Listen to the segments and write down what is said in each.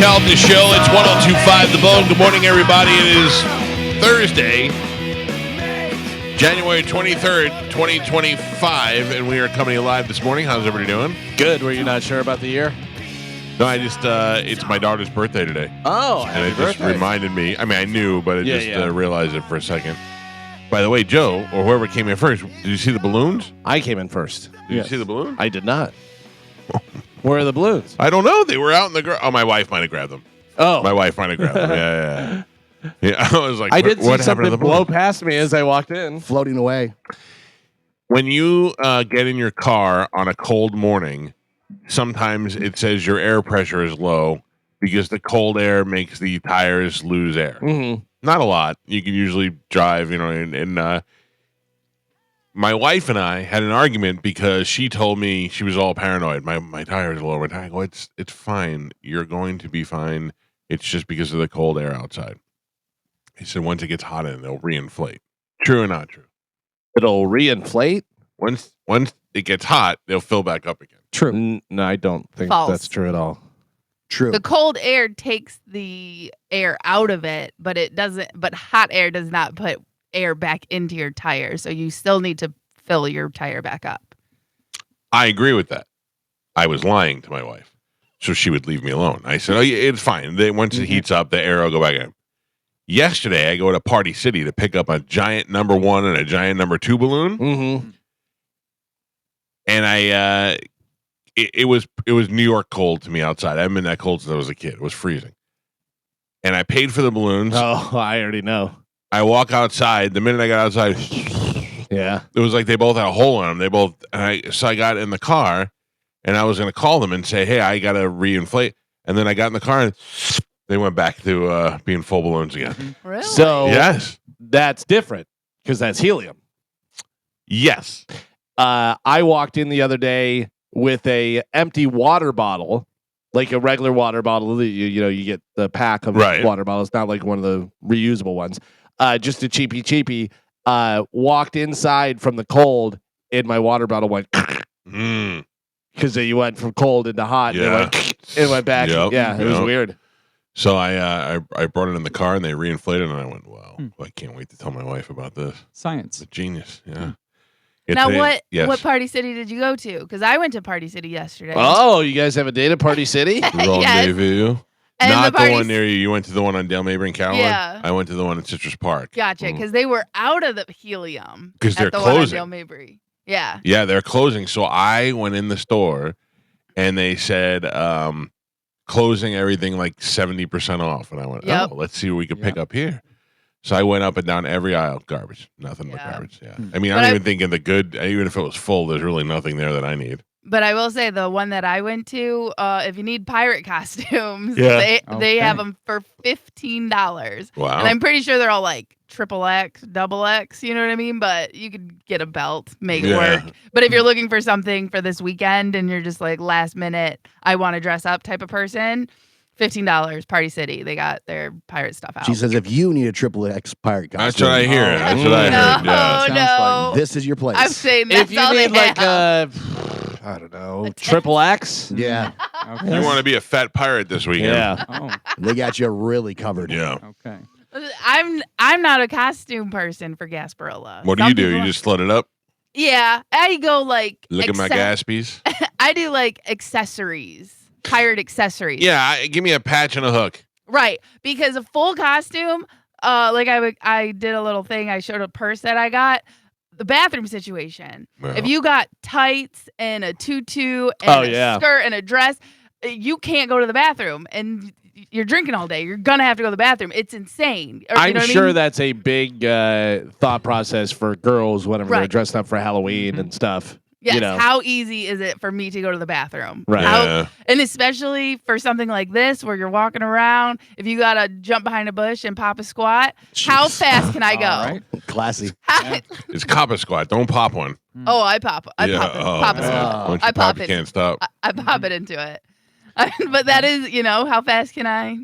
Calta Show. It's 102.5 The Bone. Good morning, everybody. It is Thursday, January 23rd, 2025, and we are coming live this morning. How's everybody doing? Good. Were you not sure about the year? No, I just, it's my daughter's birthday today. Oh, and it just reminded me. I mean, I knew, but I realized it for a second. By the way, Joe, or whoever came in first, did you see the balloons? I came in first. Did you see the balloons? I did not. Where are the balloons? I don't know. They were out in the Oh, my wife might have grabbed them. Oh. My wife might have grabbed them. Yeah, I was like, I did see what something happened to the blow balloons? past me as I walked in. Floating away. When you get in your car on a cold morning, sometimes it says your air pressure is low because the cold air makes the tires lose air. Mm-hmm. Not a lot. You can usually drive, and my wife and I had an argument because she told me she was all paranoid. My tires are low. I go, it's fine. You're going to be fine. It's just because of the cold air outside. He said once it gets hot in, they'll reinflate. True or not true? It'll reinflate? Once it gets hot, they'll fill back up again. True. No, I don't think False. that's true at all. True. The cold air takes the air out of it, but it doesn't. But hot air does not put air back into your tire, so you still need to fill your tire back up. I agree with that. I was lying to my wife, so she would leave me alone. I said, "Oh, yeah, it's fine. Once it heats up, the air will go back in." Yesterday, I go to Party City to pick up a giant number 1 and a giant number 2 balloon, Mm-hmm. and it was New York cold to me outside. I haven't been that cold since I was a kid. It was freezing, and I paid for the balloons. Oh, I already know. I walk outside. The minute I got outside, Yeah. it was like they both had a hole in them. So I got in the car, and I was going to call them and say, "Hey, I got to reinflate." And then I got in the car, and they went back to being full balloons again. Really? So Yes, that's different because that's helium. yes. I walked in the other day with a empty water bottle, like a regular water bottle. You get the pack of water bottles, not like one of the reusable ones. Just a cheapy. Walked inside from the cold, and my water bottle went because you went from cold into hot. Yeah. And it went back. Yep. Yeah, it was weird. So I brought it in the car, and they reinflated, and I went, "Wow, I can't wait to tell my wife about this." Science. It's a genius. Yeah. Now, Yes. what Party City did you go to? Because I went to Party City yesterday. Oh, you guys have a date at Party City? Yes. And Not the party one near you. You went to the one on Dale Mabry and Caroline? Yeah. I went to the one at Citrus Park. Gotcha, because they were out of the helium. 'Cause they're at the one on closing. Dale Mabry. Yeah. Yeah, they're closing. So I went in the store, and they said closing everything like 70% off. And I went, Yep. oh, let's see what we can pick up here. So I went up and down every aisle. Garbage. Nothing but garbage. Yeah. I mean, I don't even think in the good, even if it was full, there's really nothing there that I need. But I will say the one that I went to, if you need pirate costumes, Yeah. they have them for $15. Wow. And I'm pretty sure they're all like XXX, XX, you know what I mean? But you could get a belt, make it work. But if you're looking for something for this weekend and you're just like last minute, I want to dress up type of person, $15, Party City. They got their pirate stuff out. She says if you need a XXX pirate costume. That's what I hear. That's what I heard. Yeah. No. This is your place. I'm saying that's If you all need they like have. I don't know, XXX. Yeah. Okay. You want to be a fat pirate this weekend? Yeah. Oh, They got you really covered. Yeah. okay. I'm not a costume person for Gasparilla. What do you do? You just slut it up? Yeah, I go like Look at my Gaspies? I do like accessories, pirate accessories. Yeah, give me a patch and a hook. Right, because a full costume, I did a little thing. I showed a purse that I got. The bathroom situation. Well. If you got tights and a tutu and a skirt and a dress, you can't go to the bathroom. And you're drinking all day. You're gonna have to go to the bathroom. It's insane. I'm sure that's a big thought process for girls whenever they're dressed up for Halloween and stuff. Yes. You know. How easy is it for me to go to the bathroom? Right. Yeah. And especially for something like this where you're walking around, if you got to jump behind a bush and pop a squat, how fast can I go? All right. Classy. It's cop a squat. Don't pop one. Oh, I pop it. Pop a man. squat. Once you I pop it. Can't stop. I pop it into it. But that is, how fast can I?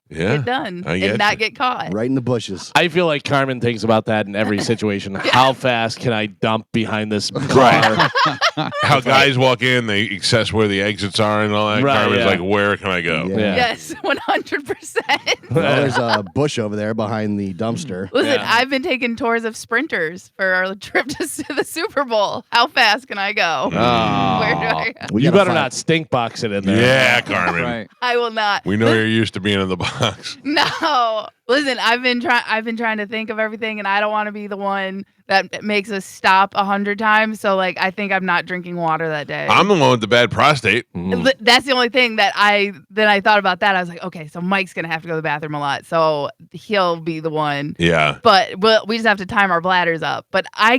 Yeah. get done I and get not you. get caught. Right in the bushes. I feel like Carmen thinks about that in every situation. How fast can I dump behind this car? Right. How guys walk in, they assess where the exits are and all that. Right, Carmen's yeah. like, where can I go? Yeah. Yes, 100%. Well, there's a bush over there behind the dumpster. Listen, Yeah. I've been taking tours of sprinters for our trip to the Super Bowl. How fast can I go? Oh. Where do I go? We You gotta better find- not stink box it in there. Yeah, Carmen. Right. I will not. We know you're used to being in the box. No. Listen, I've been trying to think of everything, and I don't want to be the one that makes us stop 100 times. So, like, I think I'm not drinking water that day. I'm the one with the bad prostate. That's the only thing that I thought about that. I was like, okay, so Mike's gonna have to go to the bathroom a lot, so he'll be the one. Yeah. But we just have to time our bladders up. But I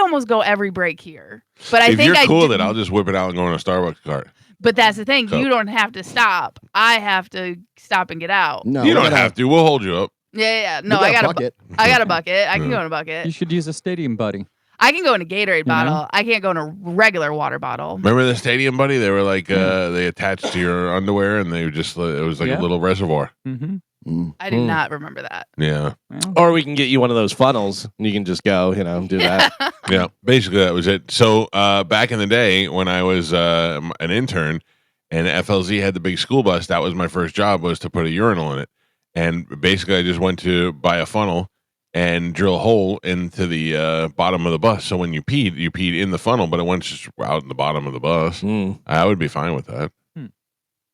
almost go every break here. But I If think you're cool with didn't- it, I'll just whip it out and go in a Starbucks cart. But that's the thing. So- You don't have to stop. I have to stop and get out. No, You we don't gotta- have to. We'll hold you up. Yeah. we No, I got a bucket. I got a bucket. I can Yeah. go in a bucket. You should use a stadium buddy. I can go in a Gatorade know? bottle. I can't go in a regular water bottle. Remember the stadium, buddy? They were like, they attached to your underwear and they just, it was like Yeah. a little reservoir. Mm-hmm. Mm. I do not remember that. Yeah. Or we can get you one of those funnels and you can just go, do that. Yeah. Basically, that was it. So back in the day when I was an intern and FLZ had the big school bus, that was my first job, was to put a urinal in it. And basically, I just went to buy a funnel and drill a hole into the bottom of the bus. So when you peed in the funnel, but it went just out in the bottom of the bus. Mm. I would be fine with that.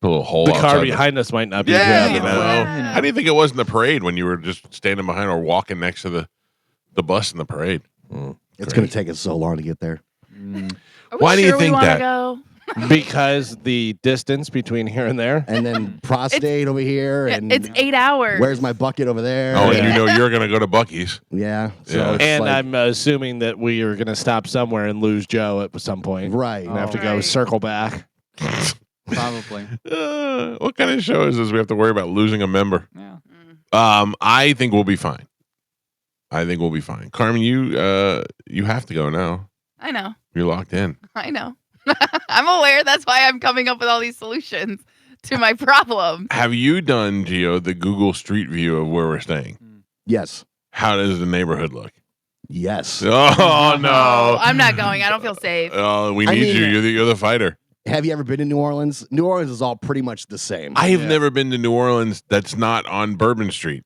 Put a little hole The car outside behind us might not be Yeah, good. you know. Yeah. How do you think it was in the parade when you were just standing behind or walking next to the bus in the parade? It's going to take us so long to get there. Are we Why do you sure we think wanna that? Go? Because the distance between here and there. And then prostate over here. Yeah, And it's 8 hours. where's my bucket over there? Oh, Yeah. and you know you're going to go to Buc-ee's. Yeah. So Yeah. it's And like, I'm assuming that we are going to stop somewhere and lose Joe at some point. right. And have to go Right. circle back. Probably. What kind of show is this? We have to worry about losing a member. Yeah. I think we'll be fine. Carmen, you have to go now. I know. You're locked in. I know. I'm aware. That's why I'm coming up with all these solutions to my problem. Have you done, Gio, the Google Street View of where we're staying? Yes. How does the neighborhood look? Yes. Oh no! I'm not going. I don't feel safe. Oh, we I need mean- you. You're the fighter. Have you ever been to New Orleans? New Orleans is all pretty much the same. I have never been to New Orleans. That's not on Bourbon Street.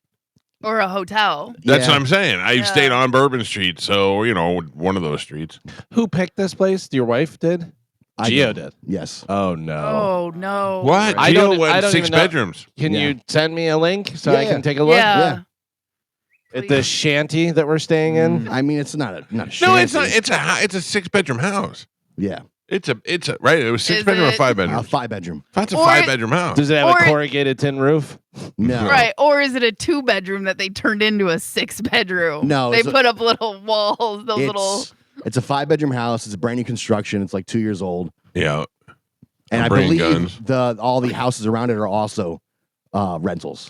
Or a hotel. That's Yeah. what I'm saying. I've Yeah. stayed on Bourbon Street, so one of those streets. Who picked this place? Your wife did? I Gio did. Yes. Oh, no. Oh no. What? I Gio don't- went I don't 6 even know. bedrooms. Can Yeah. you send me a link so I Yeah. can take a look Yeah. Yeah. at the shanty that we're staying in? I mean, it's not a No, it's shanty. not. It's a 6-bedroom house. Yeah. It's a right. It was 6 Is bedroom or it? 5 A bedroom. 5-bedroom. That's a Or- 5-bedroom house. Does it have Or- a corrugated tin roof? No. Right. Or is it a 2-bedroom that they turned into a 6-bedroom? No, They it's a- put up little walls, those little. It's a 5-bedroom house. It's a brand new construction. It's like 2 years old. Yeah. And I Bring believe guns. all the houses around it are also rentals.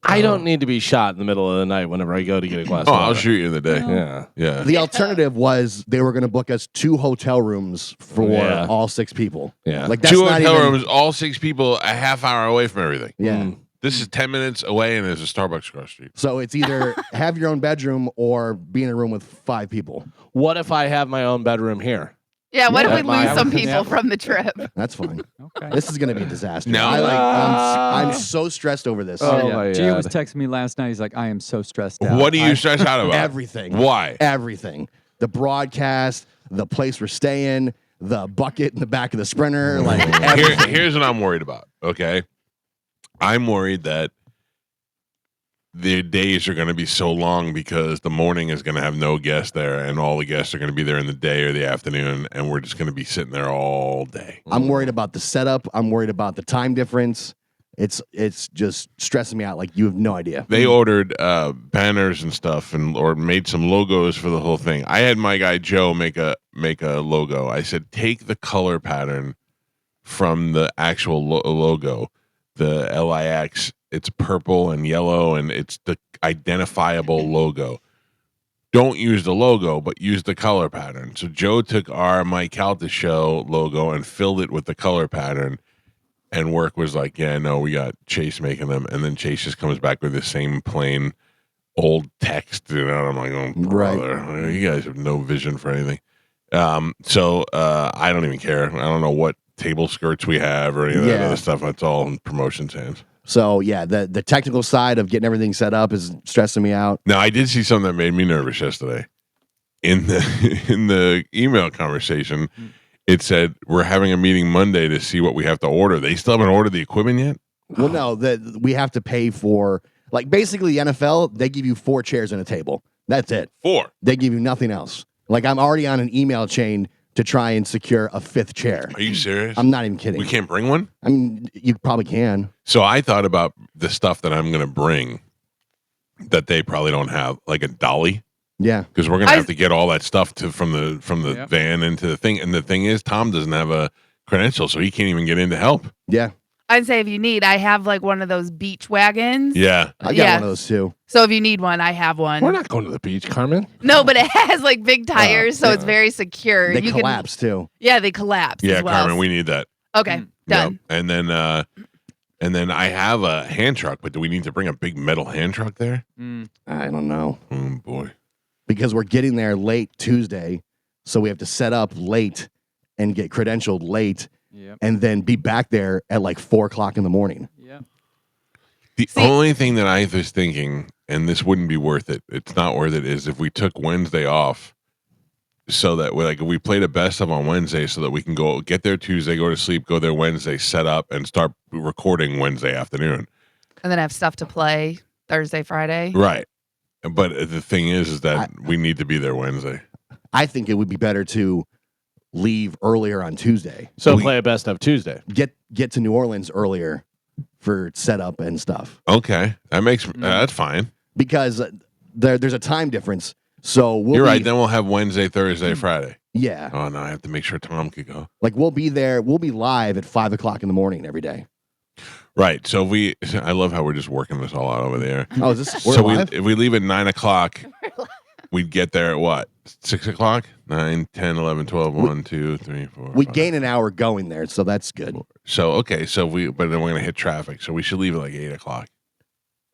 I don't need to be shot in the middle of the night whenever I go to get a glass Oh, of I'll water. shoot you in the day. Yeah. Yeah. The alternative was they were going to book us 2 hotel rooms for Yeah. all 6 people. Yeah. Like that's 2 not hotel even, rooms, all 6 people, a half hour away from everything. Yeah. Mm. This is 10 minutes away, and there's a Starbucks across the street. So it's either have your own bedroom or be in a room with 5 people. What if I have my own bedroom here? Yeah. What Yeah, if we my- lose some yeah. people from the trip? That's fine. Okay. This is going to be a disaster. No. I'm so stressed over this. Oh, yeah. my Gio was God. texting me last night. He's like, I am so stressed out. What do you stress out about? Everything. Why? Everything. The broadcast, the place we're staying, the bucket in the back of the Sprinter, like everything. Here's what I'm worried about. Okay. I'm worried that the days are going to be so long because the morning is going to have no guests there, and all the guests are going to be there in the day or the afternoon, and we're just going to be sitting there all day. I'm worried about the setup. I'm worried about the time difference. It's just stressing me out like you have no idea. They ordered banners and stuff, or made some logos for the whole thing. I had my guy Joe make a logo. I said, take the color pattern from the actual logo, the LIX. It's purple and yellow, and it's the identifiable logo. Don't use the logo, but use the color pattern. So Joe took our Mike Calta Show logo and filled it with the color pattern. And work was like, yeah, no, we got Chase making them. And then Chase just comes back with the same plain old text. And I'm like, oh, brother, you guys have no vision for anything. So I don't even care. I don't know what table skirts we have or any of that other stuff. It's all in promotion's hands. So yeah, the technical side of getting everything set up is stressing me out. Now I did see something that made me nervous yesterday. In the email conversation, it said we're having a meeting Monday to see what we have to order. They still haven't ordered the equipment yet? Well, no, that we have to pay for, like, basically the NFL, they give you 4 chairs and a table. That's it. 4. They give you nothing else. Like, I'm already on an email chain to try and secure a 5th chair. Are you serious? I'm not even kidding. We can't bring one? I mean, you probably can. So I thought about the stuff that I'm going to bring that they probably don't have, like a dolly. Yeah, because we're gonna have to get all that stuff from the van into the thing. And the thing is, Tom doesn't have a credential, so he can't even get in to help. Yeah, I'd say if you need, I have like one of those beach wagons. Yeah, I got one of those too. So if you need one, I have one. We're not going to the beach, Carmen. No, but it has like big tires, so it's very secure. They collapse too. Yeah, they collapse. Yeah, as well. Carmen, we need that. Okay, done. Yep. And then I have a hand truck, but do we need to bring a big metal hand truck there? I don't know. Oh boy. Because we're getting there late Tuesday, so we have to set up late and get credentialed late, and then be back there at like 4:00 in the morning. Yeah. The only thing that I was thinking, and this wouldn't be worth it, it's not worth it, is if we took Wednesday off so that we played a best of on Wednesday so that we can go get there Tuesday, go to sleep, go there Wednesday, set up, and start recording Wednesday afternoon. And then have stuff to play Thursday, Friday. Right. But the thing is that we need to be there Wednesday. I think it would be better to leave earlier on Tuesday. So play a best of Tuesday. Get to New Orleans earlier for setup and stuff. Okay, that's fine. Because there's a time difference. So you're right. Then we'll have Wednesday, Thursday, Friday. Yeah. Oh no, I have to make sure Tom could go. Like we'll be there. We'll be live at 5:00 in the morning every day. Right. So I love how we're just working this all out over there. Oh, is this live? If we leave at 9:00, we'd get there at what? 6:00? 9, 10, 11, 12, 1, 2, 3, 4. We 5. gain an hour going there, so that's good. So okay, but then we're gonna hit traffic, so we should leave at like 8:00.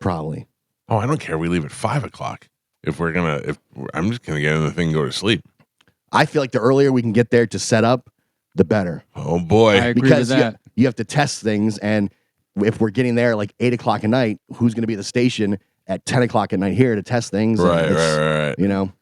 Probably. Oh, I don't care. We leave at 5:00. If I'm just gonna get in the thing and go to sleep. I feel like the earlier we can get there to set up, the better. Oh boy. I agree because with that. you have to test things, and if we're getting there like 8:00 at night, who's going to be at the station at 10:00 at night here to test things? Right. You know.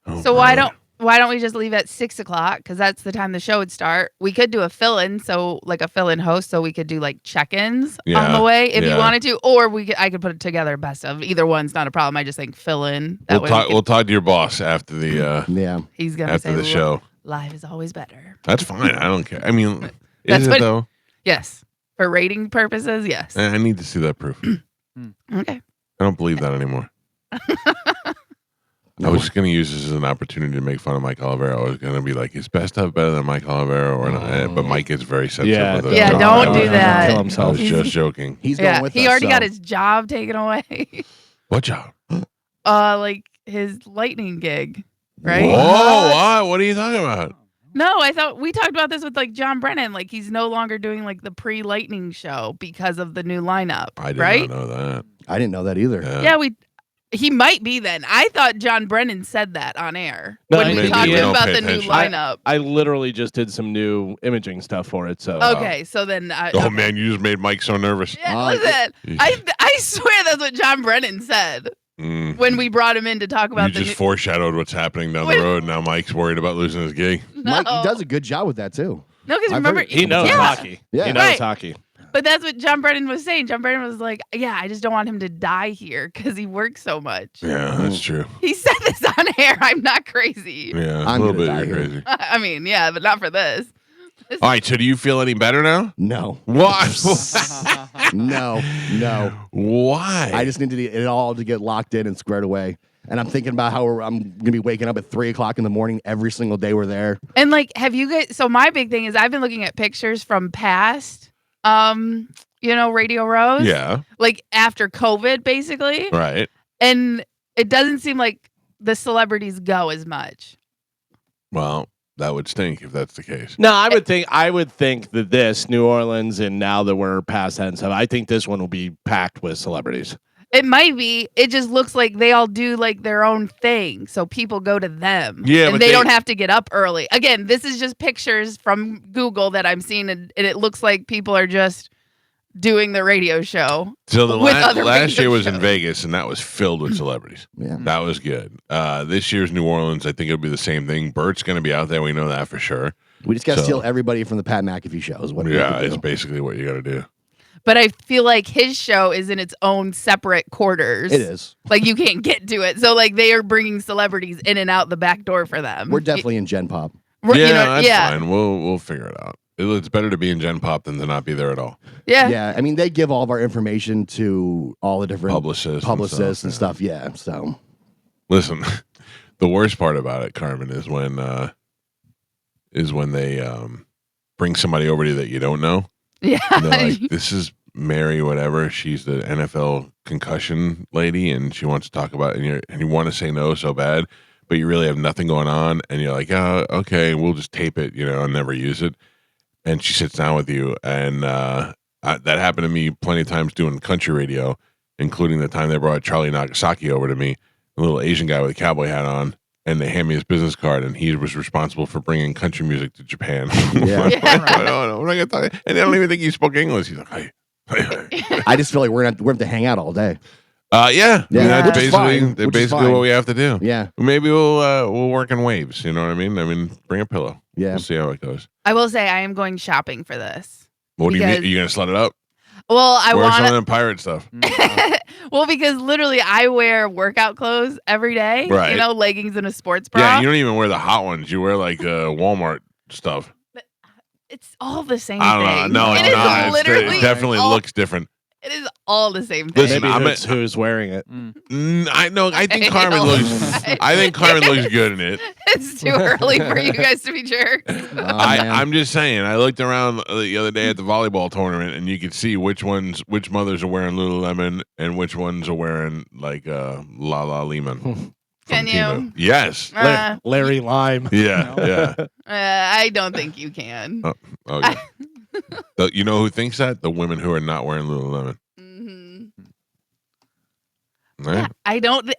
Oh, So why don't we just leave at 6:00? Because that's the time the show would start. We could do a fill-in, so like a fill-in host, so we could do like check-ins on the way if you wanted to, or I could put it together best of. Either one's not a problem. I just think fill-in. We'll talk to your boss after the He's gonna after say the show. Live is always better. That's fine. I don't care. I mean, That's is it though? Yes, for rating purposes, yes. I need to see that proof. Okay. I don't believe that anymore. I was just going to use this as an opportunity to make fun of Mike Olivero. I was going to be like, is best of better than Mike Olivero or not? But Mike is very sensitive with it. Yeah, don't do that. Kill I himself. was just joking. He's going with us. He already got his job taken away. What job? Like his lightning gig, right? Whoa, what are you talking about? No, I thought we talked about this with like John Brennan. Like he's no longer doing like the pre-lightning show because of the new lineup. I did right? not know that. I didn't know that either. Yeah, he might be then. I thought John Brennan said that on air No, when we maybe talked we don't about pay the new attention. lineup. I literally just did some new imaging stuff for it. So Okay, so then Oh man, you just made Mike so nervous. Yeah, listen, I swear that's what John Brennan said when we brought him in to talk about You just foreshadowed what's happening down the road. Now Mike's worried about losing his gig. Mike, he does a good job with that too. No, because remember he knows hockey. Yeah. He knows Right. hockey. But that's what John Brennan was saying. John Brennan was like, yeah, I just don't want him to die here because he works so much. Yeah, that's true. He said this on air. I'm not crazy. Yeah, I'm a little gonna bit die here. crazy. I mean, yeah, but not for this. All right, so do you feel any better now? No. Why? No. Why? I just needed it all to get locked in and squared away. And I'm thinking about how I'm going to be waking up at 3:00 in the morning every single day we're there. And like, have you guys? So my big thing is I've been looking at pictures from past, Radio Rows. Yeah. Like after COVID, basically. Right. And it doesn't seem like the celebrities go as much. Well, that would stink if that's the case. No, I would think that this New Orleans, and now that we're past that and stuff, I think this one will be packed with celebrities. It might be. It just looks like they all do like their own thing, so people go to them. Yeah, and but they don't have to get up early. Again, this is just pictures from Google that I'm seeing, and it looks like people are just doing the radio show. So the with other last year radio was in shows. Vegas, and that was filled with celebrities. Yeah. That was good. This year's New Orleans, I think it'll be the same thing. Bert's going to be out there. We know that for sure. We just got to So- steal everybody from the Pat McAfee shows. What do we have to It's do? basically what you got to do. But I feel like his show is in its own separate quarters. It is. Like you can't get to it. So like they are bringing celebrities in and out the back door for them. We're definitely in Gen Pop. That's fine. We'll figure it out. It's better to be in Gen Pop than to not be there at all. Yeah. Yeah, I mean, they give all of our information to all the different Publicists and stuff. Yeah, so Listen, the worst part about it, Carmen, is when they bring somebody over to you that you don't know. Yeah. And they're like, this is Mary, whatever. She's the NFL concussion lady, and she wants to talk about it, and you want to say no so bad, but you really have nothing going on, and you're like, oh, okay, we'll just tape it, and never use it. And she sits down with you, and that happened to me plenty of times doing country radio, including the time they brought Charlie Nagasaki over to me, a little Asian guy with a cowboy hat on. And they hand me his business card, and he was responsible for bringing country music to Japan. Yeah. I'm not gonna talk. And I don't even think he spoke English. He's like, hi. I just feel like we're gonna have to hang out all day. Yeah. I Yeah, mean, that's which is fine, basically which is basically fine. what we have to do. Yeah, Maybe we'll work in waves. You know what I mean? Bring a pillow. yeah. We'll see how it goes. I will say I am going shopping for this. What do you Because- mean? Are you gonna slut it up? Well, I Where's some want of them pirate stuff? well, because literally I wear workout clothes every day. Right. Leggings and a sports bra. Yeah, you don't even wear the hot ones. You wear like Walmart stuff. It's all the same I don't thing. know. No, It it's is not. literally It definitely all- looks different. It is all the same thing. Listen, Maybe who's wearing it. I know. I think Carmen know. looks. I think Carmen looks good in it. It's too early for you guys to be jerks. I'm just saying. I looked around the other day at the volleyball tournament, and you could see which mothers are wearing Lululemon and which ones are wearing like La La Lehman. Can you? Yes. Larry Lime. Yeah. I don't think you can. Oh yeah. You know who thinks that? The women who are not wearing Lululemon. hmm Right? Yeah, I don't.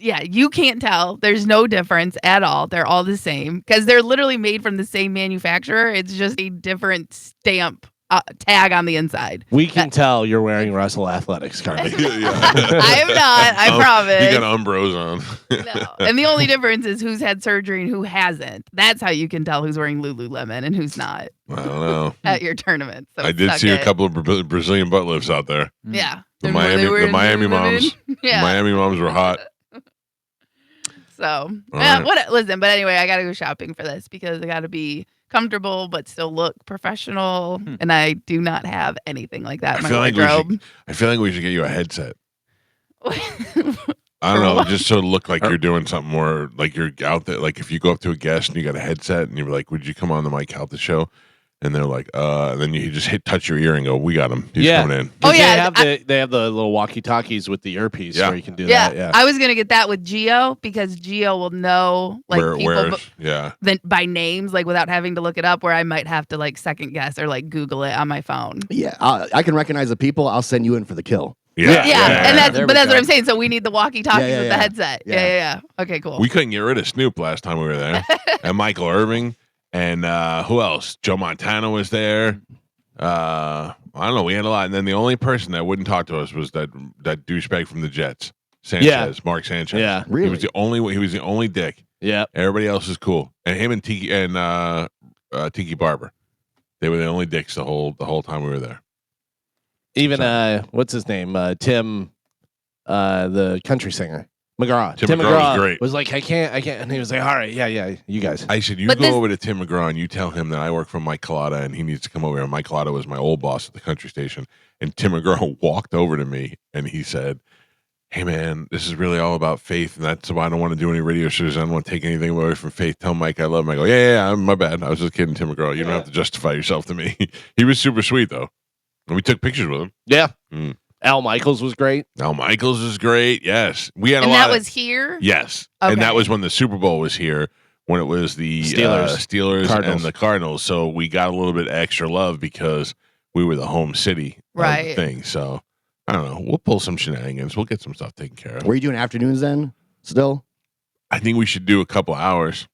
You can't tell. There's no difference at all. They're all the same because they're literally made from the same manufacturer. It's just a different stamp tag on the inside. We can tell you're wearing Russell Athletics, Carmen. I am not. I promise. You got Umbros on. No. And the only difference is who's had surgery and who hasn't. That's how you can tell who's wearing Lululemon and who's not I don't know. at your tournament. So I did suck see it. a couple of Brazilian butt lifts out there. Yeah. The They were in Miami Lululemon. moms. Yeah. Miami moms were hot. So, right. listen, but anyway, I got to go shopping for this because I got to be comfortable but still look professional. And I do not have anything like that in my wardrobe. I feel like we should get you a headset. I don't know, just so it look like you're doing something more, like you're out there. Like if you go up to a guest and you got a headset and you're like, "Would you come on the Mike Calta Show?" And they're like, and then you just touch your ear and go, "We got him. He's coming in." Oh, yeah, they have the little walkie-talkies with the earpiece Yeah. where you can do Yeah, that. Yeah, I was gonna get that with Geo because Geo will know like people yeah. by names, like without having to look it up. Where I might have to like second guess or like Google it on my phone. Yeah, I can recognize the people. I'll send you in for the kill. Yeah, and that's There we that's what go. I'm saying. So we need the walkie-talkies Yeah, with yeah. the headset. Yeah. Okay, cool. We couldn't get rid of Snoop last time we were there, and Michael Irving, and who else? Joe Montana was there. I don't know. We had a lot, and then the only person that wouldn't talk to us was that douchebag from the Jets, Sanchez, Mark Sanchez. Yeah. Really? He was the only dick. yeah. Everybody else is cool, and him and Tiki Barber, they were the only dicks the whole time we were there. Even what's his name? Tim, the country singer, McGraw. Tim McGraw was great. Was like, I can't, and he was like, all right, yeah, you guys. I said, you But go this- over to Tim McGraw and you tell him that I work for Mike Calta and he needs to come over here. Mike Calta was my old boss at the country station. And Tim McGraw walked over to me and he said, "Hey man, this is really all about faith. And that's why I don't want to do any radio shows. I don't want to take anything away from faith. Tell Mike I love him." I go, yeah, my bad. I was just kidding, Tim McGraw. You don't have to justify yourself to me. He was super sweet though. And we took pictures with him. Yeah. Mm. Al Michaels was great. Al Michaels is great. Yes. We had and a lot that of, was here. yes. Okay. And that was when the Super Bowl was here. when it was the Steelers. and Cardinals. the Cardinals. So we got a little bit extra love because we were the home city of the thing. So I don't know. We'll pull some shenanigans. We'll get some stuff taken care of. Were you doing afternoons then? Still? I think we should do a couple hours.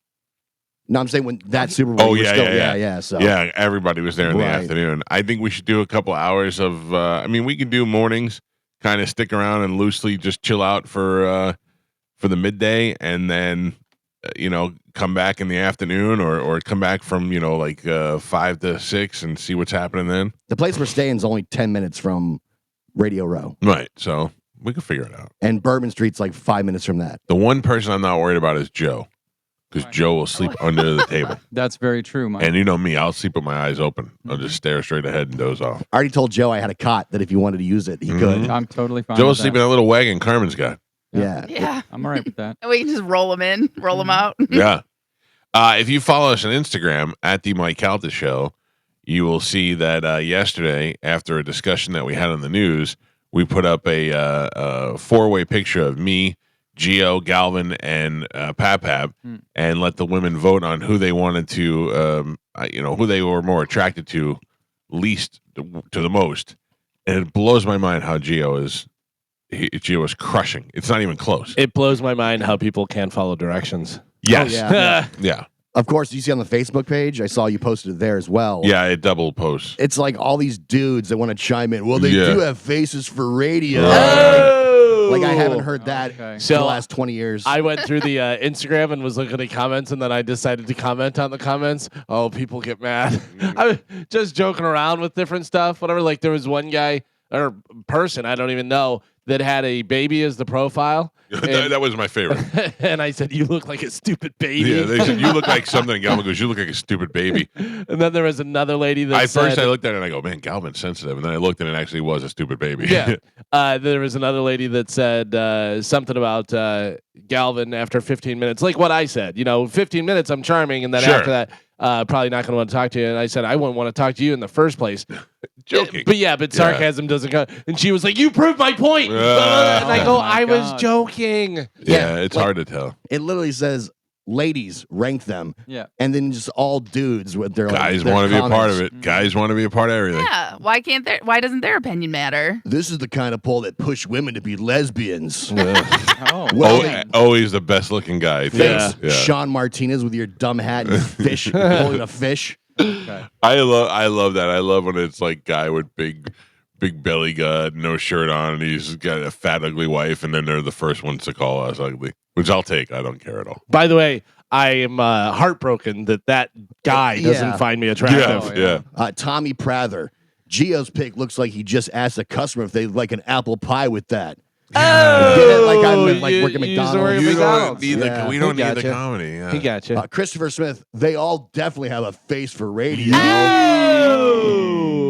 No, I'm saying when that Super Bowl. Oh, you were yeah. So Yeah, everybody was there in the afternoon. I think we should do a couple hours of. We can do mornings, kind of stick around and loosely just chill out for the midday, and then come back in the afternoon, or come back from 5 to 6 and see what's happening then. The place we're staying is only 10 minutes from Radio Row. Right, so we can figure it out. And Bourbon Street's like 5 minutes from that. The one person I'm not worried about is Joe. Because Joe will sleep under the table. That's very true, Mike. And you know me, I'll sleep with my eyes open. I'll just stare straight ahead and doze off. I already told Joe I had a cot that if he wanted to use it, he could. I'm totally fine. Joe's with sleeping in a little wagon Carmen's got. Yeah. I'm all right with that. And we can just roll them in, roll them out. Yeah. If you follow us on Instagram at the Mike Calta Show, you will see that yesterday, after a discussion that we had on the news, we put up a four-way picture of me, Gio, Galvin, and Pap, and let the women vote on who they wanted to, who they were more attracted to, least to the most. And it blows my mind how Gio is crushing. It's not even close. It blows my mind how people can't follow directions. Yes. Oh, yeah. Yeah. Of course, you see on the Facebook page, I saw you posted it there as well. Yeah, it double posts. It's like all these dudes that want to chime in. Well, they do have faces for radio. Like I haven't heard that in the last 20 years. I went through the Instagram and was looking at comments, and then I decided to comment on the comments. Oh, people get mad. I was just joking around with different stuff, whatever. Like there was one guy or person, I don't even know, that had a baby as the profile. That was my favorite. And I said, you look like a stupid baby. Yeah, they said, you look like something. And Galvin goes, you look like a stupid baby. And then there was another lady that First I looked at it and I go, man, Galvin's sensitive. And then I looked and it actually was a stupid baby. Yeah. There was another lady that said something about Galvin after 15 minutes. Like what I said. 15 minutes, I'm charming. And then after that, probably not going to want to talk to you. And I said, I wouldn't want to talk to you in the first place. Joking. But sarcasm doesn't come. And she was like, you proved my point. And I go, I was joking. Yeah, it's hard to tell. It literally says, ladies, rank them. Yeah. And then just all dudes with their guys want to be a part of it. Guys want to be a part of everything. Yeah. Why doesn't their opinion matter? This is the kind of poll that push women to be lesbians. Always the best looking guy. Thanks, Sean Martinez with your dumb hat and fish holding a fish. Okay. I love that. I love when it's like guy with big belly gut, no shirt on, and he's got a fat, ugly wife, and then they're the first ones to call us ugly, which I'll take. I don't care at all. By the way, I am heartbroken that guy doesn't find me attractive. Yeah. Tommy Prather. Gio's pick looks like he just asked a customer if they'd like an apple pie with that. Like I'm working McDonald's. We don't need the comedy. Yeah. He got you. Christopher Smith. They all definitely have a face for radio.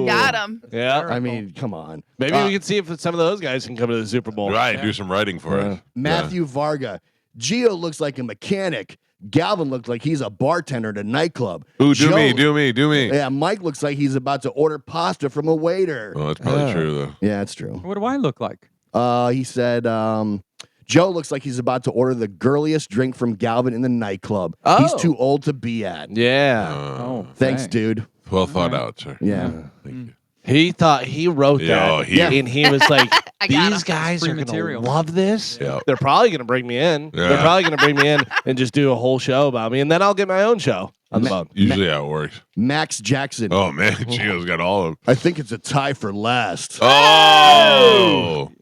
Got him. Yeah. I mean, come on. Maybe we can see if some of those guys can come to the Super Bowl. Right. Do some writing for us. Matthew Varga. Gio looks like a mechanic. Galvin looks like he's a bartender at a nightclub. Ooh, do me. Yeah, Mike looks like he's about to order pasta from a waiter. Well, that's probably true, though. Yeah, it's true. What do I look like? He said, Joe looks like he's about to order the girliest drink from Galvin in the nightclub. Oh. He's too old to be at. Yeah. Thanks, dude. Well thought out, sir. Yeah. Thank you. He thought he wrote that. And he was like, these guys are going to love this. Yeah. They're probably going to bring me in. Yeah. They're probably going to bring me in and just do a whole show about me. And then I'll get my own show on the phone. Usually how it works. Max Jackson. Oh, man. Gio's got all of them. I think it's a tie for last. Oh!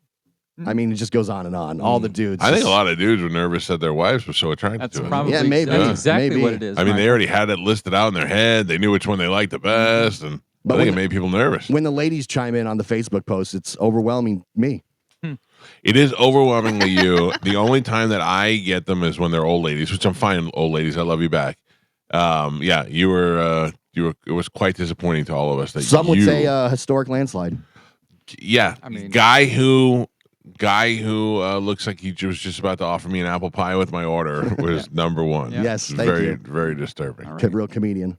I mean, it just goes on and on. All the dudes. I think a lot of dudes were nervous that their wives were so attracted That's to it. probably maybe. exactly what it is. I mean, they already had it listed out in their head. They knew which one they liked the best. And I think it made people nervous. When the ladies chime in on the Facebook post, it's overwhelming me. It is overwhelmingly you. The only time that I get them is when they're old ladies, which I'm fine, old ladies. I love you back. You were. It was quite disappointing to all of us that some would say historic landslide. Yeah, I mean, guy who looks like he was just about to offer me an apple pie with my order was number one. Yeah. Yes, thank you. Very disturbing. All right. Real comedian.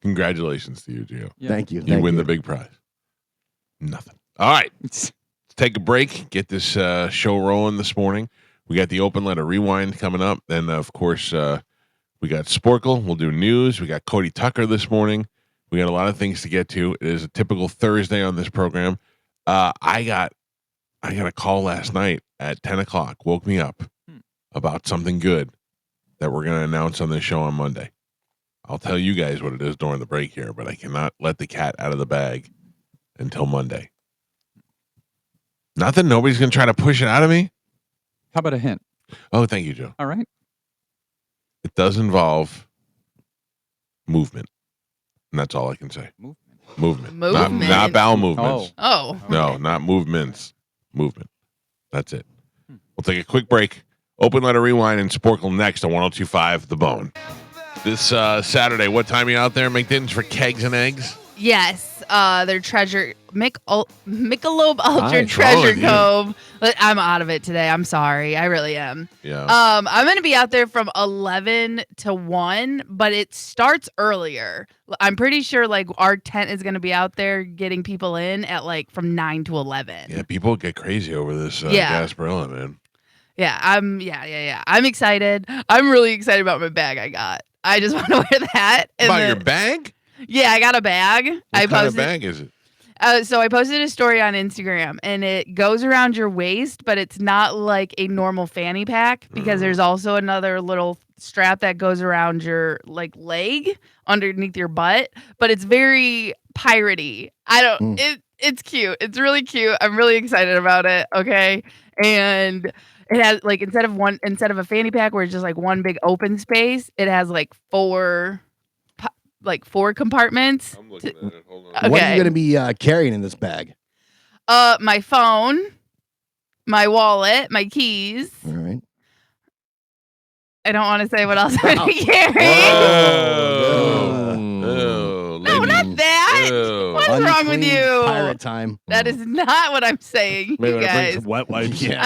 Congratulations to you, Gio. Yeah. Thank you. You win the big prize. Nothing. All right. Let's take a break. Get this show rolling this morning. We got the open letter rewind coming up. And, of course, We got Sporcle. We'll do news. We got Cody Tucker this morning. We got a lot of things to get to. It is a typical Thursday on this program. I got a call last night at 10 o'clock. Woke me up about something good that we're going to announce on this show on Monday. I'll tell you guys what it is during the break here, but I cannot let the cat out of the bag until Monday. Not that nobody's going to try to push it out of me. How about a hint? Oh, thank you, Joe. All right. It does involve movement. And that's all I can say. Movement. Not bowel movements. Oh. No, not movements. Movement. That's it. We'll take a quick break. Open Letter Rewind and Sporcle next on 102.5 The Bone. This Saturday, what time are you out there, McDinton's, for Kegs and Eggs? Yes. Their treasure Michelob Ultra What's wrong Treasure with you? Cove. I'm out of it today. I'm sorry. I really am. Yeah. I'm going to be out there from 11 to 1, but it starts earlier. I'm pretty sure like our tent is going to be out there getting people in at like from 9 to 11. Yeah, people get crazy over this Gasparilla, man. Yeah, I'm excited. I'm really excited about my bag I got. I just want to wear that. About your bag? Yeah, I got a bag. What kind of bag is it? So I posted a story on Instagram, and it goes around your waist, but it's not like a normal fanny pack because there's also another little strap that goes around your like leg underneath your butt, but it's very piratey. It's cute. It's really cute. I'm really excited about it. Okay. And it has like instead of a fanny pack where it's just like one big open space, it has like four compartments. I'm looking at it. Hold on. Okay. What are you going to be carrying in this bag? My phone, my wallet, my keys. All right. I don't want to say what else I'm going to carry. No, not that. Ew. What's wrong with Unclean you? Pirate time. That is not what I'm saying, Maybe you I bring guys. some wet wipes. Yeah.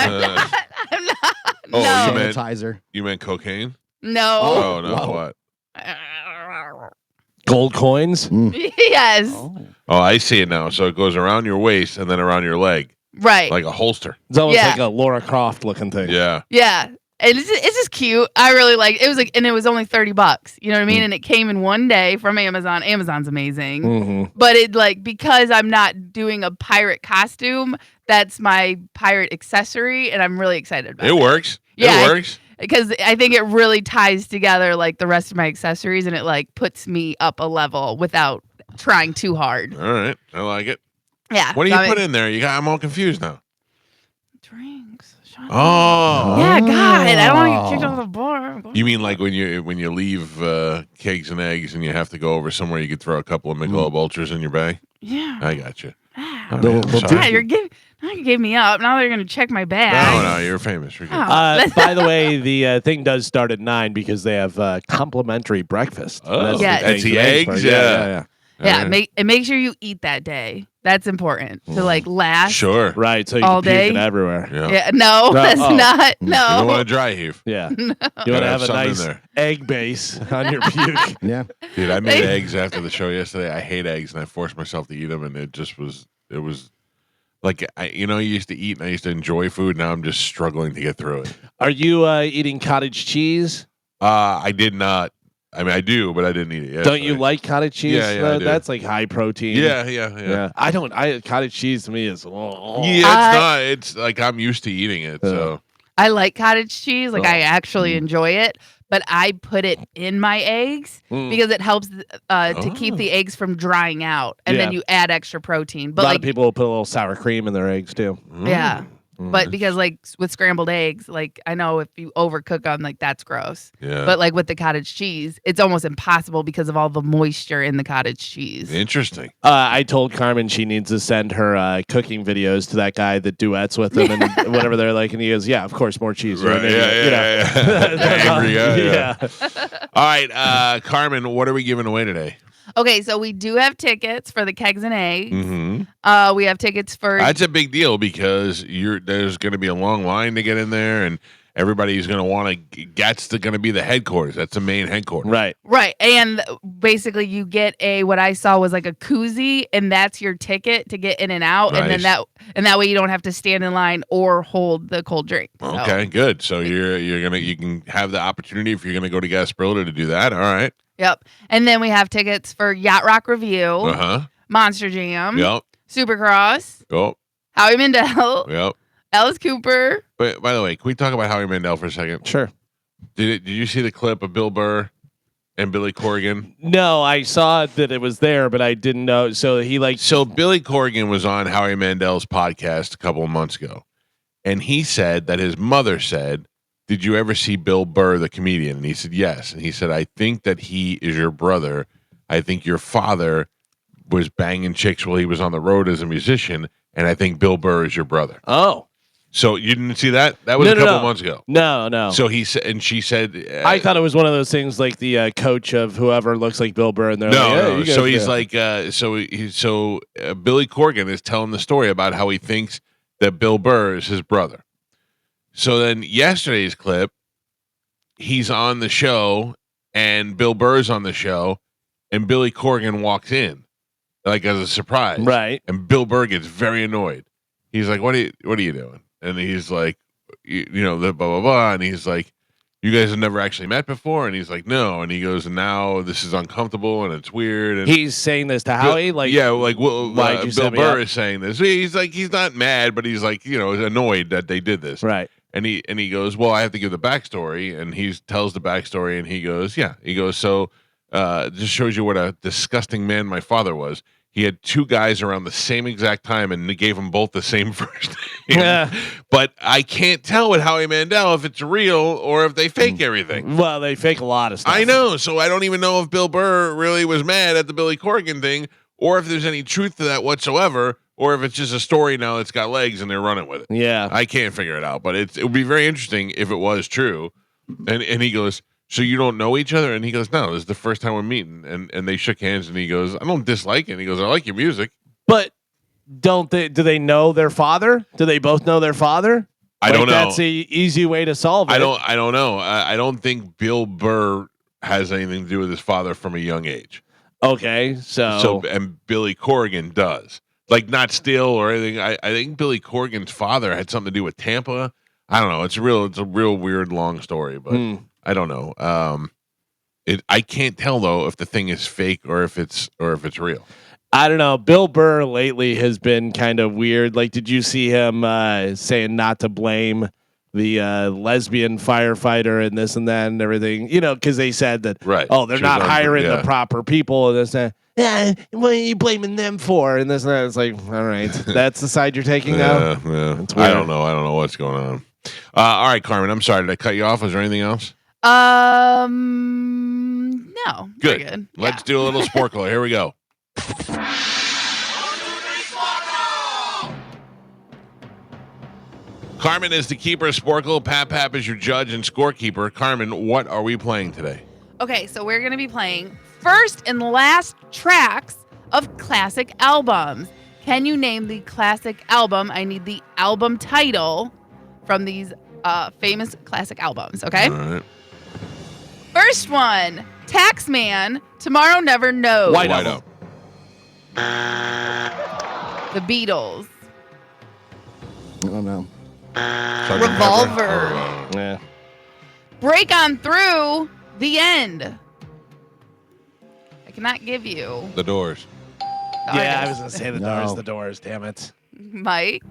I'm not. Oh, No. you meant- Sanitizer. You meant cocaine? No. Oh, no. wow. What? Gold coins. Yes. Oh, I see it now. So it goes around your waist and then around your leg, Right. like a holster. It's almost Yeah. like a Laura Croft looking thing. Yeah. Yeah. And it's just cute. I really like it. Was like, and it was only $30. You know what I mean? And it came in one day from Amazon. Amazon's amazing. Mm-hmm. But it like because I'm not doing a pirate costume, that's my pirate accessory, and I'm really excited about it. It works. Yeah, It works. Because I think it really ties together like the rest of my accessories, and it like puts me up a level without trying too hard. All right. I like it. Yeah. What do you put in there? I'm all confused now. Drinks. Shut up. Oh. Yeah, God, I don't want to get kicked off the bar. You mean like when you leave Kegs and Eggs and you have to go over somewhere, you could throw a couple of Michelob Ultras in your bag? Yeah. I got you. Ah. Little- I'm little sorry. Yeah, now you gave me up. Now they're gonna check my bag. No, you're famous. You're good. Oh. By the way, the thing does start at 9 because they have complimentary breakfast. Oh, Yes. that's the eggs? part. Yeah. Yeah, All right. make sure you eat that day. That's important to like last. Sure. Right, so you All can puke day? it everywhere. Yeah. Yeah, no, that's not. You don't want No. to dry heave. Yeah. You want Gotta to have a something nice there. egg base on your puke. Yeah. Dude, I made eggs after the show yesterday. I hate eggs, and I forced myself to eat them, and it was like, you used to eat, and I used to enjoy food. Now I'm just struggling to get through it. Are you eating cottage cheese? I did not. I mean, I do, but I didn't eat it yesterday. Don't you like cottage cheese? Yeah, I do. That's like high protein. Yeah. I don't. Cottage cheese to me is. Yeah, it's not. It's like I'm used to eating it, so. I like cottage cheese. Like I actually Mm. enjoy it, but I put it in my eggs because it helps to keep the eggs from drying out, and then Yeah. you add extra protein. A But lot like, of people will put a little sour cream in their eggs too. yeah. Mm. But because like with scrambled eggs, like I know if you overcook them, like that's gross. Yeah. But like with the cottage cheese, it's almost impossible because of all the moisture in the cottage cheese. Interesting. I told Carmen she needs to send her cooking videos to that guy that duets with him and whatever they're like, and he goes, "Yeah, of course, more cheese." You're Right. an idiot," Yeah. The angry guy. Yeah. All right, Carmen, what are we giving away today? Okay, so we do have tickets for the Kegs and Eggs. Mm-hmm. We have tickets for That's a big deal because there's going to be a long line to get in there, and everybody's going to want to. That's going to be the headquarters. That's the main headquarters. Right. Right. And basically you get what I saw was like a koozie, and that's your ticket to get in and out. Nice. And that way you don't have to stand in line or hold the cold drink. So. Okay, good. So you can have the opportunity if you're gonna go to Gasparilla to do that. All right. Yep. And then we have tickets for Yacht Rock Review, Uh-huh. Monster Jam, Yep. Supercross, Yep. Howie Mandel, Yep. Alice Cooper. But by the way, can we talk about Howie Mandel for a second? Sure. Did you see the clip of Bill Burr and Billy Corgan? No, I saw that it was there, but I didn't know. So So Billy Corgan was on Howie Mandel's podcast a couple of months ago, and he said that his mother said, "Did you ever see Bill Burr, the comedian?" And he said, "Yes." And he said, "I think that he is your brother. I think your father was banging chicks while he was on the road as a musician, and I think Bill Burr is your brother." Oh. So you didn't see that? That was a couple of months ago. No. So he said, and she said, I thought it was one of those things like the coach of whoever looks like Bill Burr, and they're like, hey, no. you guys So he's go. like, Billy Corgan is telling the story about how he thinks that Bill Burr is his brother. So then yesterday's clip, he's on the show, and Bill Burr's on the show, and Billy Corgan walks in, like as a surprise, Right. And Bill Burr gets very annoyed. He's like, "What are you doing?" And he's like, the blah blah blah, and he's like, "You guys have never actually met before?" And he's like, "No." And he goes, "And now this is uncomfortable and it's weird." And He's saying this to Howie, Bill set me Burr up? is saying this. He's like, he's not mad, but he's like, annoyed that they did this. Right. And he goes, "Well, I have to give the backstory," and he tells the backstory, and he goes, "Yeah." He goes, "So, just shows you what a disgusting man my father was. He had two guys around the same exact time, and they gave them both the same first name. Yeah. But I can't tell with Howie Mandel if it's real or if they fake everything." Well, they fake a lot of stuff. I know, so I don't even know if Bill Burr really was mad at the Billy Corgan thing, or if there's any truth to that whatsoever, or if it's just a story now that's got legs and they're running with it. Yeah. I can't figure it out, but it would be very interesting if it was true. And he goes, "So you don't know each other?" And he goes, "No, this is the first time we're meeting." And they shook hands, and he goes, "I don't dislike it." And he goes, "I like your music." But do they know their father? Do they both know their father? I don't know. That's the easy way to solve it. I don't know. I don't think Bill Burr has anything to do with his father from a young age. Okay, so And Billy Corgan does. Like, not still or anything. I think Billy Corgan's father had something to do with Tampa. I don't know. It's a real weird long story, but I don't know. I can't tell though if the thing is fake or if it's real. I don't know. Bill Burr lately has been kind of weird. Like, did you see him saying not to blame the lesbian firefighter and this and that and everything? Because they said that, right? Oh, they're not hiring the proper people and this and that. Yeah, what are you blaming them for? And this and that. It's like, all right, that's the side you're taking now. Yeah. I don't know. I don't know what's going on. All right, Carmen. I'm sorry. Did I cut you off? Was there anything else? No. Good. Good. Let's do a little Sporcle. Here we go. Carmen is the keeper of Sporcle. Pap is your judge and scorekeeper. Carmen, what are we playing today? Okay, so we're going to be playing first and last tracks of classic albums. Can you name the classic album? I need the album title from these famous classic albums, okay? All right. First one, Taxman, Tomorrow Never Knows. White Album. The Beatles. I don't know. Revolver. Yeah. Break On Through, The End. I cannot give you The Doors. the Yeah, I artist. was gonna say No. the doors. Damn it. Mike.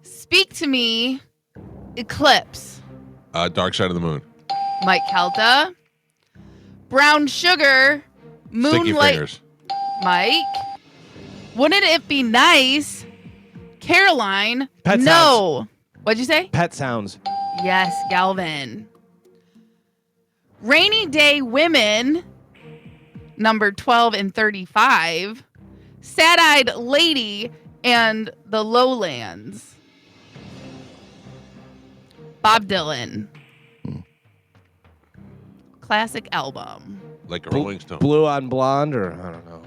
Speak to Me, Eclipse. Dark Side of the Moon. Mike Calta. Brown Sugar, Sticky Moonlight. Fingers. Mike. Wouldn't It Be Nice, Caroline. Pet no. What'd you say? Pet Sounds. Yes, Galvin. Rainy Day Women, number 12 and 35. Sad-Eyed Lady and the Lowlands. Bob Dylan. Classic album. Like a Rolling Stone. Blue on Blonde, or I don't know.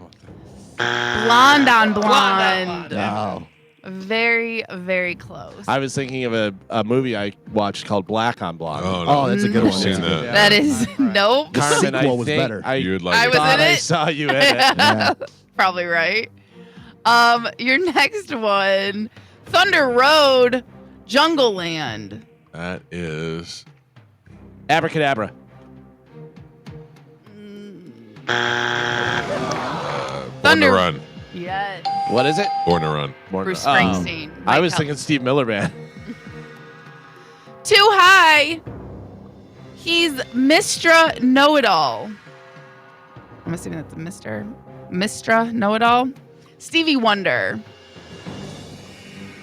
Blonde on Blonde. No. Very, very close. I was thinking of a movie I watched called Black on Blonde. Oh, no. Oh, that's a good I've one. seen That's that. good. That is nope. The Carmen, sequel I was think better. You would like I it. was thought in I it. saw you in it. Yeah. Probably right. Your next one, Thunder Road, Jungle Land. That is Abracadabra. Born to Run. Yes. What is it? Born to Run. Bruce Oh. Springsteen. I Mike was Calta. thinking Steve Miller Band. Too High. He's Mr. Know-It-All. I'm assuming that's a Mr. Know-It-All. Stevie Wonder.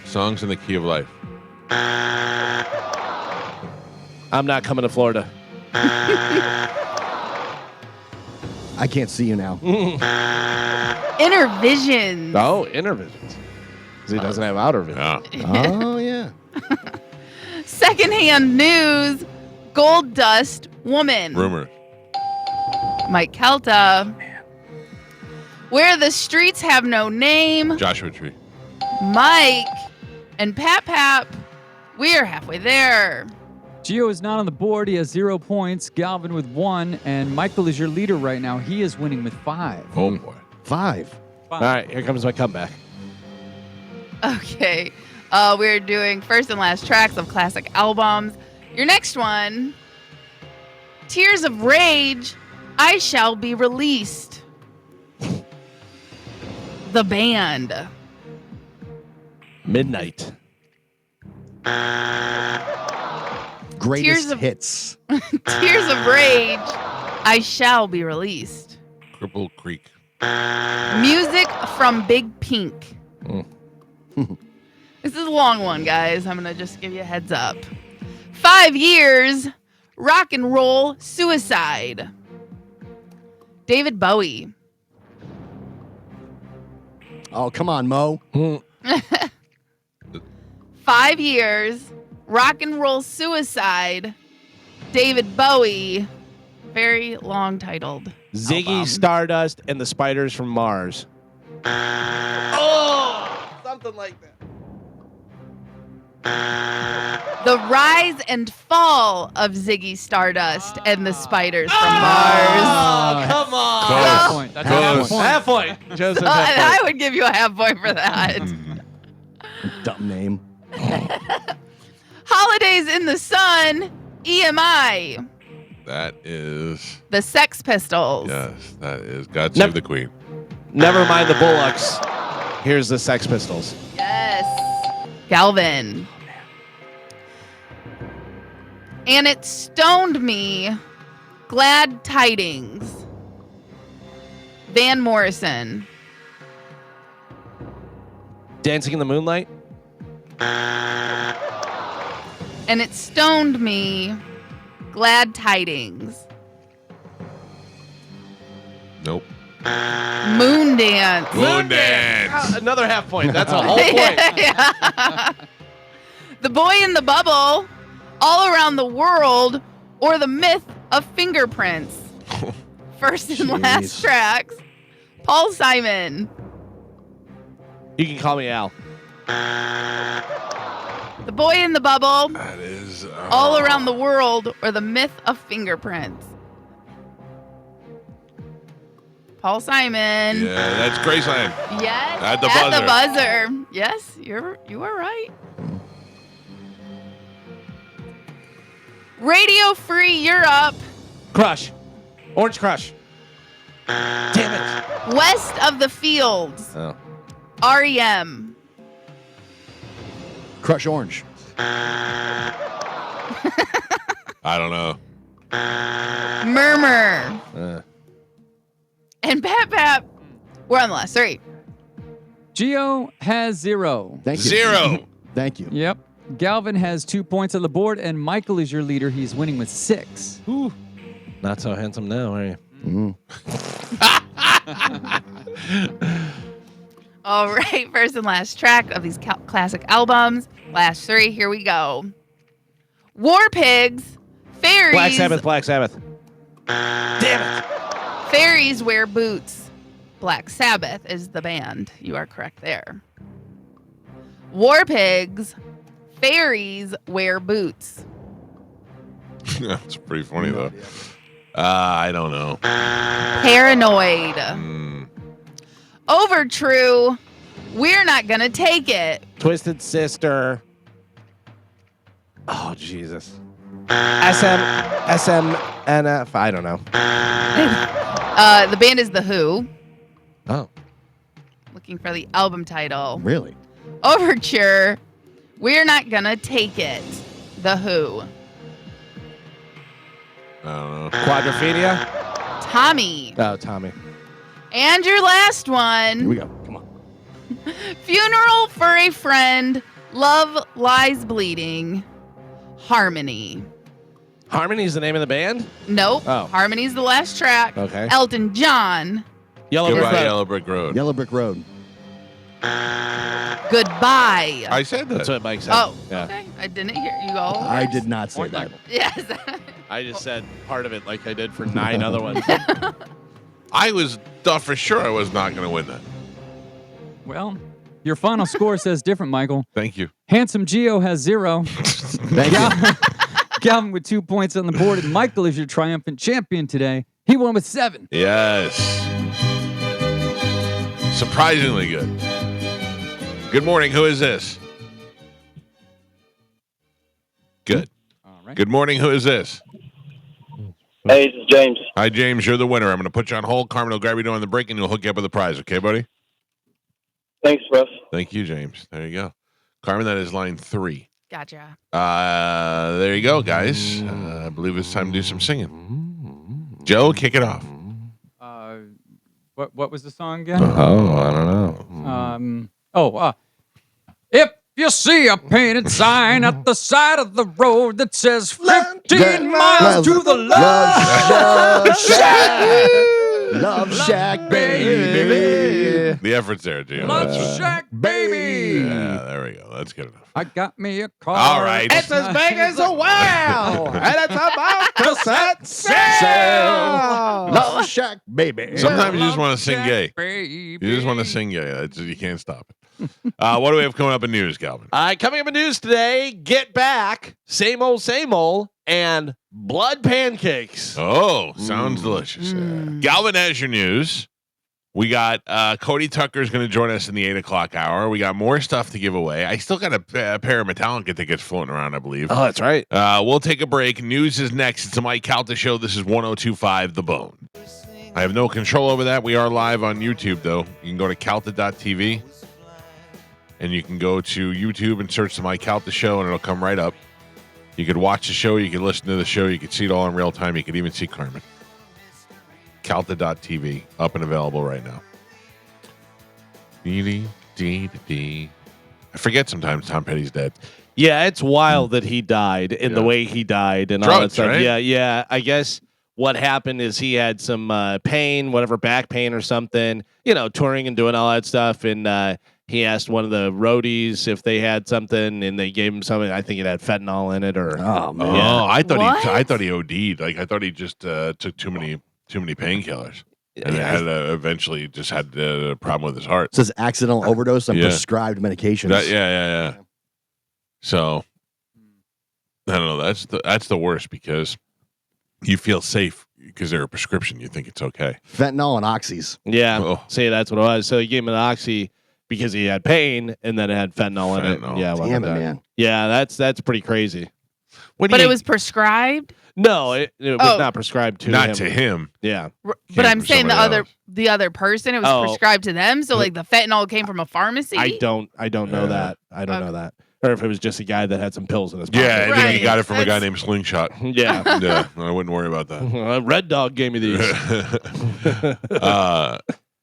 Songs in the Key of Life. I'm Not Coming to Florida. I can't see you now. Inner Visions. Oh, Inner Visions. 'Cause he doesn't have outer vision. Yeah. Oh, yeah. Secondhand News, Gold Dust Woman. Rumors. Mike Calta. Where the Streets Have No Name. Joshua Tree. Mike and Pap. We are halfway there. Gio is not on the board. He has 0 points. Galvin with 1. And Michael is your leader right now. He is winning with 5. Oh, boy. 5. All right, here comes my comeback. Okay. We're doing first and last tracks of classic albums. Your next one, Tears of Rage, I Shall Be Released. The band. Midnight. Greatest of- hits. Tears of Rage, I Shall Be Released. Cripple Creek. Music from Big Pink. This is a long one, guys. I'm going to just give you a heads up. 5 years, Rock and Roll Suicide. David Bowie. Oh, come on, Mo. 5 years, Rock and Roll Suicide. David Bowie. Very long titled. Ziggy album. Stardust and the Spiders from Mars. Oh, something like that. The Rise and Fall of Ziggy Stardust and the Spiders from Mars. Oh, come on. Close. Half point. That's a half Close. point. Half point. Joseph, And half I point. would give you a half point for that. Dumb name. Holidays in the Sun, EMI. That is. The Sex Pistols. Yes, that is. God Nope. Save the Queen. Never mind the Bullocks. Here's the Sex Pistols. Yes. Galvin. And It Stoned Me, Glad Tidings. Van Morrison. Dancing in the Moonlight. And It Stoned Me, Glad Tidings. Nope. Moon Dance. Moon Dance. Another half point. That's a whole point. Yeah. The Boy in the Bubble, All Around the World, or The Myth of Fingerprints. First and last Jeez. tracks. Paul Simon. You can call me Al. The Boy in the Bubble, That is. All Around the World, or The Myth of Fingerprints. Paul Simon. Yeah, that's Graceland. Yes. At the buzzer. Yes, you are right. Radio Free Europe, Crush. Orange Crush. Damn it. West of the Fields, Oh. REM. Crush Orange. I don't know. Murmur. And Pap. We're on the last 3. Gio has 0. Thank you. 0. Thank you. Yep. Galvin has 2 points on the board, and Michael is your leader. He's winning with 6. Ooh. Not so handsome now, are you? Mhm. All right, first and last track of these classic albums. Last 3, here we go. War Pigs, Fairies. Black Sabbath. Damn it. Fairies Wear Boots. Black Sabbath is the band. You are correct there. War pigs, fairies wear boots. That's pretty funny though. I don't know. Paranoid. Over true. We're not gonna take it. Twisted Sister. Oh Jesus. SMNF. I don't know. The band is The Who. Oh, Looking for the album title. really? Overture. We're not gonna take it. The Who. I don't know. Quadrophenia. Tommy. Oh, Tommy. And your last Here one. we go. Come on. Funeral for a friend. Love lies bleeding. Harmony. Harmony's the name of the band? Nope. Oh. Harmony's the last track. Okay. Elton John. Yellow Brick Goodbye, Road. Yellow Brick Road. Yellow Brick Road. Goodbye. I said that. That's what Mike said. Oh, Yeah. okay. I didn't hear you all. I did not say that. Yes. I just said part of it like I did for 9 other ones. I was thought for sure I was not going to win that. Well, your final score says different, Michael. Thank you. Handsome Geo has 0. Thank you. Galvin with 2 points on the board, and Michael is your triumphant champion today. He won with 7. Yes. Surprisingly good. Good morning. Who is this? Good. All right. Good morning. Who is this? Hey, this is James. Hi, James. You're the winner. I'm going to put you on hold. Carmen will grab you during the break, and he'll hook you up with a prize. Okay, buddy? Thanks, Russ. Thank you, James. There you go. Carmen, that is line 3. Gotcha. There you go, guys. I believe it's time to do some singing. Joe, kick it off. What was the song again? Oh, I don't know. If you see a painted sign at the side of the road that says 15 miles to the left. Love Shack, baby. The effort's there, Gio. Love That's right. Shack, baby. Yeah, there we go. That's good enough. I got me a car. All right. It's as big as a wow, and it's about to set sail. Love Shack, baby. Sometimes you just want to sing Shack, gay. baby. You just want to sing gay. You can't stop it. What do we have coming up in news, Galvin? Coming up in news today, Get Back, Same Old, and Blood Pancakes. Oh, sounds delicious. Galvin has your news. We got Cody Tucker is going to join us in the 8 o'clock hour. We got more stuff to give away. I still got a pair of Metallica tickets floating around, I believe. Oh, that's right. We'll take a break. News is next. It's the Mike Calta Show. This is 102.5 The Bone. I have no control over that. We are live on YouTube, though. You can go to calta.tv, and you can go to YouTube and search the Mike Calta Show, and it'll come right up. You could watch the show. You could listen to the show. You could see it all in real time. You could even see Carmen. Calta.tv, up and available right now. I forget sometimes Tom Petty's dead. Yeah, it's wild that he died in the way he died and all that Drugs, stuff. right? Yeah. I guess what happened is he had some pain, whatever, back pain or something, touring and doing all that stuff. And he asked one of the roadies if they had something, and they gave him something. I think it had fentanyl in it, or Oh, man. Oh, I thought What? I thought he OD'd. Like I thought he just took too many painkillers, and had eventually just had a problem with his heart. It says accidental overdose on Yeah. prescribed medications. Yeah. So I don't know. That's the worst, because you feel safe because they're a prescription. You think it's okay. Fentanyl and oxys. yeah. Oh. See, that's what it was. So he gave him an oxy because he had pain, and then it had fentanyl in it. Fentanyl. Yeah, Damn it, man. Yeah, that's pretty crazy. But it was prescribed. No, it was not prescribed to not him. to him. Yeah. But I'm from saying somebody the other person, it was Oh. prescribed to them. So like the fentanyl came from a pharmacy. I don't know that. I don't know that. Or if it was just a guy that had some pills in his pocket. Yeah, and then he Right. got it from a guy That's- named Slingshot. Yeah. Yeah, I wouldn't worry about that. Red Dog gave me these.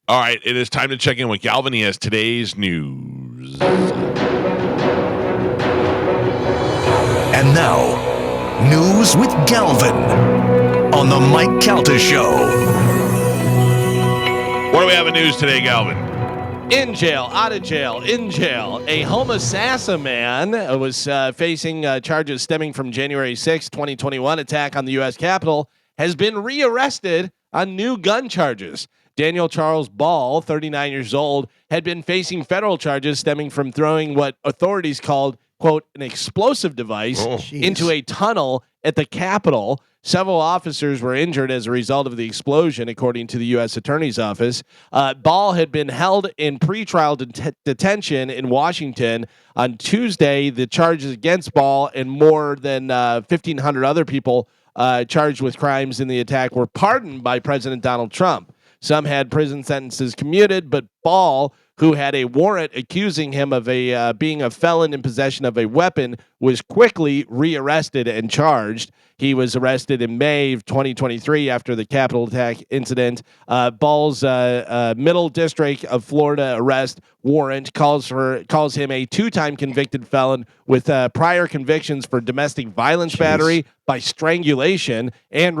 All right, it is time to check in with Galvin. He has today's news. And now, news with Galvin on the Mike Calta Show. What do we have in news today, Galvin? In jail, out of jail, in jail. A Homosassa man was facing charges stemming from January 6, 2021 attack on the U.S. Capitol, has been rearrested on new gun charges. Daniel Charles Ball, 39 years old, had been facing federal charges stemming from throwing what authorities called, quote, an explosive device into a tunnel at the Capitol. Several officers were injured as a result of the explosion, according to the U.S. Attorney's Office. Ball had been held in pretrial detention in Washington. On Tuesday, the charges against Ball and more than 1,500 other people charged with crimes in the attack were pardoned by President Donald Trump. Some had prison sentences commuted, but Ball, who had a warrant accusing him of being a felon in possession of a weapon, was quickly rearrested and charged. He was arrested in May of 2023 after the Capitol attack incident. Ball's Middle District of Florida arrest warrant calls him a two-time convicted felon with prior convictions for domestic violence battery by strangulation and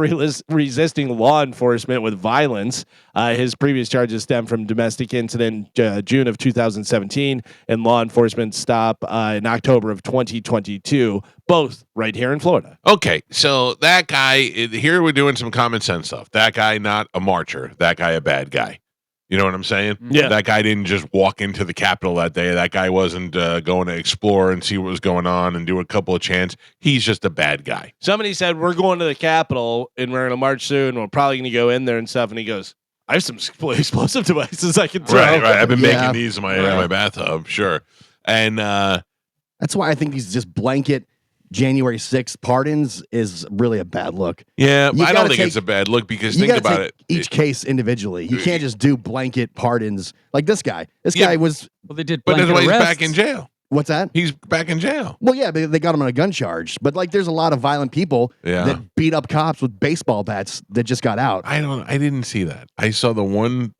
resisting law enforcement with violence. His previous charges stem from domestic incident June of 2017 and law enforcement stop in October of 2022, both right here in Florida. Okay, so that guy, here we're doing some common sense stuff. That guy, not a marcher. That guy, a bad guy. You know what I'm saying? Yeah. That guy didn't just walk into the Capitol that day. That guy wasn't going to explore and see what was going on and do a couple of chants. He's just a bad guy. Somebody said, we're going to the Capitol and we're going to march soon. We're probably going to go in there and stuff. And he goes, I have some explosive devices I can throw. Right. I've been making these in my bathtub. Sure. And that's why I think these just blanket January 6th pardons is really a bad look. Yeah, I don't think it's a bad look because think about it. Each case individually. You can't just do blanket pardons like this guy. This guy was. Well, they did. But that's why he's arrests. back in jail. What's that? He's back in jail. Well, yeah, they got him on a gun charge. But like, there's a lot of violent people that beat up cops with baseball bats that just got out. I didn't see that. I saw the one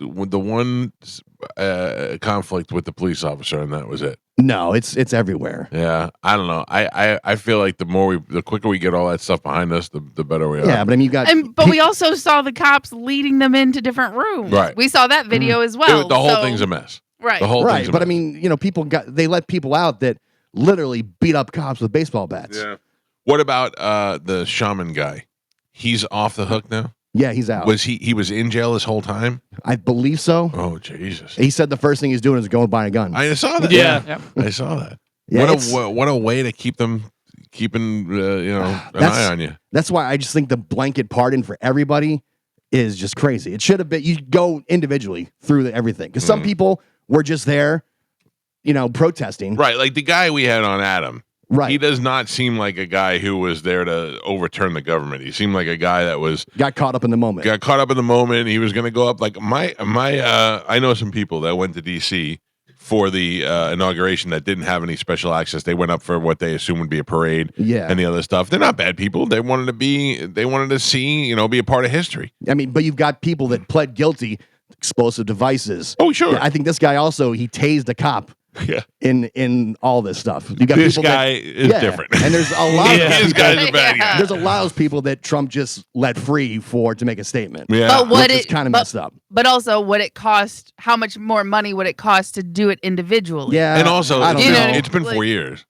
conflict with the police officer, and that was it. No, it's everywhere. Yeah, I don't know. I feel like the quicker we get all that stuff behind us, the better we are. Yeah, but I mean, you got. But we also saw the cops leading them into different rooms. Right. We saw that video as well. The whole thing's a mess. Right. The whole thing's a mess. But I mean, they let people out that literally beat up cops with baseball bats. Yeah. What about the shaman guy? He's off the hook now. Yeah, he's out. Was he was in jail this whole time? I believe so. Oh, Jesus. He said the first thing he's doing is going buy a gun. I saw that. Yeah. Yep. I saw that. Yeah, what a way to keeping an eye on you. That's why I just think the blanket pardon for everybody is just crazy. It should have been, you go individually through everything. Because some people were just there, protesting. Right, like the guy we had on Adam. Right. He does not seem like a guy who was there to overturn the government. He seemed like a guy that got caught up in the moment. He was going to go up like I know some people that went to D.C. for the inauguration that didn't have any special access. They went up for what they assumed would be a parade and the other stuff. They're not bad people. They wanted to see, be a part of history. I mean, but you've got people that pled guilty, explosive devices. Oh, sure. Yeah, I think this guy also, he tased a cop. Yeah. In all this stuff. You got this guy is different. And there's a lot of this guy's a bad guy. There's a lot of people that Trump just let free to make a statement. Yeah. But it's kind of messed up. But also would it cost, how much more money would it cost to do it individually? Yeah. And also it's been 4 Like- years.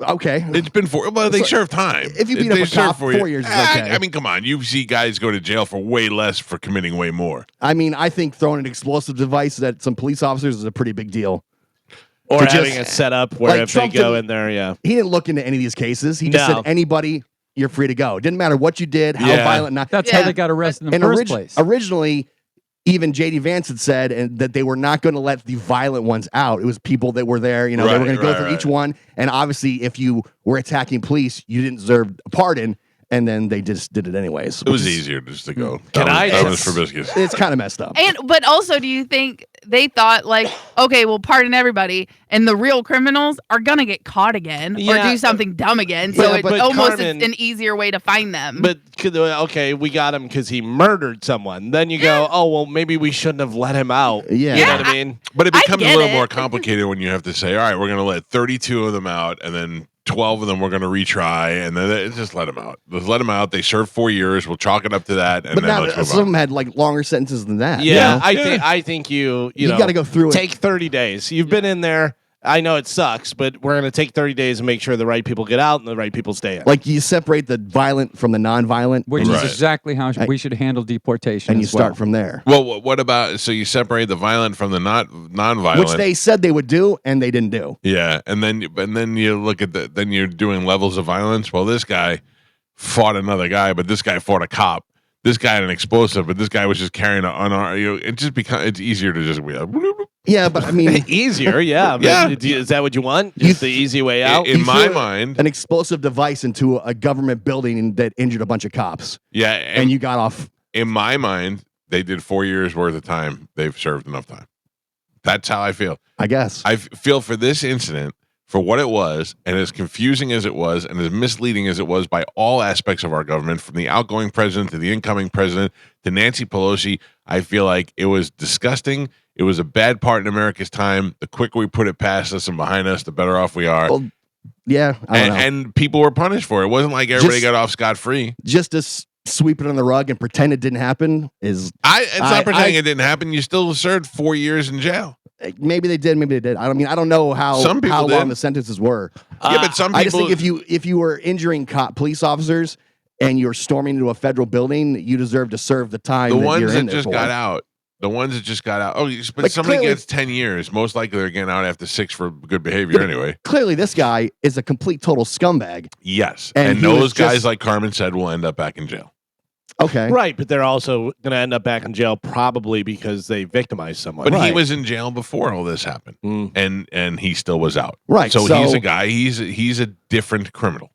Okay. It's been 4. Well, they serve time. If you beat up a cop, 4 years is okay. I mean, come on. You see guys go to jail for way less for committing way more. I mean, I think throwing an explosive device at some police officers is a pretty big deal. Or To having just- it set up where like if Trump they go didn't- in there, yeah. He didn't look into any of these cases. He just No. said anybody, you're free to go. It didn't matter what you did, how violent. Not. That's Yeah. how they got arrested in the And first place. originally, even J.D. Vance had said that they were not going to let the violent ones out. It was people that were there. They were going to go through each one. And obviously, if you were attacking police, you didn't deserve a pardon. And then they just did it anyways. It was easier just to go. Can I that was just- for biscuits. It's kind of messed up. But also, do you think they thought like, okay, we'll pardon everybody, and the real criminals are gonna get caught again or Yeah. do something dumb again? Yeah, So it's but almost Carmen- an easier way to find them. But okay, we got him because he murdered someone. Then you go, oh well, maybe we shouldn't have let him out. Yeah. You know Yeah, what I mean? But it I becomes a get little it. more complicated when you have to say, all right, we're going to let 32 of them out, and then 12 of them we're going to retry, and then just let them out. Just let them out. They served 4 years. We'll chalk it up to that, and But then now let's move some of on. them had like longer sentences than that. Yeah, you know? I think you You know, gotta go through it. Take 30 days. You've been in there. I know it sucks, but we're going to take 30 days and make sure the right people get out and the right people stay in. Like you separate the violent from the non-violent, Which is exactly how we should handle deportation. and you start from there. Well, what about so you separate the violent from the non-violent, which they said they would do, and they didn't do. Yeah, and then you look at then you're doing levels of violence. Well, this guy fought another guy, but this guy fought a cop. This guy had an explosive, but this guy was just carrying an unarmed. It just it's easier to just be like, yeah, but I mean easier, yeah. Yeah. Is that what you want? Just the easy way out? In my mind, an explosive device into a government building that injured a bunch of cops. Yeah, and you got off. In my mind, they did 4 years worth of time. They've served enough time. That's how I feel. I guess I feel for this incident, for what it was, and as confusing as it was, and as misleading as it was by all aspects of our government, from the outgoing president to the incoming president to Nancy Pelosi, I feel like it was disgusting. It was a bad part in America's time. The quicker we put it past us and behind us, the better off we are. Well, yeah, I don't know. And people were punished for it. It wasn't like everybody got off scot-free. Just to sweep it on the rug and pretend it didn't happen is... It's not pretending it didn't happen. You still served 4 years in jail. Maybe they did. Maybe they did. I don't know how long the sentences were. Yeah, but some people. I just think if you were injuring police officers and you're storming into a federal building, you deserve to serve the time. The ones that just got out. The ones that just got out. Oh, but like somebody gets 10 years. Most likely they're getting out after 6 for good behavior anyway. Clearly, this guy is a complete total scumbag. Yes, and those guys, like Carmen said, will end up back in jail. Okay. Right, but they're also going to end up back in jail probably because they victimized someone. But he was in jail before all this happened, and he still was out. Right. So he's a guy. He's a different criminal.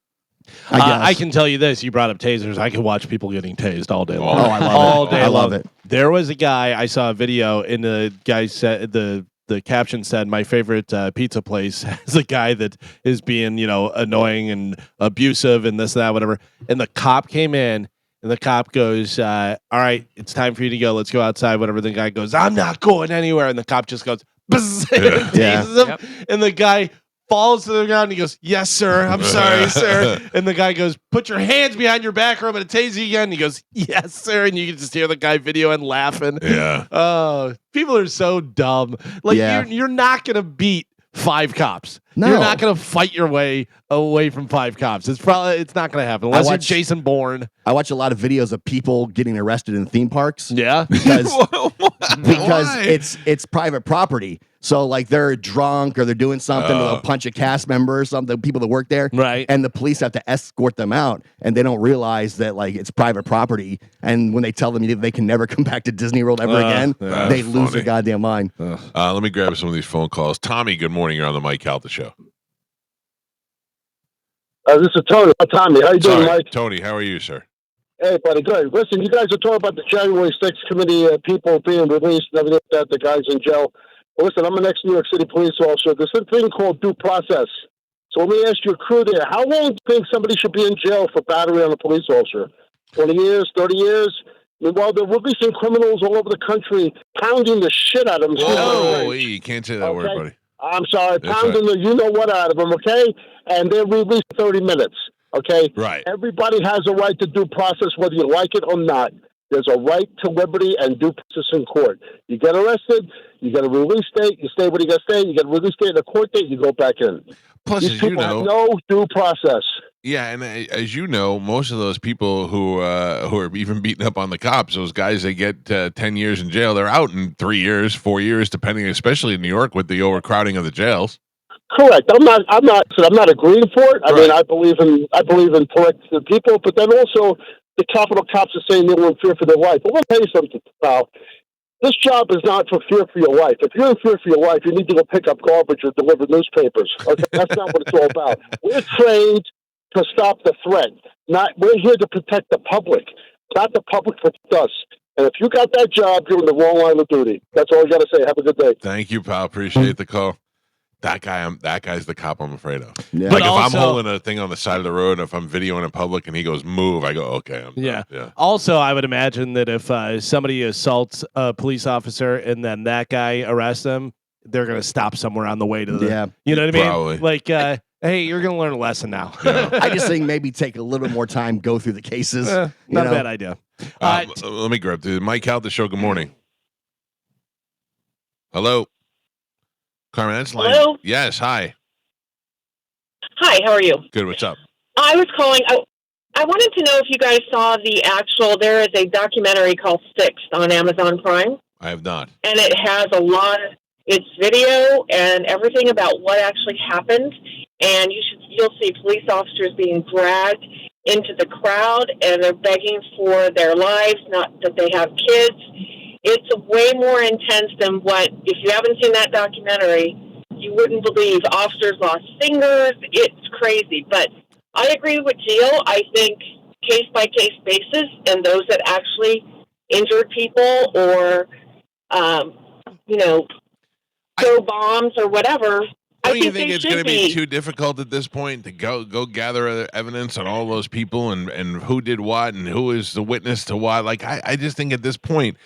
I can tell you this. You brought up tasers. I can watch people getting tased all day long. Oh, I love all it. day I long. love it. There was a guy, I saw a video, and the guy said, the caption said, my favorite pizza place has a guy that is being, annoying and abusive and this, that, whatever. And the cop came in. And the cop goes, all right, it's time for you to go. Let's go outside, whatever. The guy goes, I'm not going anywhere. And the cop just goes, bzz, and tases him. Yep. And the guy falls to the ground and he goes, yes, sir. I'm sorry, sir. And the guy goes, put your hands behind your back or I'm going to tase you again. And he goes, yes, sir. And you can just hear the guy videoing laughing. Yeah. Oh, people are so dumb. Like, you're not going to beat 5 cops. No. You're not going to fight your way away from 5 cops. It's not going to happen unless you're Jason Bourne. I watch a lot of videos of people getting arrested in theme parks. Yeah, because it's private property. So like they're drunk or they're doing something, they'll punch a cast member or something, people that work there, right? And the police have to escort them out, and they don't realize that like it's private property. And when they tell them they can never come back to Disney World ever again, they lose their goddamn mind. Let me grab some of these phone calls. Tommy, good morning. You're on the Mike Calta Show. This is Tony. Tommy, how you doing, Mike? Tony, how are you, sir? Hey, buddy, good. Listen, you guys are talking about the January 6th committee, people being released and everything like that, the guys in jail. Well, listen, I'm an ex-New York City police officer. There's a thing called due process. So let me ask your crew there, how long do you think somebody should be in jail for battery on a police officer? 20 years, 30 years? Meanwhile, they're releasing criminals all over the country, pounding the shit out of them. Whoa, you can't say that word, buddy. I'm sorry, pounding the you-know-what out of them, okay? And they're released 30 minutes, okay? Right. Everybody has a right to due process, whether you like it or not. There's a right to liberty and due process in court. You get arrested, you get a release date, you stay where you got to stay, you get a release date and a court date, you go back in. Plus, These people have no due process. Yeah, and as you know, most of those people who are even beating up on the cops, those guys, they get 10 years in jail. They're out in 3 years, 4 years, depending, especially in New York with the overcrowding of the jails. Correct. I'm not agreeing for it. I mean, I believe in protecting people, but then also the Capitol cops are saying they were in fear for their life. But let me tell you something, pal. This job is not for fear for your life. If you're in fear for your life, you need to go pick up garbage or deliver newspapers. Okay, that's not what it's all about. We're trained to stop the threat. We're here to protect the public, not the public protect us. And if you got that job, you're in the wrong line of duty. That's all I got to say. Have a good day. Thank you, pal. Appreciate the call. That guy's the cop I'm afraid of. Yeah. Like if I'm holding a thing on the side of the road, if I'm videoing in public and he goes move, I go okay. Yeah. Also, I would imagine that if somebody assaults a police officer and then that guy arrests them, they're gonna stop somewhere on the way to the. You know what I mean? Probably. Like, hey, you're gonna learn a lesson now. I just think maybe take a little more time, go through the cases. Not a bad idea. Let me grab the Mike Calta Show. Good morning. Hello. Carmen, that's line. Hello? Yes, hi. Hi, how are you? Good, what's up? I was calling. I wanted to know if you guys saw there is a documentary called Sixth on Amazon Prime. I have not. And it has it's video and everything about what actually happened. And you'll see police officers being dragged into the crowd, and they're begging for their lives, not that they have kids. It's way more intense than if you haven't seen that documentary, you wouldn't believe. Officers lost fingers. It's crazy. But I agree with Jill. I think case-by-case basis, and those that actually injured people or, throw bombs or whatever. Don't you think it's going to be too difficult at this point to go gather other evidence on all those people and who did what and who is the witness to what? Like, I just think at this point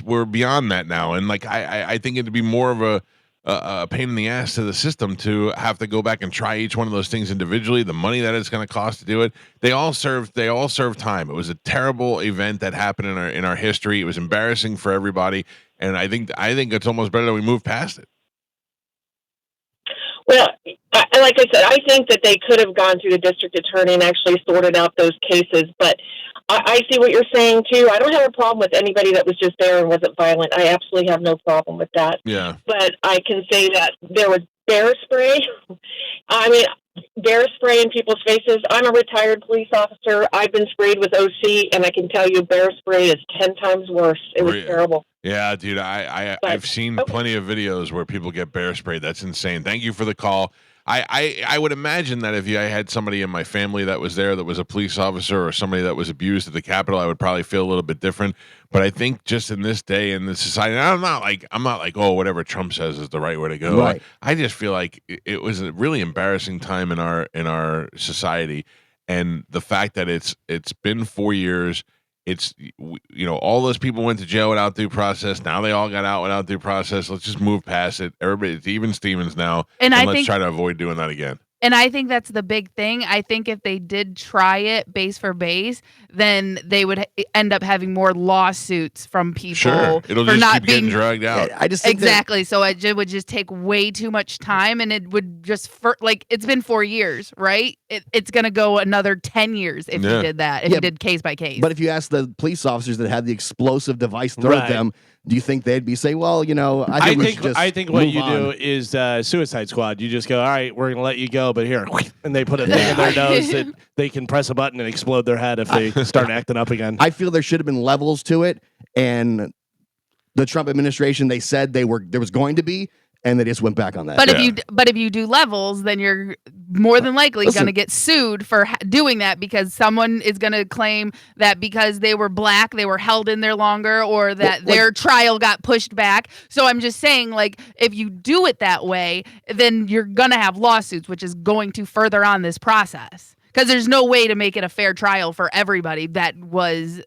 we're beyond that now, and like I think it'd be more of a pain in the ass to the system to have to go back and try each one of those things individually. The money that it's going to cost to do it. They all serve time. It was a terrible event that happened in our history. It was embarrassing for everybody, and I think it's almost better that we move past it. Well, like I said, I think that they could have gone through the district attorney and actually sorted out those cases. But I see what you're saying, too. I don't have a problem with anybody that was just there and wasn't violent. I absolutely have no problem with that. Yeah. But I can say that there was bear spray. Bear spray in people's faces. I'm a retired police officer. I've been sprayed with OC, and I can tell you bear spray is 10 times worse. It was terrible. Yeah, dude, I've seen plenty of videos where people get bear sprayed. That's insane. Thank you for the call. I would imagine that if I had somebody in my family that was there that was a police officer or somebody that was abused at the Capitol, I would probably feel a little bit different. But I think just in this day in this society, I'm not like, oh, whatever Trump says is the right way to go. Right. I just feel like it was a really embarrassing time in our society, and the fact that it's been 4 years. It's, all those people went to jail without due process. Now they all got out without due process. Let's just move past it. Everybody, it's even Stevens now. And let's try to avoid doing that again. And I think that's the big thing. I think if they did try it base for base, then they would end up having more lawsuits from people It'll for just not keep being getting dragged out. Yeah, I just think exactly. So it would just take way too much time, and it would just it's been 4 years, right? It's gonna go another 10 years if you did that. If you did case by case. But if you ask the police officers that had the explosive device thrown at them, do you think they'd be saying, well, I think what you do is Suicide Squad. You just go, all right, we're going to let you go, but here, and they put a thing in their nose that they can press a button and explode their head if they start acting up again. I feel there should have been levels to it, and the Trump administration, they said there was going to be, and they just went back on that. But if you do levels, then you're more than likely going to get sued for doing that, because someone is going to claim that because they were black, they were held in there longer, or that their trial got pushed back. So I'm just saying, if you do it that way, then you're going to have lawsuits, which is going to further on this process. Because there's no way to make it a fair trial for everybody that was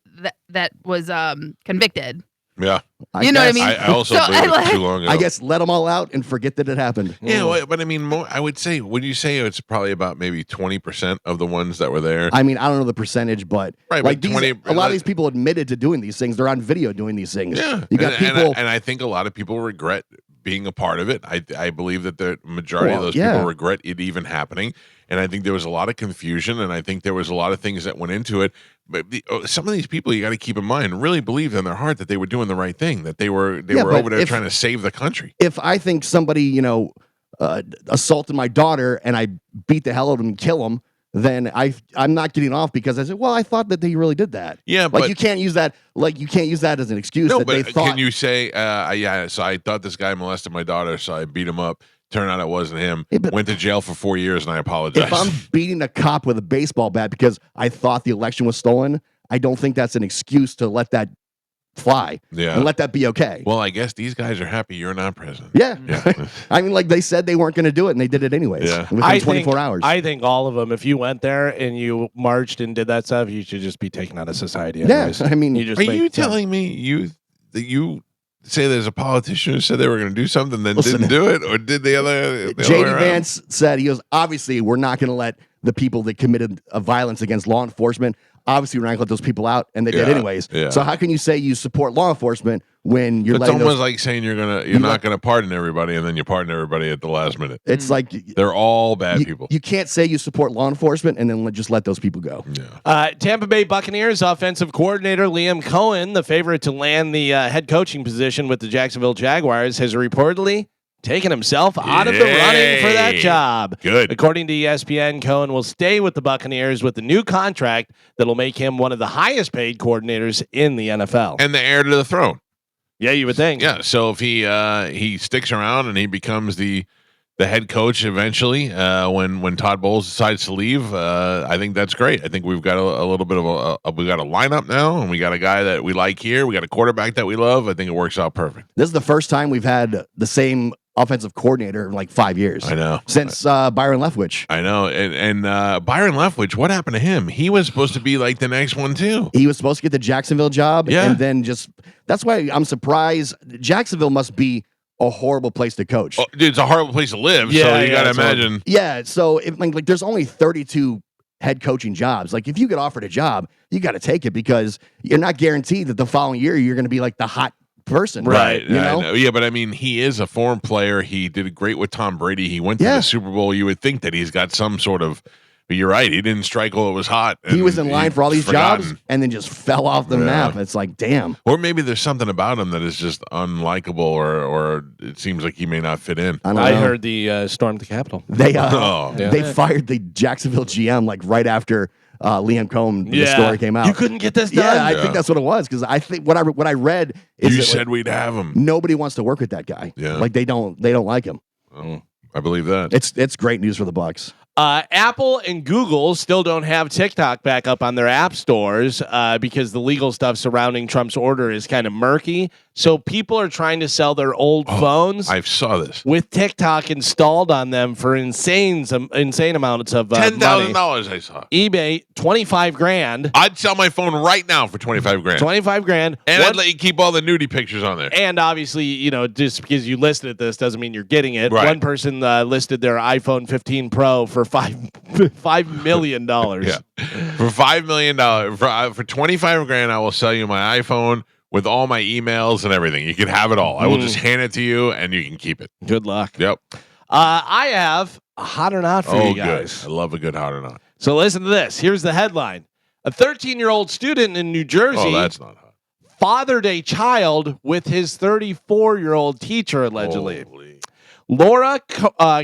convicted. Yeah. You know what I mean? I also believe it's too long ago. I guess let them all out and forget that it happened. Yeah, but I mean, I would say, would you say it's probably about maybe 20% of the ones that were there? I mean, I don't know the percentage, but a lot of these people admitted to doing these things. They're on video doing these things. Yeah. You got people. And I think a lot of people regret being a part of it. I believe that the majority of those people regret it even happening. And I think there was a lot of confusion, and I think there was a lot of things that went into it. But some of these people, you got to keep in mind, really believed in their heart that they were doing the right thing, that they were over there trying to save the country. If I think somebody, assaulted my daughter and I beat the hell out of him and kill him, then I'm not getting off because I said, well, I thought that they really did that. Yeah, but you can't use that. You can't use that as an excuse. No, that but they thought. Can you say, so I thought this guy molested my daughter, so I beat him up. Turned out it wasn't him. Went to jail for 4 years, and I apologize. If I'm beating a cop with a baseball bat because I thought the election was stolen, I don't think that's an excuse to let that fly. Yeah. And let that be okay. Well, I guess these guys are happy you're not president. Yeah. I mean, they said they weren't going to do it, and they did it anyways. Yeah. Within 24 hours. I think all of them, if you went there and you marched and did that stuff, you should just be taken out of society anyways. Yeah. I mean, are you telling me that you say there's a politician who said they were going to do something then didn't do it, or did the other? J.D. Vance said, he goes, obviously, we're not going to let the people that committed violence against law enforcement, obviously, we're not going to let those people out, and they did anyways. Yeah. So how can you say you support law enforcement when you're It's letting almost those, like saying you're not gonna pardon everybody, and then you pardon everybody at the last minute. it's like They're all bad people. You can't say you support law enforcement and then just let those people go. Yeah. Tampa Bay Buccaneers offensive coordinator Liam Cohen, the favorite to land the head coaching position with the Jacksonville Jaguars, has reportedly taken himself out of the running for that job. Good. According to ESPN, Cohen will stay with the Buccaneers with a new contract that'll make him one of the highest paid coordinators in the NFL. And the heir to the throne. Yeah, you would think. Yeah. So if he sticks around and he becomes the head coach eventually, when Todd Bowles decides to leave, I think that's great. I think we've got a little bit of we got a lineup now, and we got a guy that we like here. We got a quarterback that we love. I think it works out perfect. This is the first time we've had the same offensive coordinator in like 5 years. I know. Since Byron Leftwich. I know. And Byron Leftwich, what happened to him? He was supposed to be like the next one too. He was supposed to get the Jacksonville job. Yeah. And then that's why I'm surprised. Jacksonville must be a horrible place to coach. Oh, dude, it's a horrible place to live. Yeah, so you got to so- imagine. Yeah. So if like there's only 32 head coaching jobs. Like if you get offered a job, you got to take it because you're not guaranteed that the following year you're going to be like the hot person. Right. You know? I know. Yeah, but I mean, he is a former player. He did great with Tom Brady. He went to the Super Bowl. You would think that he's got some sort of. But you're right. He didn't strike while it was hot. He was in line for all these forgotten. jobs and then just fell off the map. It's like, damn. Or maybe there's something about him that is just unlikable, or it seems like he may not fit in. I heard the stormed the Capitol. They Yeah. they fired the Jacksonville GM like right after Liam Cohen the story came out. You couldn't get this done. Yeah, I think that's what it was because I think what I read is You that, said like, we'd have him. nobody wants to work with that guy. Yeah. Like they don't like him. I believe that. It's great news for the Bucs. Apple and Google still don't have TikTok back up on their app stores because the legal stuff surrounding Trump's order is kind of murky. So people are trying to sell their old phones. I saw this with TikTok installed on them for insane amounts of $10,000. I saw eBay $25,000. I'd sell my phone right now for $25,000. $25,000, and I'd let you keep all the nudie pictures on there. And obviously, just because you listed this doesn't mean you're getting it. Right. One person listed their iPhone 15 Pro for $5 million. Yeah, for $5 million for $25,000, I will sell you my iPhone with all my emails and everything. You can have it all. I will just hand it to you, and you can keep it. Good luck. Yep. I have a hot or not for you guys. Good. I love a good hot or not. So listen to this. Here's the headline. A 13-year-old student in New Jersey Oh, that's not hot. fathered a child with his 34-year-old teacher, allegedly. Holy. Laura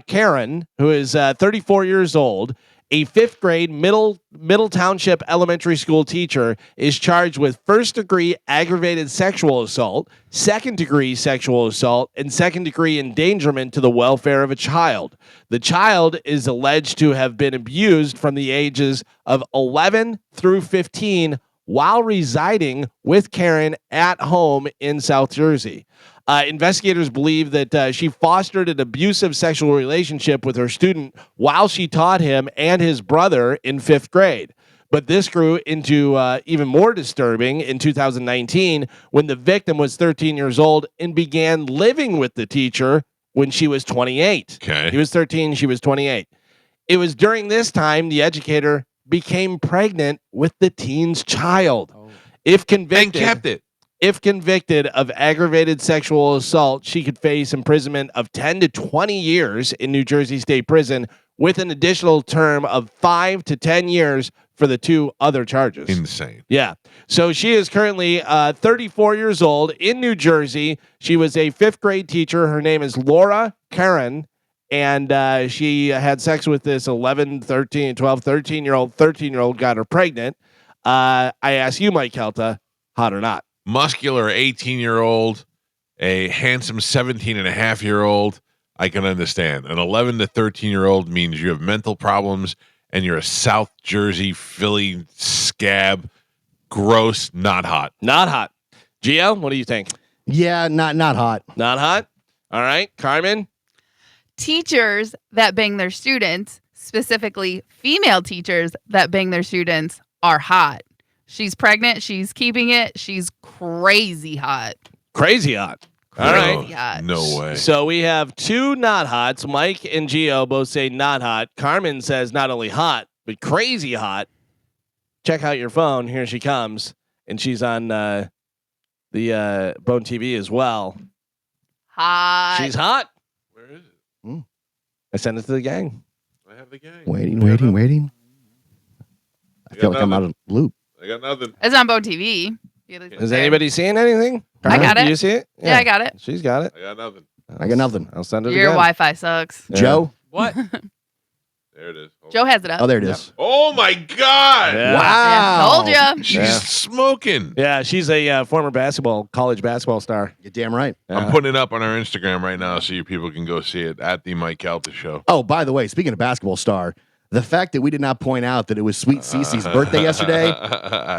Karen, who is 34 years old, a 5th grade Middle Township elementary school teacher, is charged with 1st-degree aggravated sexual assault, 2nd-degree sexual assault, and 2nd-degree endangerment to the welfare of a child. The child is alleged to have been abused from the ages of 11 through 15 while residing with Karen at home in South Jersey. Investigators believe that she fostered an abusive sexual relationship with her student while she taught him and his brother in 5th grade. But this grew into even more disturbing in 2019 when the victim was 13 years old and began living with the teacher when she was 28. Okay. He was 13, she was 28. It was during this time the educator became pregnant with the teen's child. If convicted, And kept it. If convicted of aggravated sexual assault, she could face imprisonment of 10 to 20 years in New Jersey State Prison with an additional term of 5 to 10 years for the 2 other charges. Insane. Yeah. So she is currently 34 years old in New Jersey. She was a 5th grade teacher. Her name is Laura Karen. And she had sex with this 11, 13, 12, 13-year-old. 13-year-old got her pregnant. I ask you, Mike Calta, hot or not? Muscular 18-year-old, a handsome 17-and-a-half-year-old, I can understand. An 11 to 13-year-old means you have mental problems and you're a South Jersey Philly scab. Gross, not hot. Not hot. Gio, what do you think? Yeah, not hot. Not hot? All right. Carmen? Teachers that bang their students, specifically female teachers that bang their students, are hot. She's pregnant. She's keeping it. She's crazy hot. Crazy hot. All No, right. Crazy hot. No way. So we have 2 not hots. Mike and Gio both say not hot. Carmen says not only hot, but crazy hot. Check out your phone. Here she comes. And she's on the Bone TV as well. Hot. She's hot. Where is it? I sent it to the gang. I have the gang. Waiting. I feel like I'm out of the loop. I got nothing. It's on Bone TV. Is anybody seeing anything? I got Do it. you see it? Yeah, I got it. She's got it. I got nothing. I got nothing. I'll send it Your again. Wi-Fi sucks. Yeah. Joe? What? There it is. Hold Joe on. has it up. Oh, there it is. Oh my God! Yeah. Wow. Yeah, told ya. She's smoking. Yeah, she's a former college basketball star. You're damn right. I'm putting it up on our Instagram right now so you people can go see it at the Mike Calta Show. Oh, by the way, speaking of basketball star, the fact that we did not point out that it was Sweet Cece's birthday yesterday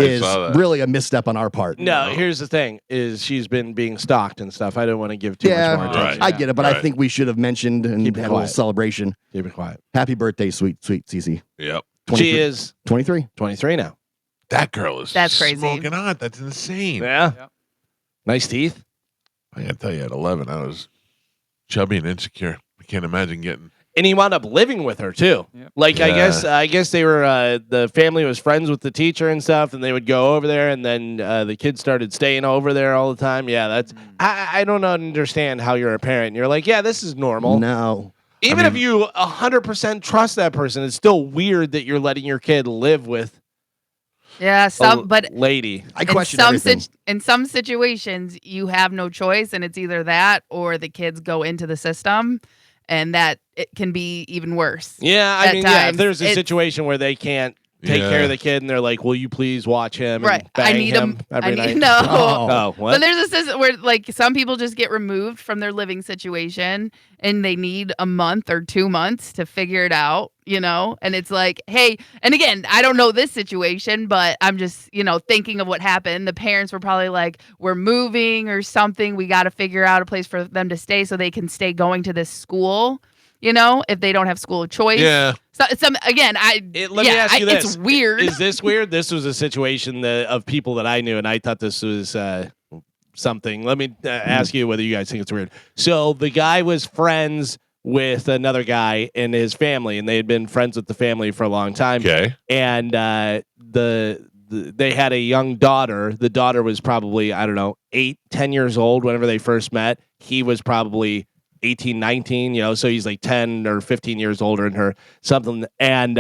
is really a misstep on our part. No, here's the thing: is she's been being stalked and stuff. I don't want to give too much more attention. I get it, but I think we should have mentioned and Keep it had a little quiet. celebration. Keep it quiet. Happy birthday, sweet Cece. Yep. She is 23. 23 now. That girl is That's crazy. smoking hot. That's insane. Yeah. Yep. Nice teeth. I gotta tell you, at 11, I was chubby and insecure. I can't imagine getting. And he wound up living with her too. Yep. Like Yeah. I guess they were the family was friends with the teacher and stuff, and they would go over there, and then the kids started staying over there all the time. Yeah, that's I don't understand how you're a parent. And you're like, yeah, this is normal. No. Even if you 100% trust that person, it's still weird that you're letting your kid live with Yeah, a but lady. I question everything. in some situations you have no choice, and it's either that or the kids go into the system, and that it can be even worse. Yeah, I at mean, yeah, if times. there's a It's- situation where they can't take care of the kid and they're like, will you please watch him? Right. And bang I need him every night? No. Oh, what? But there's a system where like some people just get removed from their living situation and they need a month or 2 months to figure it out, and it's like, hey, and again, I don't know this situation, but I'm just, thinking of what happened. The parents were probably like, we're moving or something. We got to figure out a place for them to stay so they can stay going to this school, if they don't have school of choice. Yeah. So again, Let me ask you this. It's weird. Is this weird? This was a situation of people that I knew, and I thought this was something. Let me ask you whether you guys think it's weird. So the guy was friends with another guy and his family, and they had been friends with the family for a long time. Okay. And they had a young daughter. The daughter was probably, 8, 10 years old whenever they first met. He was probably 18, 19, so he's like 10 or 15 years older than her, something. And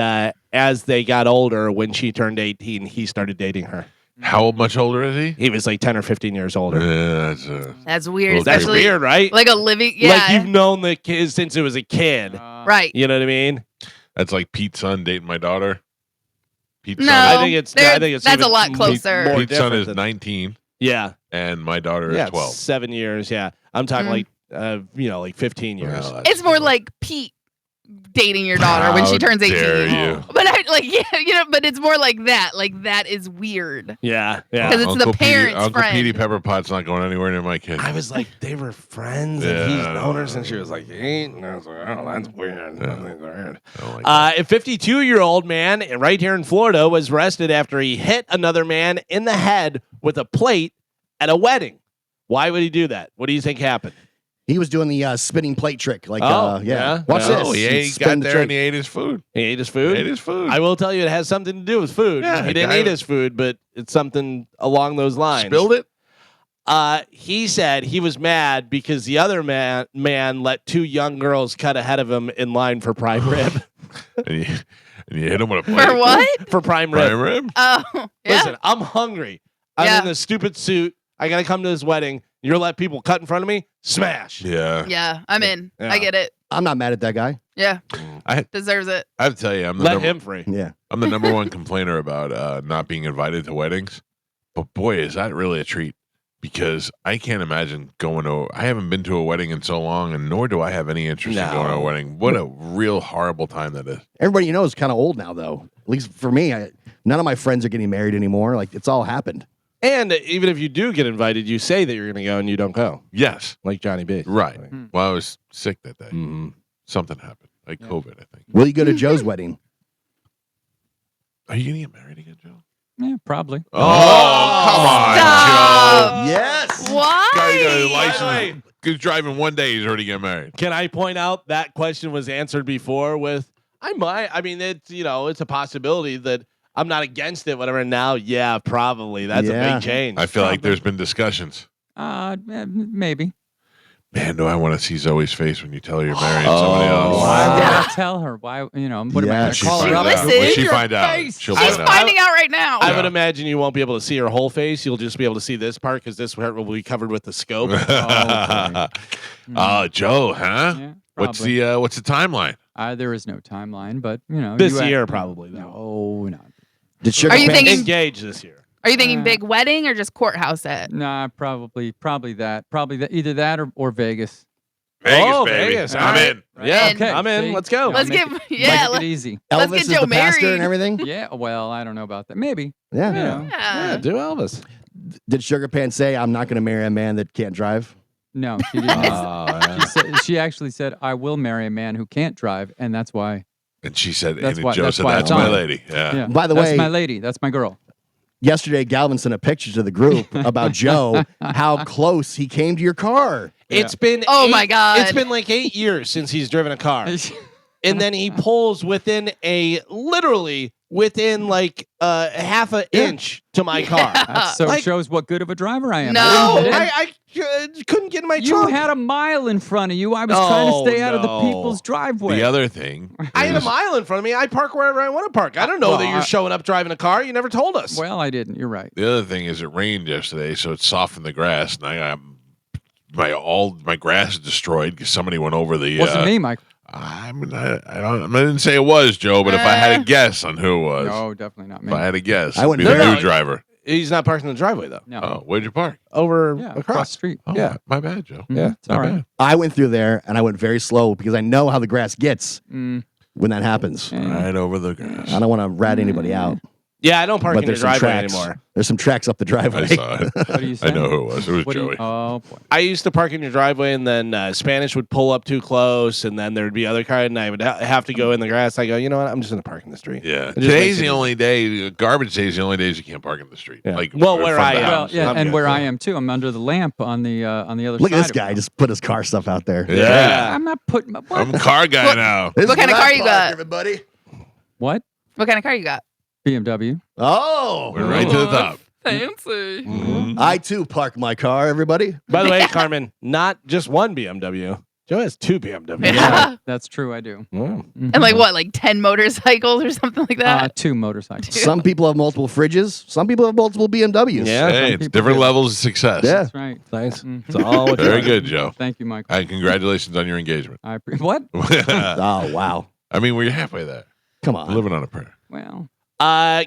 as they got older, when she turned 18, he started dating her. How much older is he? He was like 10 or 15 years older. Yeah, That's weird. Well, That's Especially weird, right? like a living, yeah. Like you've known the kid since it was a kid. Right. You know what I mean? that's like Pete's son dating my daughter. Pete's No, son, I think it's that's even a lot more closer. Pete's son different is than- 19 Yeah. and my daughter Yeah, is 12. 7 years. Yeah. I'm talking Mm. like 15 years. Well, that's It's more cool. like Pete dating your daughter when she How turns 18. dare you. But but it's more like that. Like that is weird. Yeah. Yeah. Because it's the parents' Uncle friend. Petey Pepperpot's not going anywhere near my kid. I was like, they were friends, Yeah, and he's I known her know. since she was like 8. And I was like, oh, that's weird. Yeah. That's weird. I don't like that. A 52-year-old man right here in Florida was arrested after he hit another man in the head with a plate at a wedding. Why would he do that? What do you think happened? He was doing the spinning plate trick. Like, Oh, yeah. yeah. Watch Yeah. this. Oh, yeah, he Spin got the there trick. and he ate his food. He ate his food? Ate his food. I will tell you it has something to do with food. Yeah, He didn't guy- eat his food, but it's something along those lines. Spilled it? He said he was mad because the other man let 2 young girls cut ahead of him in line for prime rib. And you hit him with a plate. For what? For prime rib. Prime rib? Oh, yeah. Listen, I'm hungry. I'm Yeah. in this stupid suit. I got to come to this wedding. You're let people cut in front of me? Smash. Yeah. Yeah, I'm in. Yeah. I get it. I'm not mad at that guy. Yeah. I- Deserves it. I have to tell you, I'm the Let number, him free. Yeah. I'm the number one complainer about not being invited to weddings. But boy, is that really a treat. Because I can't imagine going to. I haven't been to a wedding in so long, and nor do I have any interest in going to a wedding. What a real horrible time that is. Everybody you know is kind of old now, though. At least for me, none of my friends are getting married anymore. Like, it's all happened. And even if you do get invited, you say that you're going to go and you don't go. Yes, Like Johnny B. right. Like, Well, I was sick that day. mhm. Something happened, like COVID. I think. Will you go to Joe's wedding? Are you gonna get married again, Joe? Yeah, probably. Oh, come on, Stop. Joe. Yes. Why? Guy got a By license. He's driving one day. He's already getting married. Can I point out that question was answered before with, I might. I mean, it's, it's a possibility that I'm not against it, whatever. Now, yeah, probably. That's a Yeah. big change. I feel like there's been discussions. Maybe. Man, do I want to see Zoe's face when you tell her you're marrying somebody else? Why would I tell her? Why? What am I going Yes. to call her up? When she find out, she'll She's find out. finding out right now. I would imagine you won't be able to see her whole face. You'll just be able to see this part because this part will be covered with the scope. Joe, huh? Yeah, what's probably. the timeline? There is no timeline, but This year probably though. No, not. Did Sugar Are you Pants- thinking- Engaged this year? Are you thinking big wedding or just courthouse set? Nah, probably that. Probably that. Either that or Vegas. Vegas, baby. Vegas. I'm All right. in. Yeah, Okay, I'm in. see? Let's go. Let's Make get it- yeah. Make it easy. Let's Elvis get is Joe the pastor married. and everything. Yeah. Well, I don't know about that. Maybe. Yeah. Yeah. Yeah. Do Elvis. Did Sugar Pants say, "I'm not going to marry a man that can't drive"? No, she didn't. She actually said, "I will marry a man who can't drive," and that's why. And she said, That's and why- Joe that's said, why that's it's my on. lady. Yeah. Yeah. By the that's way- my lady. That's my girl. Yesterday, Galvin sent a picture to the group about Joe, how close he came to your car. It's been My God. It's been like 8 years since he's driven a car. And then he pulls literally within like half an inch to my car. That so Like- shows what good of a driver I am. No. I didn't- I couldn't get in my you truck. had a mile in front of you. I was trying to stay out of the no. people's driveway. The other thing. I had a is- mile in front of me. I park wherever I want to park. I don't know Well, that you're showing up driving a car. You never told us. Well, I didn't. You're right. The other thing is it rained yesterday, so it softened the grass, and I got my grass destroyed because somebody went over the. Wasn't me, Mike. I mean, I didn't say it was Joe, but if I had a guess on who it was, No, definitely not me. if I had a guess, I it'd wouldn't be the know. new driver. He's not parking in the driveway though. No. Oh, where'd you park? Over Yeah, across across. the street. Oh, Yeah. my bad, Joe. Yeah, it's all My right. bad. I went through there and I went very slow because I know how the grass gets when that happens. Right over the grass. I don't want to rat anybody out. Yeah, I don't park But in your there's some driveway tracks. anymore. There's some tracks up the driveway. I saw it. What do you say? I know who it was. It was What do you- Joey. oh boy. I used to park in your driveway, and then Spanish would pull up too close, and then there would be other cars, and I would have to go in the grass. I go, you know what? I'm just going to park in the street. Yeah. It just makes Today's it the easy. only day, garbage day is the only days you can't park in the street. Yeah. Like, Well, or where from I the am. house. Well, yeah, I'm and good, where I yeah. am too. I'm under the lamp on the other Look side. at this of guy it. just put his car stuff out there. Yeah. I'm not putting my what? I'm a car guy now. Hey, look What kind at of car that you park, got? everybody? What? What kind of car you got? BMW. Oh, We're right to the top. Fancy. Mhm. I too park my car, everybody. By the way, Carmen, not just one BMW. Joe has two BMWs. Yeah. That's true. I do. Mm. Mhm. And like what, like 10 motorcycles or something like that? 2 motorcycles. Some people have multiple fridges. Some people have multiple BMWs. Yeah. Hey, it's people different do. levels of success. Yeah. That's right. Thanks. Mhm. It's all what Very you good, Joe. Thank you, Mike. Congratulations on your engagement. What? Oh, wow. I mean, we're halfway there. Come We're on. living on a prayer. Well,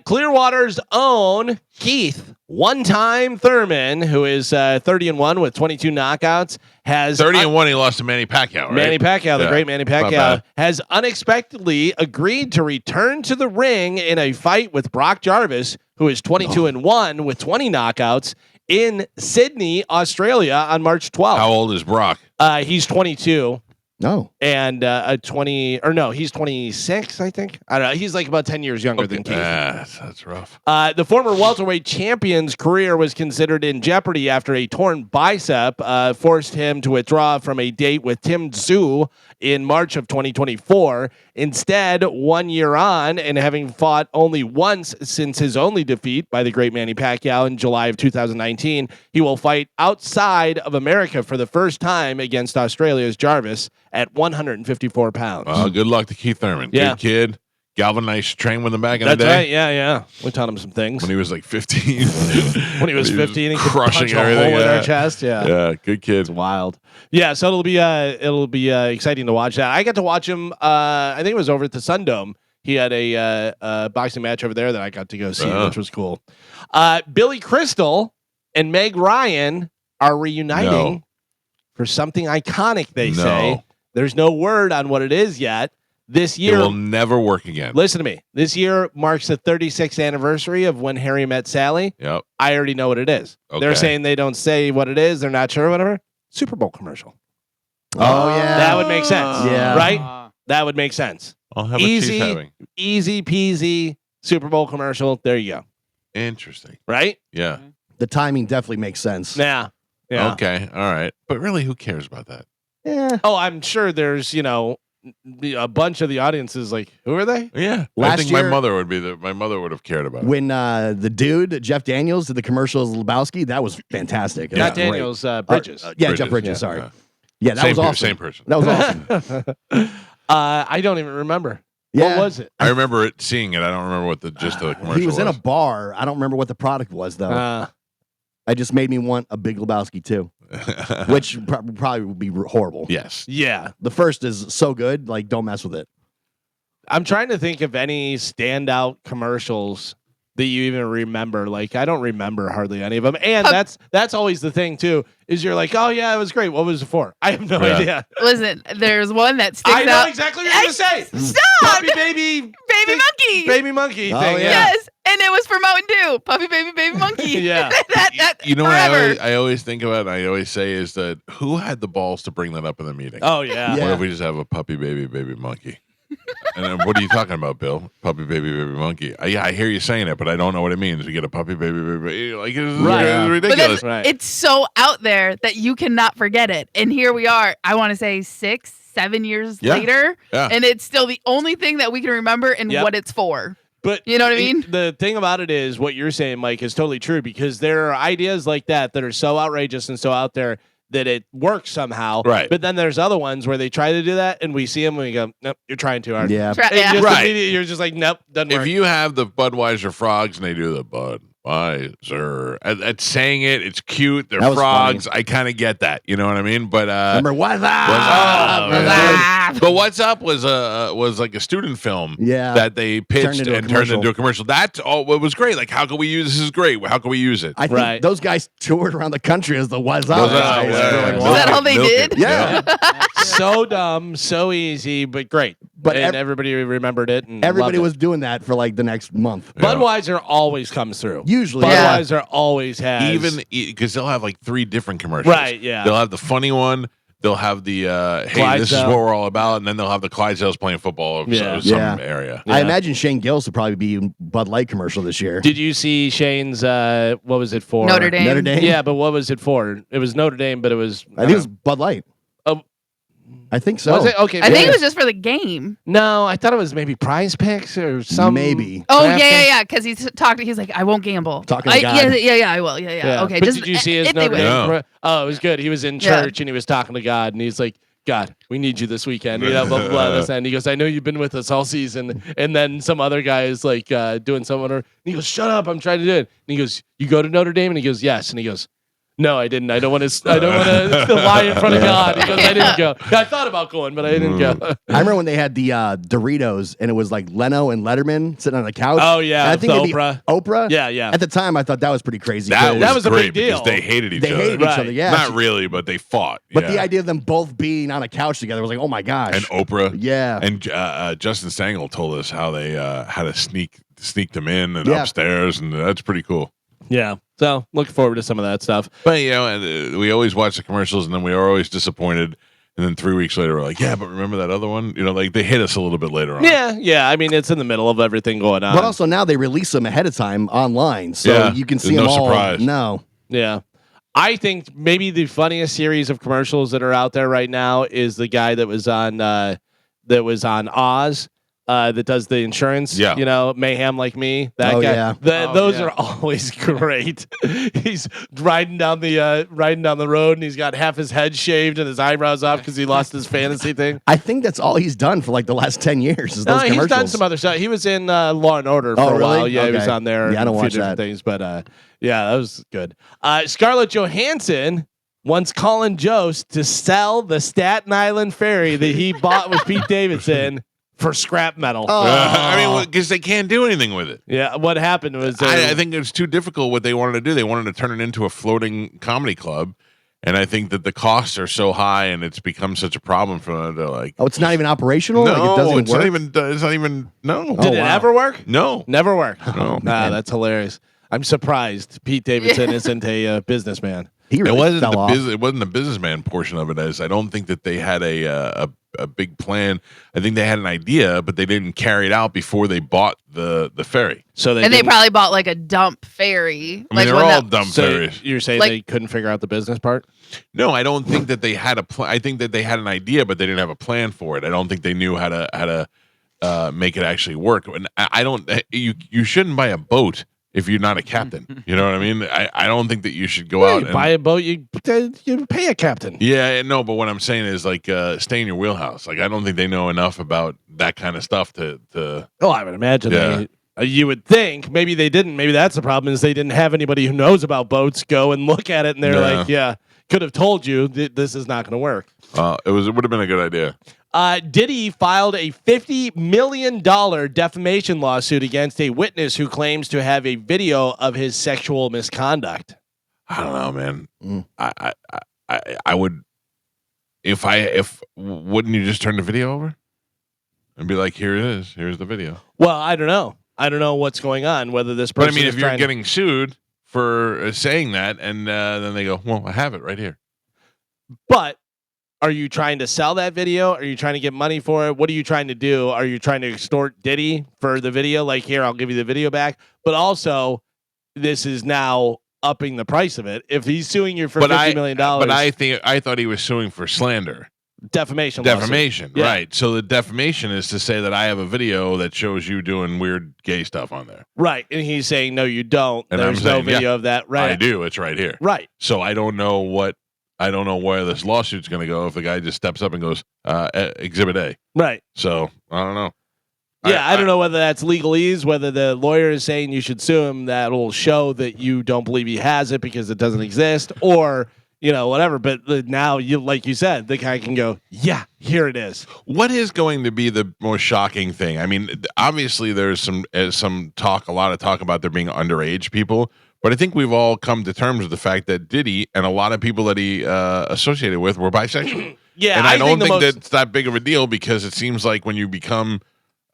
Clearwater's own Keith, one-time Thurman, who is 30-1 with 22 knockouts, has 30-1, he lost to Manny Pacquiao, right? Manny Pacquiao, the Yeah. great Manny Not Pacquiao, bad. has unexpectedly agreed to return to the ring in a fight with Brock Jarvis, who is 22-1 with 20 knockouts in Sydney, Australia on March 12th. How old is Brock? He's 22. No. And he's 26, I think. I don't know. He's like about 10 years younger than Keith. That's rough. The former welterweight champion's career was considered in jeopardy after a torn bicep forced him to withdraw from a date with Tim Tszyu in March of 2024. Instead, 1 year on, and having fought only once since his only defeat by the great Manny Pacquiao in July of 2019, he will fight outside of America for the first time against Australia's Jarvis at 154 pounds. Good luck to Keith Thurman. Yeah. Good kid. Galvin and I used to train with him back in That's the day. right. Yeah. We taught him some things. When he was like 15. When he was 15, he could crushing punch a everything. hole in Yeah. our chest. Yeah. Yeah, good kid. It's wild. Yeah, so it'll be exciting to watch that. I got to watch him. I think it was over at the Sundome. He had a boxing match over there that I got to go see, which was cool. Billy Crystal and Meg Ryan are reuniting for something iconic. They say there's no word on what it is yet. This It year will never work again. Listen to me. This year marks the 36th anniversary of When Harry Met Sally. Yep. I already know what it is. Okay. They're saying they don't say what it is. They're not sure, whatever. Super Bowl commercial. Oh, yeah. That would make sense. Yeah. Right? That would make sense. I'll have Easy. what she's having. Easy peasy Super Bowl commercial. There you go. Interesting. Right? Yeah. The timing definitely makes sense. Yeah. Okay. All right. But really, who cares about that? Yeah. Oh, I'm sure there's, a bunch of the audience is like, who are they? Yeah, I Last think year- my mother would have cared about it. When the dude Jeff Daniels did the commercials, Lebowski, that was fantastic. That Not was great. Daniels, Bridges. Jeff Bridges. yeah, Sorry. yeah. Yeah, that Same was awesome. Same person. That was awesome. I don't even remember. Yeah. What was it? I remember seeing it. I don't remember what the gist of the commercial He was in a bar. I don't remember what the product was though. It just made me want a Big Lebowski too, which probably would be horrible. Yes. Yeah. The first is so good, like don't mess with it. I'm trying to think of any standout commercials that you even remember. Like, I don't remember hardly any of them. And that's always the thing too, is you're like, oh yeah, it was great. What was it for? I have no idea. Listen, there's one that sticks out. I know exactly what you're gonna say. Stop! Puppy baby Baby monkey Oh, thing. yeah. Yes, and it was for Mountain Dew. Puppy baby monkey. Yeah. that You know forever. what I always think about, and I always say is that who had the balls to bring that up in the meeting? Oh yeah. Yeah. What if we just have a puppy baby monkey? And then what are you talking about, Bill? Puppy baby monkey. I hear you saying it, but I don't know what it means. We get a puppy baby like it's Right. ridiculous. But then it's so out there that you cannot forget it. And here we are, I want to say 6-7 years later, and it's still the only thing that we can remember and what it's for. But you know what I mean? The thing about it is what you're saying, Mike, is totally true because there are ideas like that are so outrageous and so out there that it works somehow. Right. But then there's other ones where they try to do that and we see them and we go, nope, you're trying too hard. Yeah. And just Right. immediately you're just like, nope, doesn't work. If you have the Budweiser frogs and they do the Budweiser, at saying it's cute. They're That was frogs. I kind of get that. You know what I mean? But Remember what's up? But What's Up was like a student film that they pitched turned into a commercial. That's all. It was great. Like, how can we use this? Is great. How can we use it? I think those guys toured around the country as the What's Up. guys. Is that all they did? Yeah. So dumb, so easy, but great. But and everybody remembered it. And everybody loved was doing that for like the next month. Budweiser always comes through. Usually. Budweiser always has. Even because they'll have like 3 different commercials. Right, yeah. They'll have the funny one. They'll have the hey, this is what we're all about, and then they'll have the Clydesdales playing football of some area. I imagine Shane Gillis will probably be in Bud Light commercial this year. Did you see Shane's what was it for? Notre Dame. Notre Dame? Yeah, but what was it for? It was Notre Dame, but it was I think it was Bud Light. I think so. Was it? Okay. I think it was just for the game. No, I thought it was maybe Prize Picks or some. Maybe. Oh yeah. Because he's like, I won't gamble. Talking to God. Yeah, I will. Yeah. Okay. But just did you see his if they Notre win. Dame? Oh, it was good. He was in church and he was talking to God, and he's like, God, we need you this weekend. Blah, blah, blah. And he goes, I know you've been with us all season. And then some other guy is like doing some other. And he goes, shut up, I'm trying to do it. And he goes, you go to Notre Dame? And he goes, yes. And he goes, no, I didn't. I don't want to lie in front of God. He goes, I didn't go. I thought about going, but I didn't go. I remember when they had the Doritos and it was like Leno and Letterman sitting on the couch. Oh, yeah. And I think it'd be Oprah. Oprah? Yeah. At the time, I thought that was pretty crazy. That was a great big deal. because they hated each They other. hated each other, yeah. Not really, but they fought. But the idea of them both being on a couch together was like, oh my gosh. And Oprah. Yeah. And Justin Stengel told us how they had to sneak them in and Yeah. upstairs, and that's pretty cool. Yeah. So looking forward to some of that stuff. But and we always watch the commercials, and then we are always disappointed. And then 3 weeks later, we're like, yeah, but remember that other one? Like they hit us a little bit later on. Yeah. I mean, it's in the middle of everything going on. But also now they release them ahead of time online, so you can see there's them no all. surprise. No. Yeah. I think maybe the funniest series of commercials that are out there right now is the guy that was on Oz. That does the insurance, Mayhem Like Me. That guy. Yeah. Those are always great. He's riding down the road, and he's got half his head shaved and his eyebrows off because he lost his fantasy thing. I think that's all he's done for like the last 10 years. Is those He's commercials. done some other stuff. He was in Law and Order for a really? while. Yeah, he was Okay. on there. Yeah, I don't a few watch different that. things, but yeah, that was good. Scarlett Johansson wants Colin Jost to sell the Staten Island ferry that he bought with Pete Davidson for scrap metal. I mean, because they can't do anything with it. Yeah, what happened was I think it was too difficult what they wanted to do. They wanted to turn it into a floating comedy club. And I think that the costs are so high and it's become such a problem for them. They're like, Oh, it's not even operational? no, Like it doesn't it's work? not even, no. did it ever work? No. Never worked. No. That's hilarious. I'm surprised Pete Davidson isn't a businessman. He really It wasn't fell off. it wasn't the businessman portion of it. As I don't think that they had a a big plan. I think they had an idea, but they didn't carry it out before they bought the ferry. So they probably bought like a dump ferry. I mean, they're all dump ferries. You're saying they couldn't figure out the business part? No, I don't think that they had a plan. I think that they had an idea, but they didn't have a plan for it. I don't think they knew how to make it actually work. And I don't. You shouldn't buy a boat if you're not a captain. You know what I mean? I don't think that you should go out and buy a boat. You pay a captain. Yeah, no, but what I'm saying is like stay in your wheelhouse. Like I don't think they know enough about that kind of stuff to. Oh, I would imagine. Yeah. You would think maybe they didn't. Maybe that's the problem is they didn't have anybody who knows about boats go and look at it and they're like, yeah, could have told you this is not going to work. It would have been a good idea. Diddy filed a $50 million defamation lawsuit against a witness who claims to have a video of his sexual misconduct. I don't know, man. I would if wouldn't you just turn the video over and be like, here it is, here's the video. Well, I don't know. I don't know what's going on. Whether this person. But I mean, if you're getting sued for saying that, and then they go, well, I have it right here. But are you trying to sell that video? Are you trying to get money for it? What are you trying to do? Are you trying to extort Diddy for the video? Like, here, I'll give you the video back. But also, this is now upping the price of it. If he's suing you for $50 million. But I thought he was suing for slander. Defamation, yeah. Right. So the defamation is to say that I have a video that shows you doing weird gay stuff on there. Right. And he's saying, no, you don't. And there's no video of that. Right. I do. It's right here. Right. So I don't know where this lawsuit's going to go if the guy just steps up and goes, Exhibit A. Right. So I don't know. Yeah, I don't know whether that's legalese, whether the lawyer is saying you should sue him. That'll show that you don't believe he has it because it doesn't exist, or whatever. But now, like you said, the guy can go, yeah, here it is. What is going to be the most shocking thing? I mean, obviously there's some talk, a lot of talk about there being underage people, but I think we've all come to terms with the fact that Diddy and a lot of people that he associated with were bisexual. Yeah, and I don't think that's that big of a deal because it seems like when you become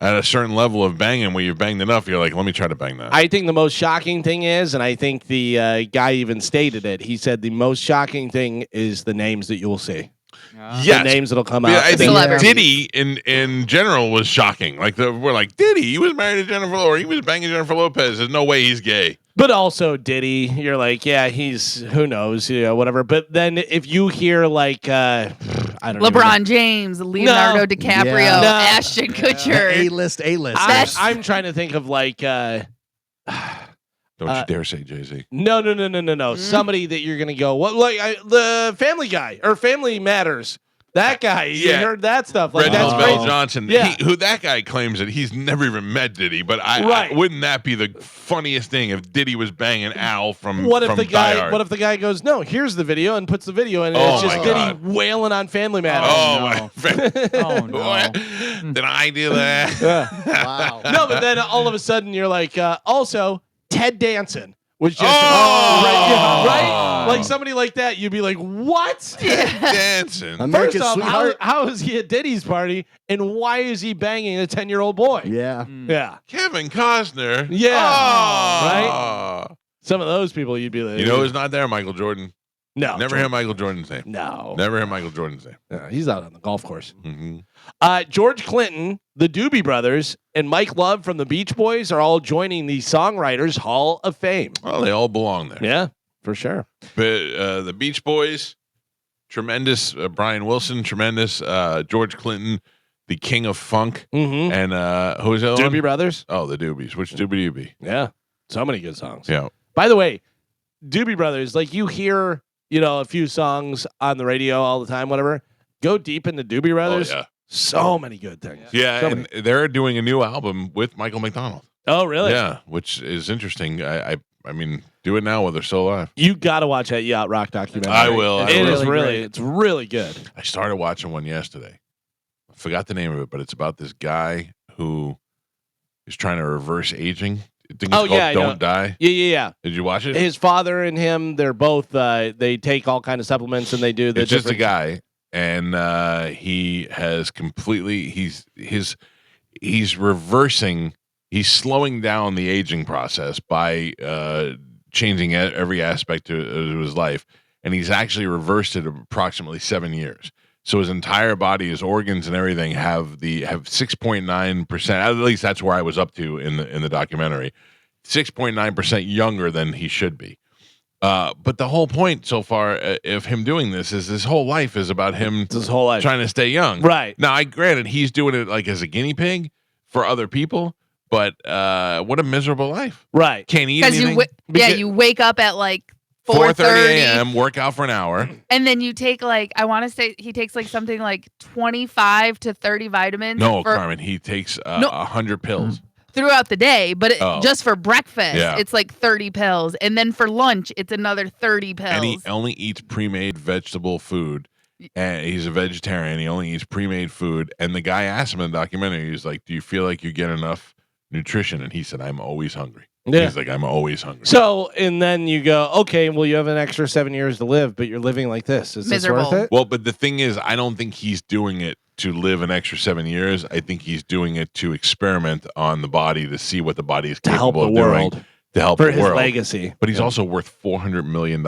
at a certain level of banging where you've banged enough, you're like, let me try to bang that. I think the most shocking thing is, and I think the guy even stated it, he said the most shocking thing is the names that you'll see. Yes. The names that'll come out. I think Diddy in general was shocking. Like we're like, Diddy, he was married to Jennifer Lopez, he was banging Jennifer Lopez. There's no way he's gay. But also Diddy, you're like, yeah, he's who knows, whatever. But then if you hear like I don't know. LeBron James, Leonardo DiCaprio, Ashton Kutcher. A-list. I'm trying to think of like don't you dare say Jay-Z. No. Somebody that you're gonna go, what, like the Family Guy or Family Matters. That guy, you heard that stuff. Like Reginald that's Bell Johnson. Yeah. Who that guy claims that he's never even met Diddy, but wouldn't that be the funniest thing if Diddy was banging Al from What if from the guy? Die Hard? What if the guy goes, no? Here's the video and puts the video in, and it's just Diddy wailing on Family Matters. Oh no! Did I do that? Wow. No, but then all of a sudden you're like, also Ted Danson. Was just right? Like somebody like that, you'd be like, "What?" Dancing. American First off, Sweetheart. how is he at Diddy's party, and why is he banging a 10-year-old boy? Yeah. Yeah, Kevin Costner. Yeah. Right. Some of those people, you'd be like, who's not there? Michael Jordan. No, Never hear Michael Jordan's name. No, Never hear Michael Jordan's name. he's out on the golf course. Mm-hmm. George Clinton, the Doobie Brothers, and Mike Love from the Beach Boys are all joining the Songwriters Hall of Fame. Well, they all belong there. Yeah, for sure. But the Beach Boys, tremendous. Brian Wilson, tremendous. George Clinton, the king of funk. Mm-hmm. And who's the other Doobie one? Brothers. Oh, the Doobies. Which Doobie Doobie? Yeah, so many good songs. Yeah. By the way, Doobie Brothers, like you hear, a few songs on the radio all the time, whatever. Go deep into Doobie Brothers. Oh, yeah. So many good things. Yeah, So and they're doing a new album with Michael McDonald. Oh, really? Yeah, which is interesting. I mean, do it now while they're still alive. You got to watch that Yacht Rock documentary. I will. It's really good. I started watching one yesterday. I forgot the name of it, but it's about this guy who is trying to reverse aging. I think it's called Don't Die. Yeah. Did you watch it? His father and him, they're both, they take all kind of supplements and they do the It's just a guy. And he has completely he's reversing, he's slowing down the aging process by changing every aspect of his life, and he's actually reversed it approximately 7 years. So his entire body, his organs and everything have 6.9%. At least that's where I was up to in the documentary. 6.9% younger than he should be. But the whole point so far of him doing this is his whole life is about him his whole life trying to stay young. Right. Now, granted, he's doing it like as a guinea pig for other people, but what a miserable life. Right. Can't eat anything. You wake up at like 4:30 a.m., work out for an hour. And then you take I want to say he takes like something like 25 to 30 vitamins. No, Carmen, he takes 100 pills. Throughout the day, but just for breakfast, it's like 30 pills. And then for lunch, it's another 30 pills. And he only eats pre-made vegetable food. And he's a vegetarian. He only eats pre-made food. And the guy asked him in the documentary, he's like, do you feel like you get enough nutrition? And he said, I'm always hungry. Yeah. He's like, I'm always hungry. So, and then you go, okay, well, you have an extra 7 years to live, but you're living like this. Is miserable. This worth it? Well, but the thing is, I don't think he's doing it to live an extra 7 years. I think he's doing it to experiment on the body to see what the body is capable of doing to help the world. For his legacy. But he's also worth $400 million.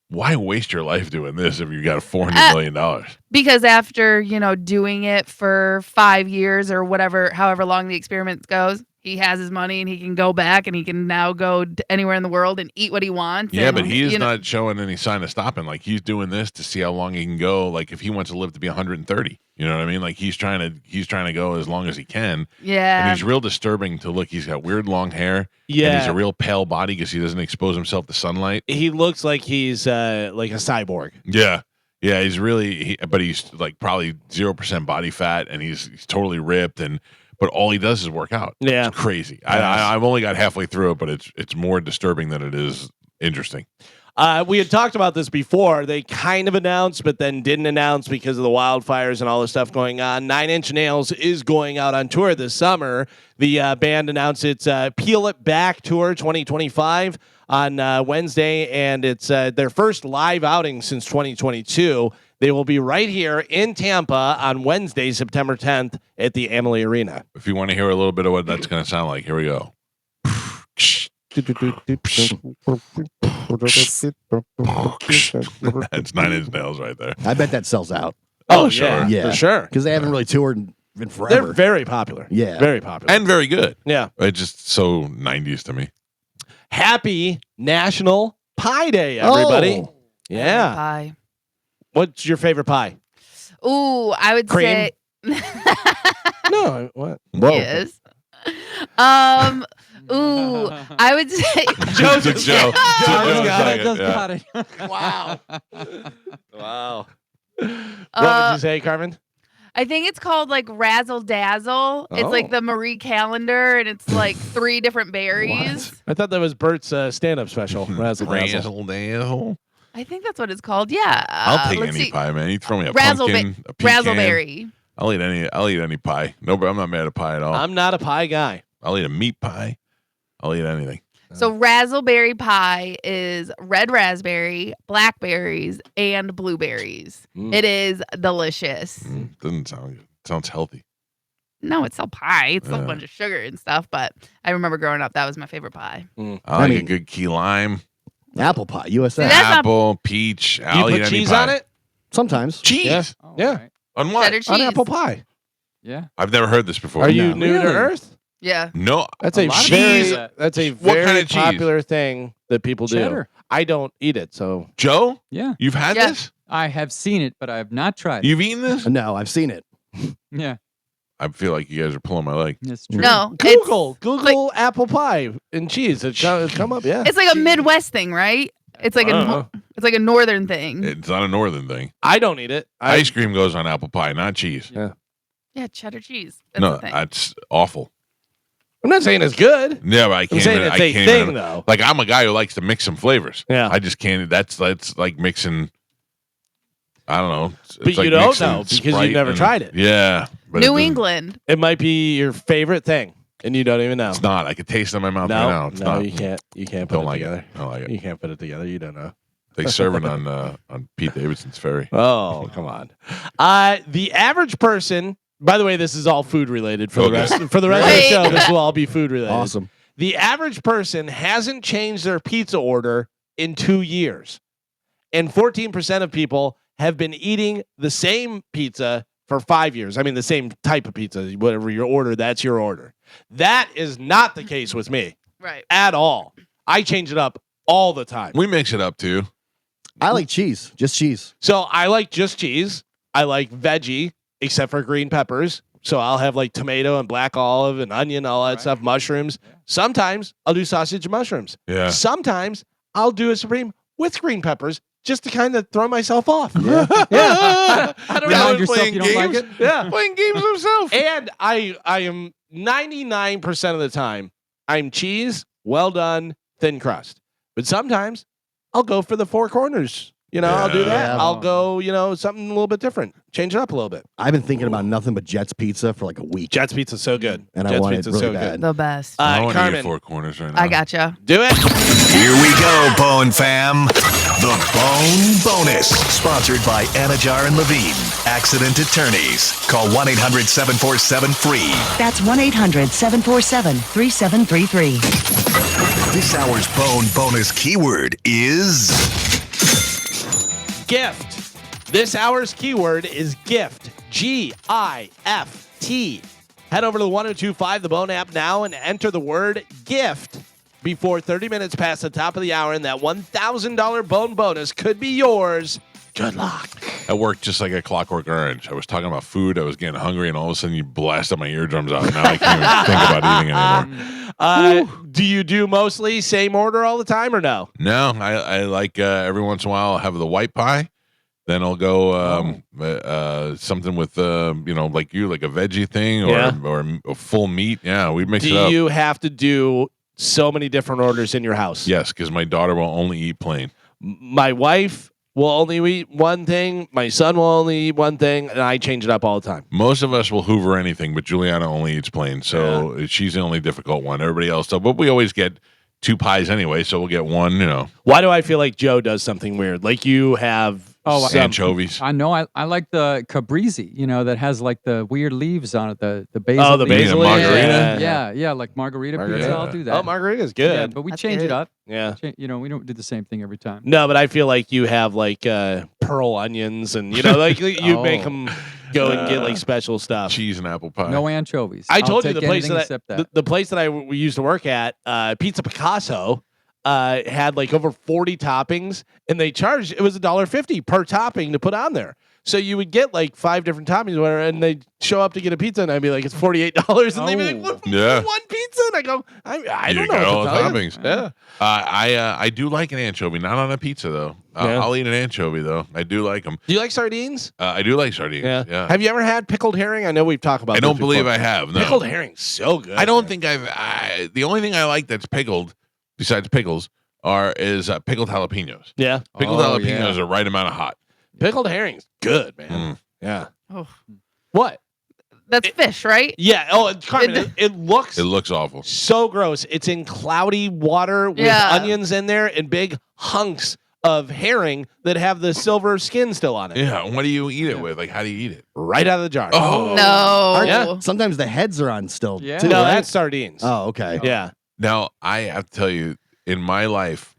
Why waste your life doing this if you got $400 million? Because after, doing it for 5 years or however long the experiment goes, he has his money and he can go back and he can now go anywhere in the world and eat what he wants. Yeah, but he is not showing any sign of stopping. Like he's doing this to see how long he can go. Like if he wants to live to be 130, you know what I mean? Like he's trying to go as long as he can. Yeah. And he's real disturbing to look. He's got weird long hair. Yeah. And he's a real pale body because he doesn't expose himself to sunlight. He looks like he's like a cyborg. Yeah. Yeah, but he's like probably 0% body fat and he's totally ripped but all he does is work out. Yeah. It's crazy. I've only got halfway through it, but it's more disturbing than it is interesting. We had talked about this before. They kind of announced, but then didn't announce because of the wildfires and all the stuff going on. 9 Inch Nails is going out on tour this summer. The band announced its Peel It Back Tour 2025 on Wednesday, and it's their first live outing since 2022. They will be right here in Tampa on Wednesday, September 10th at the Amalie Arena. If you want to hear a little bit of what that's going to sound like, here we go. That's 9 Inch Nails right there. I bet that sells out. Oh, sure. Yeah, for sure. Because they haven't really toured in forever. They're very popular. Yeah. Very popular. And very good. Yeah. It's just so 90s to me. Happy National Pie Day, everybody. Oh. Yeah. Pie. What's your favorite pie? Ooh, I would Cream? say No, what? Whoa. yes. Ooh, I would say Joe's a Joe. Got it. Wow. Wow. What would you say, Carmen? I think it's called like Razzle Dazzle. It's like the Marie Calendar, and it's like 3 different berries. I thought that was Bert's stand-up special. Razzle Dazzle. Razzle Dazzle. I think that's what it's called. Yeah. I'll take let's any see. pie, man. You throw me a pumpkin, a pecan. Razzleberry. I'll eat any pie. No, but I'm not mad at pie at all. I'm not a pie guy. I'll eat a meat pie. I'll eat anything. So Razzleberry pie is red raspberry, blackberries, and blueberries. It is delicious. Doesn't sound good. Sounds healthy. No, it's still pie. It's a bunch of sugar and stuff, but I remember growing up, that was my favorite pie. I like a good key lime. Apple pie, USA. Apple, peach. I'll you eat put any cheese pie. on it? Sometimes. Cheese? Yeah. Yeah. Right. On what? Cheddar cheese. On apple pie. Yeah. I've never heard this before. Are you No. new to Really? Earth? Yeah. No. That's A a lot of very cheese. that's a What very kind of cheese? popular thing that people Cheddar. do. I don't eat it, so Joe? Yeah. You've had Yeah. this? I have seen it, but I have not tried it. You've eaten this? No, I've seen it. Yeah. I feel like you guys are pulling my leg. That's true. No. Google apple pie and cheese. It come up, yeah. It's like a Midwest thing, right? It's like it's like a northern thing. It's not a northern thing. I don't eat it. Ice cream goes on apple pie, not cheese. Yeah, cheddar cheese. That's No, the thing. that's awful. I'm not saying it's good. Yeah, but I I'm can't. saying I it's a can't thing, even, though. Like I'm a guy who likes to mix some flavors. Yeah. I just can't. That's like mixing. I don't know. It's But like you don't mixing know because Sprite you've never and- tried it. Yeah, but New it England. It might be your favorite thing, and you don't even know. It's not. I could taste it in my mouth right now. It's no, not. you can't. You can't put Don't it like together. it. I don't like it. You can't put it together. You don't know. They serve it on Pete Davidson's ferry. Oh, come on. The average person. By the way, this is all food related for the rest. For the rest of the show, this will all be food related. Awesome. The average person hasn't changed their pizza order in 2 years, and 14% of people have been eating the same pizza for 5 years. I mean, the same type of pizza. Whatever you order, that's your order. That is not the case with me. Right. At all. I change it up all the time. We mix it up too. I like cheese, just cheese. So I like just cheese. I like veggie, except for green peppers. So I'll have like tomato and black olive and onion, all that stuff, mushrooms. Sometimes I'll do sausage and mushrooms. Yeah. Sometimes I'll do a Supreme with green peppers just to kind of throw myself off. Yeah. I don't Remind know. yourself playing you don't like games? it. Yeah. Playing games himself. And I am 99% of the time, I'm cheese, well done, thin crust. But sometimes I'll go for the four corners. I'll do that. Yeah. I'll go, something a little bit different. Change it up a little bit. I've been thinking about nothing but Jets Pizza for like a week. Jets pizza's so good. And I Jets want it pizza's really so bad. good. The best. I want to Carmen, eat four corners right now. I gotcha. do it. Here we go, Bone Fam. The Bone Bonus. Sponsored by Anajar and Levine. Accident Attorneys. Call 1-800-747-FREE. That's 1-800-747-3733. This hour's Bone Bonus keyword is Gift. This hour's keyword is gift. G-I-F-T. Head over to the 1025 The Bone app now and enter the word gift before 30 minutes past the top of the hour, and that $1,000 Bone bonus could be yours. Good luck. I worked just like a Clockwork Orange. I was talking about food. I was getting hungry, and all of a sudden you blasted my eardrums out. Now I can't even think about eating anymore. Do you do mostly same order all the time or no? No, I like every once in a while I'll have the white pie. Then I'll go something with like you, like a veggie thing or a full meat. Yeah, we mix it up. Do you have to do so many different orders in your house? Yes, because my daughter will only eat plain. My wife will only eat one thing. My son will only eat one thing, and I change it up all the time. Most of us will Hoover anything, but Juliana only eats plain, so she's the only difficult one. Everybody else does, but we always get 2 pies anyway, so we'll get one. Why do I feel like Joe does something weird? Like you have anchovies. I know. I like the caprese, that has like the weird leaves on it. The basil. Oh, the leaves. basil margarita? Yeah, like margarita pizza. I'll do that. Oh, margarita's good. Yeah, but we That's change good. it up. Yeah. We don't do the same thing every time. No, but I feel like you have like pearl onions, and like you make them go and get like special stuff. Cheese and apple pie. No anchovies. I told you I'll the take place anything that, except that. the place that we used to work at, Pizza Picasso, had like over 40 toppings, and they charged it was $1.50 per topping to put on there. So you would get like 5 different toppings, or whatever, and they'd show up to get a pizza, and I'd be like, "It's $48," and they'd be like, "What? Yeah. One pizza?" And I go, "I don't You know got what all to the tell you." toppings. Yeah. I do like an anchovy, not on a pizza though. Yeah. I'll eat an anchovy though. I do like them. Do you like sardines? I do like sardines. Yeah. Have you ever had pickled herring? I know we've talked about. I don't this believe before. I have. No. Pickled herring's so good. I don't man. think the only thing I like that's pickled, besides pickles, is pickled jalapenos. Yeah. Pickled Oh, jalapenos yeah. are right amount of hot. Pickled herring's good, man. Yeah. Oh, What? that's fish, right? Yeah. Oh, Carmen, it looks It looks awful. so gross. It's in cloudy water with Yeah. onions in there and big hunks of herring that have the silver skin still on it. Yeah. What do you eat it with? Like, how do you eat it? Right out of the jar. Oh. No. Aren't- Yeah. Sometimes the heads are on still, Yeah. too, No, right? that's sardines. Oh, okay. Yeah. Now, I have to tell you, in my life,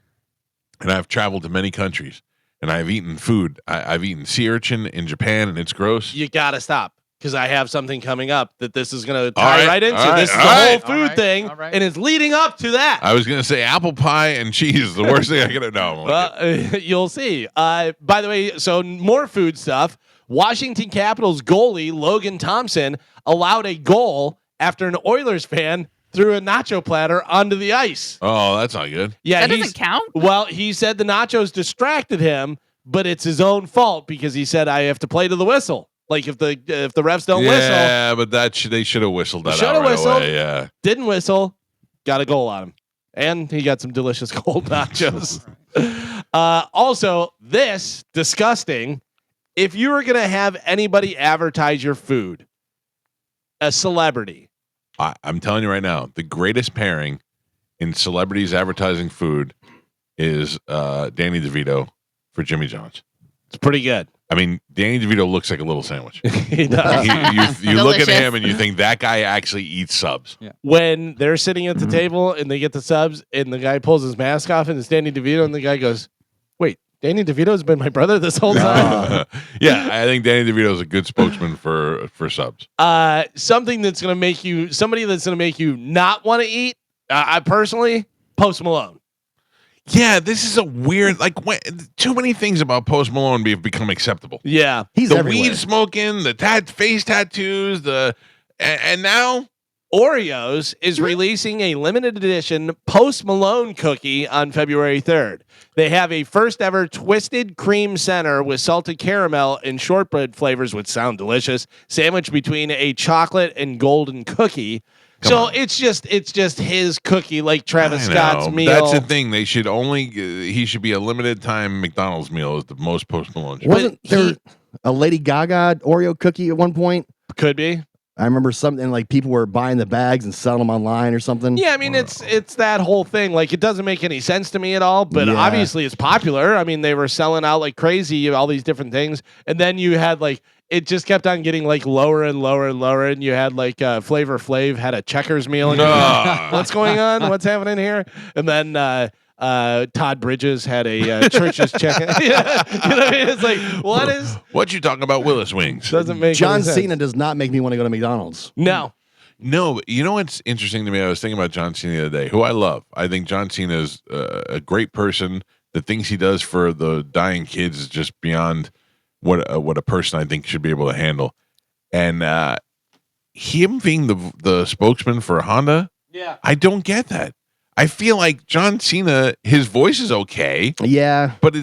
and I've traveled to many countries, and I've eaten food. I've eaten sea urchin in Japan, and it's gross. You got to stop because I have something coming up that this is going to All tie right, right into. all right, This is all the whole right. food All right, thing, all right. and it's leading up to that. I was going to say apple pie and cheese. The worst thing I could have known. Well, you'll see. By the way, so more food stuff. Washington Capitals goalie Logan Thompson allowed a goal after an Oilers fan threw a nacho platter onto the ice. Oh, that's not good. Yeah, That doesn't count. Well, he said the nachos distracted him, but it's his own fault because he said I have to play to the whistle. Like if the refs don't whistle, Yeah, but they should have whistled that out Shoulda right whistled. away. Yeah. didn't whistle, got a goal on him. And he got some delicious cold nachos. Also, this disgusting. If you were gonna have anybody advertise your food, a celebrity, I'm telling you right now, the greatest pairing in celebrities advertising food is Danny DeVito for Jimmy John's. it's pretty good. I mean, Danny DeVito looks like a little sandwich. He does. You look at Delicious. him and you think that guy actually eats subs. When they're sitting at the table and they get the subs, and the guy pulls his mask off and it's Danny DeVito, and the guy goes, "Wait, Danny DeVito's been my brother this whole time. Yeah, I think Danny DeVito is a good spokesman for subs. Somebody that's gonna make you not want to eat. I personally, Post Malone. Yeah, this is a weird, too many things about Post Malone have become acceptable. Yeah, he's the everywhere. Weed smoking, the face tattoos, and now Oreos is releasing a limited edition Post Malone cookie on February 3rd. They have a first ever twisted cream center with salted caramel and shortbread flavors, which sound delicious, sandwiched between a chocolate and golden cookie. It's just his cookie, like Travis Scott's meal. That's the thing. They should he should be a limited time McDonald's meal is the most Post Malone. Wasn't there a Lady Gaga Oreo cookie at one point? Could be. I remember something like people were buying the bags and selling them online or something. Yeah, I mean it's that whole thing. Like it doesn't make any sense to me at all, but obviously it's popular. I mean they were selling out like crazy, all these different things, and then you had like it just kept on getting like lower and lower and lower, and you had like Flavor Flav had a Checkers meal. And what's going on? What's happening here? And then Todd Bridges had a Church's chicken. Yeah, you know what I mean? It's like what you talking about? Willis wings doesn't make John any sense. Cena does not make me want to go to McDonald's. No, but you know what's interesting to me? I was thinking about John Cena the other day, who I love. I think John Cena is a great person. The things he does for the dying kids is just beyond what a person I think should be able to handle. And him being the spokesman for Honda, I don't get that. I feel like John Cena, his voice is okay. Yeah. But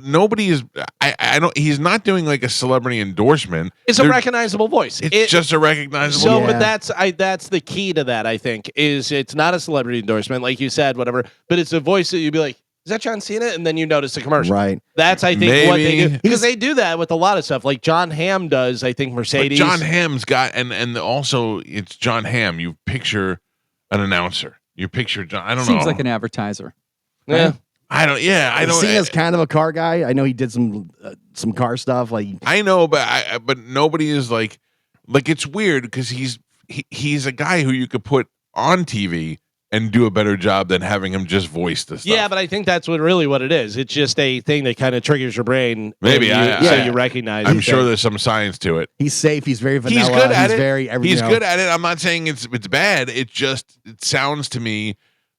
nobody is I don't he's not doing like a celebrity endorsement. It's a recognizable voice. It's just a recognizable voice. But that's the key to that, I think, is it's not a celebrity endorsement, like you said, whatever, but it's a voice that you'd be like, is that John Cena? And then you notice the commercial. Right. That's, I think, what they do. Because they do that with a lot of stuff. Like John Hamm does, I think, Mercedes. But John Hamm's got, and also it's John Hamm. You picture an announcer. You picture John. I don't know. Seems like an advertiser. Yeah. I don't. Cena's kind of a car guy. I know he did some car stuff. Like I know, but nobody is like it's weird because he's a guy who you could put on TV and do a better job than having him just voice the stuff. Yeah, but I think that's what it is. It's just a thing that kind of triggers your brain. Maybe so you recognize. I'm sure there's some science to it. He's safe. He's very vanilla. He's good at it. He's good at it. I'm not saying it's bad. It sounds to me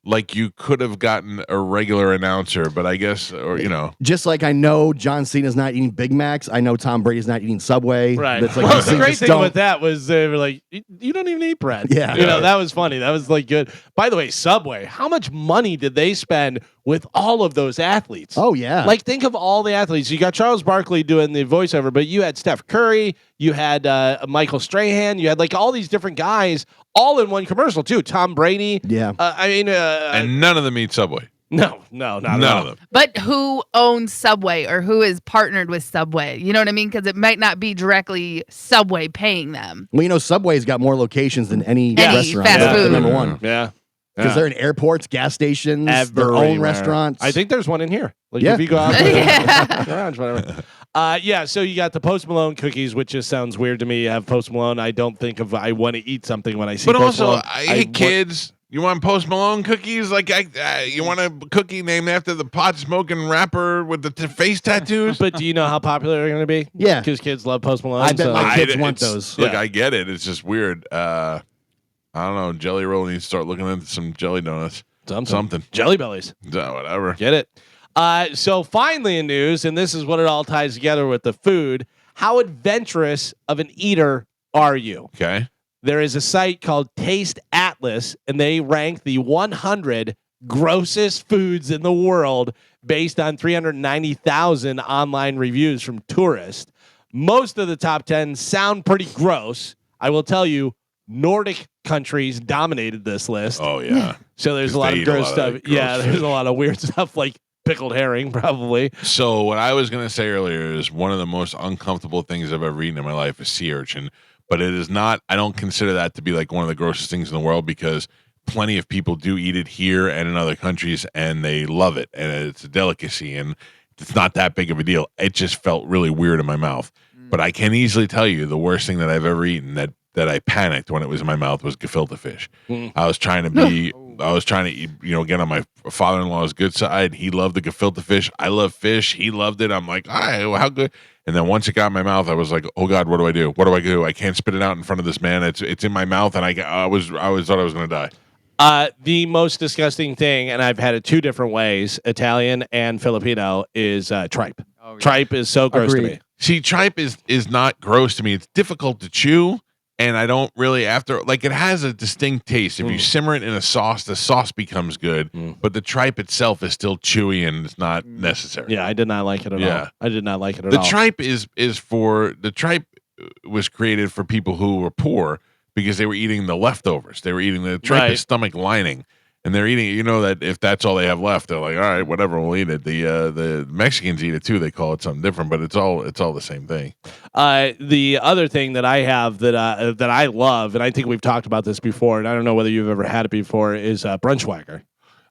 like you could have gotten a regular announcer, but I guess, or just like I know John Cena's not eating Big Macs. I know Tom Brady's not eating Subway. Right. That's like, well, the great thing with that was they were like, you don't even eat bread. Yeah. That was funny. That was like good. By the way, Subway, how much money did they spend with all of those athletes? Oh, yeah. Like, think of all the athletes. You got Charles Barkley doing the voiceover, but you had Steph Curry, you had Michael Strahan, you had like all these different guys all in one commercial too. Tom Brady. Yeah. And none of them eat Subway. No, not none of them. But who owns Subway or who is partnered with Subway? You know what I mean? Because it might not be directly Subway paying them. Well, Subway's got more locations than any restaurant. Fast food. Number one. Yeah. Because they're in airports, gas stations, their own restaurants. I think there's one in here. Like if you go out to the garage, whatever. So you got the Post Malone cookies, which just sounds weird to me. You have Post Malone. I don't think of I want to eat something when I see. But Post also, Malone. I hate kids. You want Post Malone cookies? Like you want a cookie named after the pot smoking rapper with the face tattoos? But do you know how popular they're going to be? Yeah, because kids love Post Malone. I bet my kids want those. Look, I get it. It's just weird. I don't know. Jelly Roll needs to start looking into some jelly donuts. Something. Jelly Bellies. Whatever. Get it. So finally in news, and this is what it all ties together with the food, how adventurous of an eater are you? Okay. There is a site called Taste Atlas, and they rank the 100 grossest foods in the world based on 390,000 online reviews from tourists. Most of the top 10 sound pretty gross. I will tell you, Nordic countries dominated this list. Oh, yeah. So there's a lot of gross stuff. There's a lot of weird stuff like pickled herring, probably. So what I was going to say earlier is one of the most uncomfortable things I've ever eaten in my life is sea urchin. But it is not, I don't consider that to be like one of the grossest things in the world because plenty of people do eat it here and in other countries and they love it. And it's a delicacy and it's not that big of a deal. It just felt really weird in my mouth. But I can easily tell you the worst thing that I've ever eaten that I panicked when it was in my mouth was gefilte fish. I was trying to be I was trying to eat, get on my father-in-law's good side. He loved the gefilte fish. I love fish. He loved it. I'm like, all right, well, how good? And then once it got in my mouth, I was like, oh God, what do I do? What do I do? I can't spit it out in front of this man. It's in my mouth, and I thought I was going to die. The most disgusting thing, and I've had it 2 different ways, Italian and Filipino, is tripe. Oh, yeah. Tripe is so gross to me. See, tripe is not gross to me. It's difficult to chew, and I don't really it has a distinct taste. If you simmer it in a sauce, the sauce becomes good, but the tripe itself is still chewy and it's not necessary. Yeah, I did not like it at all. I did not like it at all. The tripe was created for people who were poor because they were eating the leftovers. They were eating the tripe is stomach lining. And they're eating it, that if that's all they have left, they're like, all right, whatever, we'll eat it. The Mexicans eat it too. They call it something different, but it's all the same thing. The other thing that I have that I love, and I think we've talked about this before, and I don't know whether you've ever had it before, is Brunschwager.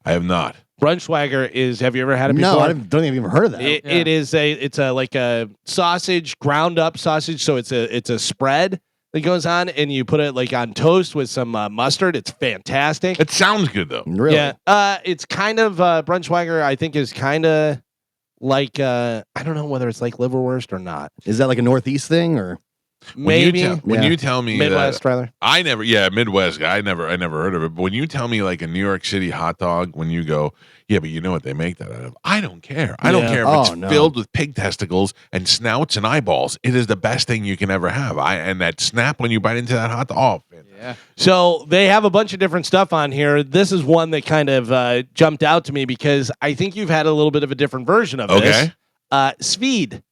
I have not. Brunschwager is. Have you ever had it before? No, I don't even heard of that. It is like a sausage, ground up sausage. So it's a spread that goes on, and you put it like on toast with some mustard. It's fantastic. It sounds good though. Really? Yeah. It's kind of Brunschwager. I think is kind of like I don't know whether it's like liverwurst or not. Is that like a Northeast thing or? Maybe when you tell me Midwest, rather. Midwest. I never heard of it. But when you tell me like a New York City hot dog, when you go, yeah, but you know what they make that out of? I don't care. I don't care if it's filled with pig testicles and snouts and eyeballs. It is the best thing you can ever have. And that snap when you bite into that hot dog. Oh, yeah. So they have a bunch of different stuff on here. This is one that kind of jumped out to me because I think you've had a little bit of a different version of this. Svid.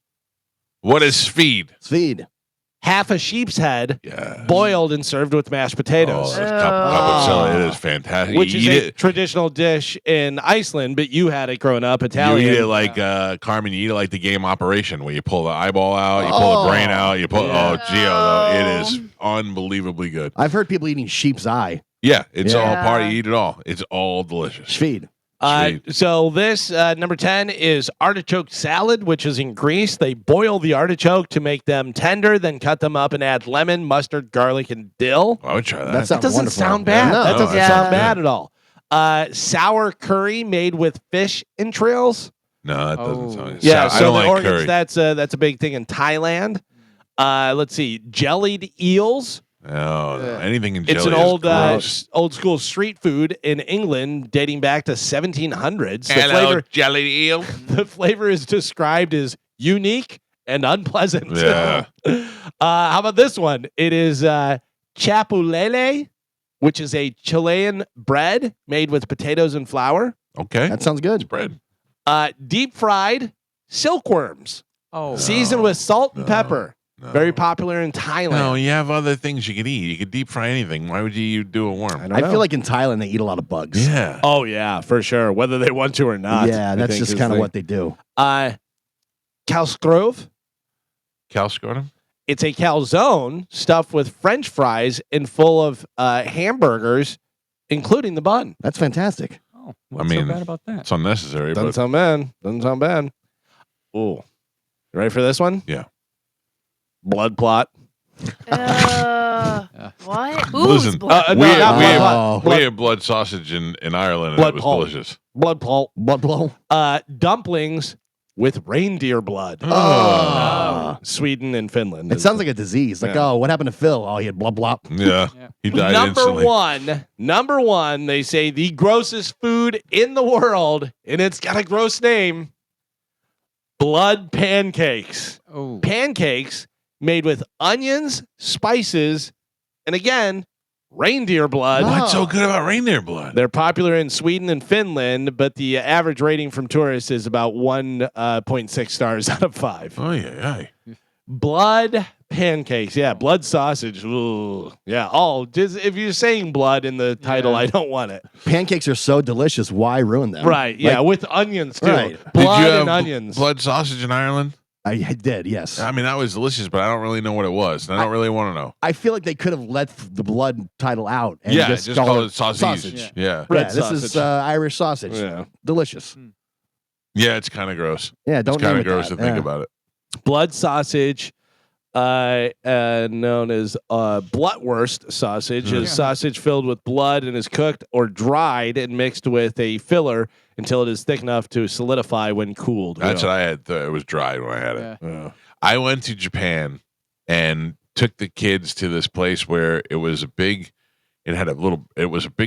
What is Svid? Svid. Half a sheep's head, boiled and served with mashed potatoes. Cup of celery. It is fantastic. Which is a traditional dish in Iceland, but you had it growing up Italian. You eat it like, Carmen, you eat it like the game Operation, where you pull the eyeball out, you pull the brain out, you pull, Gio, though. It is unbelievably good. I've heard people eating sheep's eye. Yeah, it's all part of, you eat it all. It's all delicious. Svid. So this number 10 is artichoke salad, which is in Greece. They boil the artichoke to make them tender, then cut them up and add lemon, mustard, garlic, and dill. I would try that. That doesn't sound bad. That doesn't sound bad at all. Sour curry made with fish entrails. No, that doesn't sound good. Yeah, I don't like organs, curry. That's a big thing in Thailand. Let's see, jellied eels. Oh, no. Anything in jelly. It's an old school street food in England dating back to 1700s. Hello, jellied eel. The flavor is described as unique and unpleasant. Yeah. How about this one? It is chapulele, which is a Chilean bread made with potatoes and flour. Okay, that sounds good. It's bread. Deep fried silkworms. Seasoned with salt and pepper. No. Very popular in Thailand. No, you have other things you could eat. You could deep fry anything. Why would you do a worm? I feel like in Thailand they eat a lot of bugs. Yeah. Oh yeah, for sure. Whether they want to or not. Yeah, that's just kind of what they do. Calsgrove. Calscrotum? It's a calzone stuffed with French fries and full of hamburgers, including the bun. That's fantastic. Oh, what's so bad about that? It's unnecessary. Doesn't sound bad. Doesn't sound bad. Ooh. You ready for this one? Yeah. Blood plot. What? Listen, blood? we had blood sausage in Ireland, and it was delicious. Blood plot. Blood blow. Dumplings with reindeer blood. Sweden and Finland. It sounds like a disease. Like, what happened to Phil? Oh, he had blah blah. Yeah. He died instantly. Number one, they say the grossest food in the world, and it's got a gross name. Blood pancakes. Oh. Pancakes made with onions, spices, and again, reindeer blood. What's so good about reindeer blood? They're popular in Sweden and Finland, but the average rating from tourists is about 1.6 stars out of 5. Oh, yeah. Blood pancakes. Yeah, blood sausage. Ooh. Yeah, just if you're saying blood in the title, I don't want it. Pancakes are so delicious. Why ruin them? Right, yeah, with onions, too. Right. Blood and onions. Blood sausage in Ireland? I did, yes. I mean, that was delicious, but I don't really know what it was. And I don't really want to know. I feel like they could have let the blood title out and just call it sausage. Yeah. This is Irish sausage. Yeah. Delicious. Yeah, it's kind of gross. Yeah, don't It's kind of name it gross that. to think about it. Blood sausage. known as Blutwurst sausage, is sausage filled with blood and is cooked or dried and mixed with a filler until it is thick enough to solidify when cooled. That's what I had. It was dried when I had it. Yeah. I went to Japan and took the kids to this place where it was a big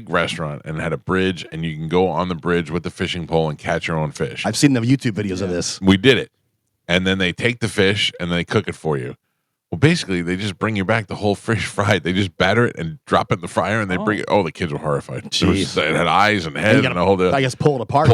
restaurant and had a bridge, and you can go on the bridge with the fishing pole and catch your own fish. I've seen the YouTube videos of this. We did it. And then they take the fish and they cook it for you. Well, basically, they just bring you back the whole fish fried. They just batter it and drop it in the fryer, and they bring it. Oh, the kids were horrified. It had eyes and head and the whole deal. I guess pull it apart.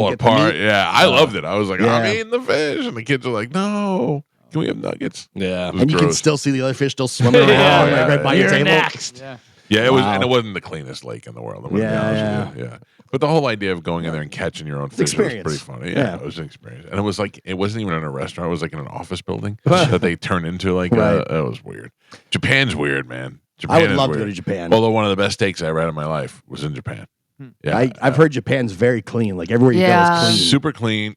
Yeah, I loved it. I was like, I'm eating the fish. And the kids were like, no. Can we have nuggets? Yeah. And you can still see the other fish still swimming around right by your table. Next. Yeah, it was, and it wasn't the cleanest lake in the world. Yeah. But the whole idea of going in there and catching your own fish was pretty funny. Yeah, it was an experience, and it was like it wasn't even in a restaurant. It was like in an office building that they turned into like. It was weird. Japan's weird, man. I would love to go to Japan. Although one of the best steaks I ever had in my life was in Japan. Yeah, I've heard Japan's very clean. Like everywhere you go is clean. Super clean.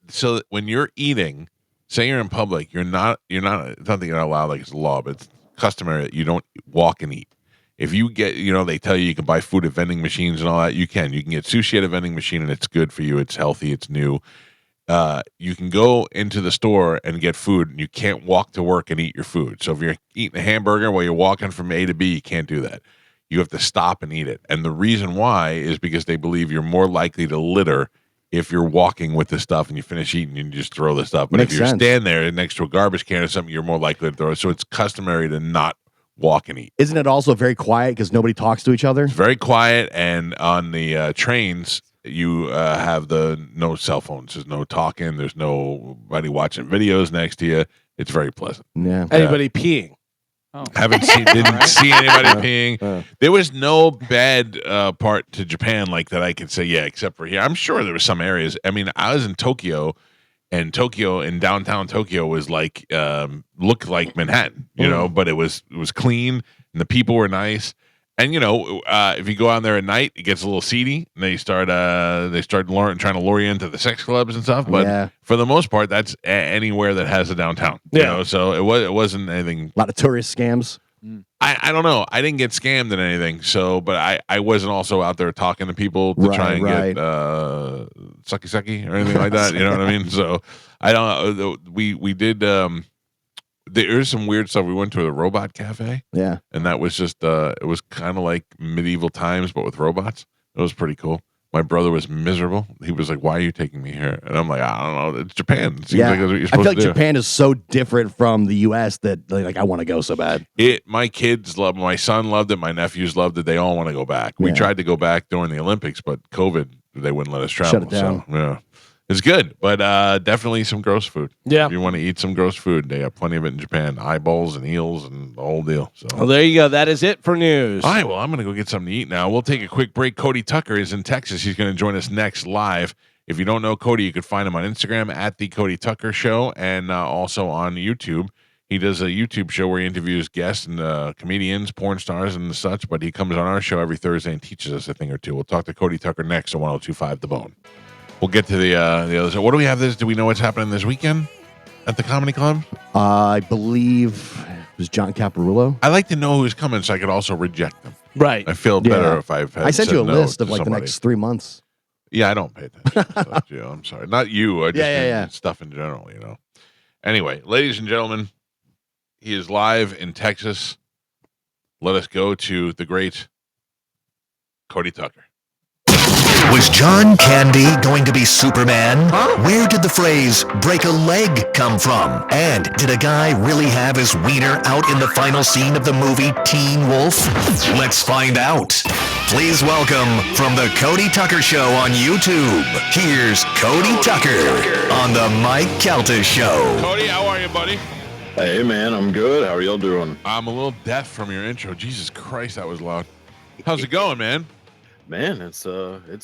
So when you're eating, say you're in public, you're not. It's not that you're not allowed, like it's a law, but it's customary that you don't walk and eat. If you get, they tell you can buy food at vending machines and all that, you can. You can get sushi at a vending machine, and it's good for you. It's healthy. It's new. You can go into the store and get food, and you can't walk to work and eat your food. So if you're eating a hamburger while you're walking from A to B, you can't do that. You have to stop and eat it. And the reason why is because they believe you're more likely to litter if you're walking with the stuff and you finish eating and you just throw the stuff. But if you stand there next to a garbage can or something, you're more likely to throw it. So it's customary to not walk and eat. Isn't it also very quiet because nobody talks to each other? It's very quiet, and on the trains, you have no cell phones. There's no talking. There's nobody watching videos next to you. It's very pleasant. Yeah. Anybody peeing? Oh. Didn't see anybody peeing. There was no bad part to Japan like that I could say, except for here. I'm sure there were some areas. I mean, I was in Tokyo, and in downtown Tokyo was like looked like Manhattan, but it was clean and the people were nice. And if you go out there at night, it gets a little seedy, and they start trying to lure you into the sex clubs and stuff. But for the most part, that's anywhere that has a downtown. So it wasn't anything. A lot of tourist scams. I don't know. I didn't get scammed in anything. So, but I wasn't also out there talking to people to try and get sucky or anything like that. You know what I mean? So I don't know. We did. There's some weird stuff. We went to a robot cafe. Yeah. And that was just, it was kind of like medieval times, but with robots. It was pretty cool. My brother was miserable. He was like, "Why are you taking me here?" And I'm like, "I don't know. It's Japan. It seems like that's what you're supposed to do." I feel like Japan is so different from the U.S. that like I want to go so bad. My kids love. My son loved it. My nephews loved it. They all want to go back. We tried to go back during the Olympics, but COVID, they wouldn't let us travel. Shut it down. So, yeah. It's good, but definitely some gross food. Yeah. If you want to eat some gross food, they have plenty of it in Japan. Eyeballs and eels and the whole deal. So well, there you go. That is it for news. All right, well, I'm going to go get something to eat now. We'll take a quick break. Cody Tucker is in Texas. He's going to join us next live. If you don't know Cody, you could find him on Instagram at The Cody Tucker Show and also on YouTube. He does a YouTube show where he interviews guests and comedians, porn stars, and such, but he comes on our show every Thursday and teaches us a thing or two. We'll talk to Cody Tucker next on 102.5 The Bone. We'll get to the other side. What do we have this? Do we know what's happening this weekend at the Comedy Club? I believe it was John Caparulo. I like to know who's coming so I could also reject them. Right. I feel better if I've had I sent you a no list of like somebody. the next 3 months. Yeah, I don't pay attention. So, I'm sorry. Not you. I just mean stuff in general, Anyway, ladies and gentlemen, he is live in Texas. Let us go to the great Cody Tucker. Was John Candy going to be Superman? Where did the phrase break a leg come from? And did a guy really have his wiener out in the final scene of the movie Teen Wolf? Let's find out. Please welcome from the Cody Tucker Show on YouTube, here's Cody Tucker on the Mike Calta Show. Cody, how are you, buddy? Hey, man, I'm good. How are y'all doing? I'm a little deaf from your intro. Jesus Christ, that was loud. How's it going, man? Man, it's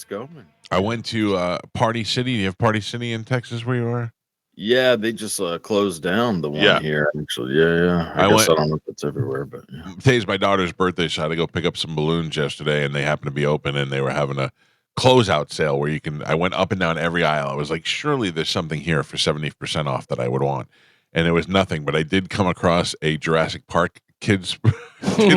going. I went to Party City. Do you have Party City in Texas where you are? Yeah, they just closed down the one here. Actually, yeah. I guess I don't know if it's everywhere, but today's my daughter's birthday, so I had to go pick up some balloons yesterday, and they happened to be open, and they were having a closeout sale where I went up and down every aisle. I was like, surely there's something here for 70% off that I would want. and there was nothing. But I did come across a Jurassic Park kids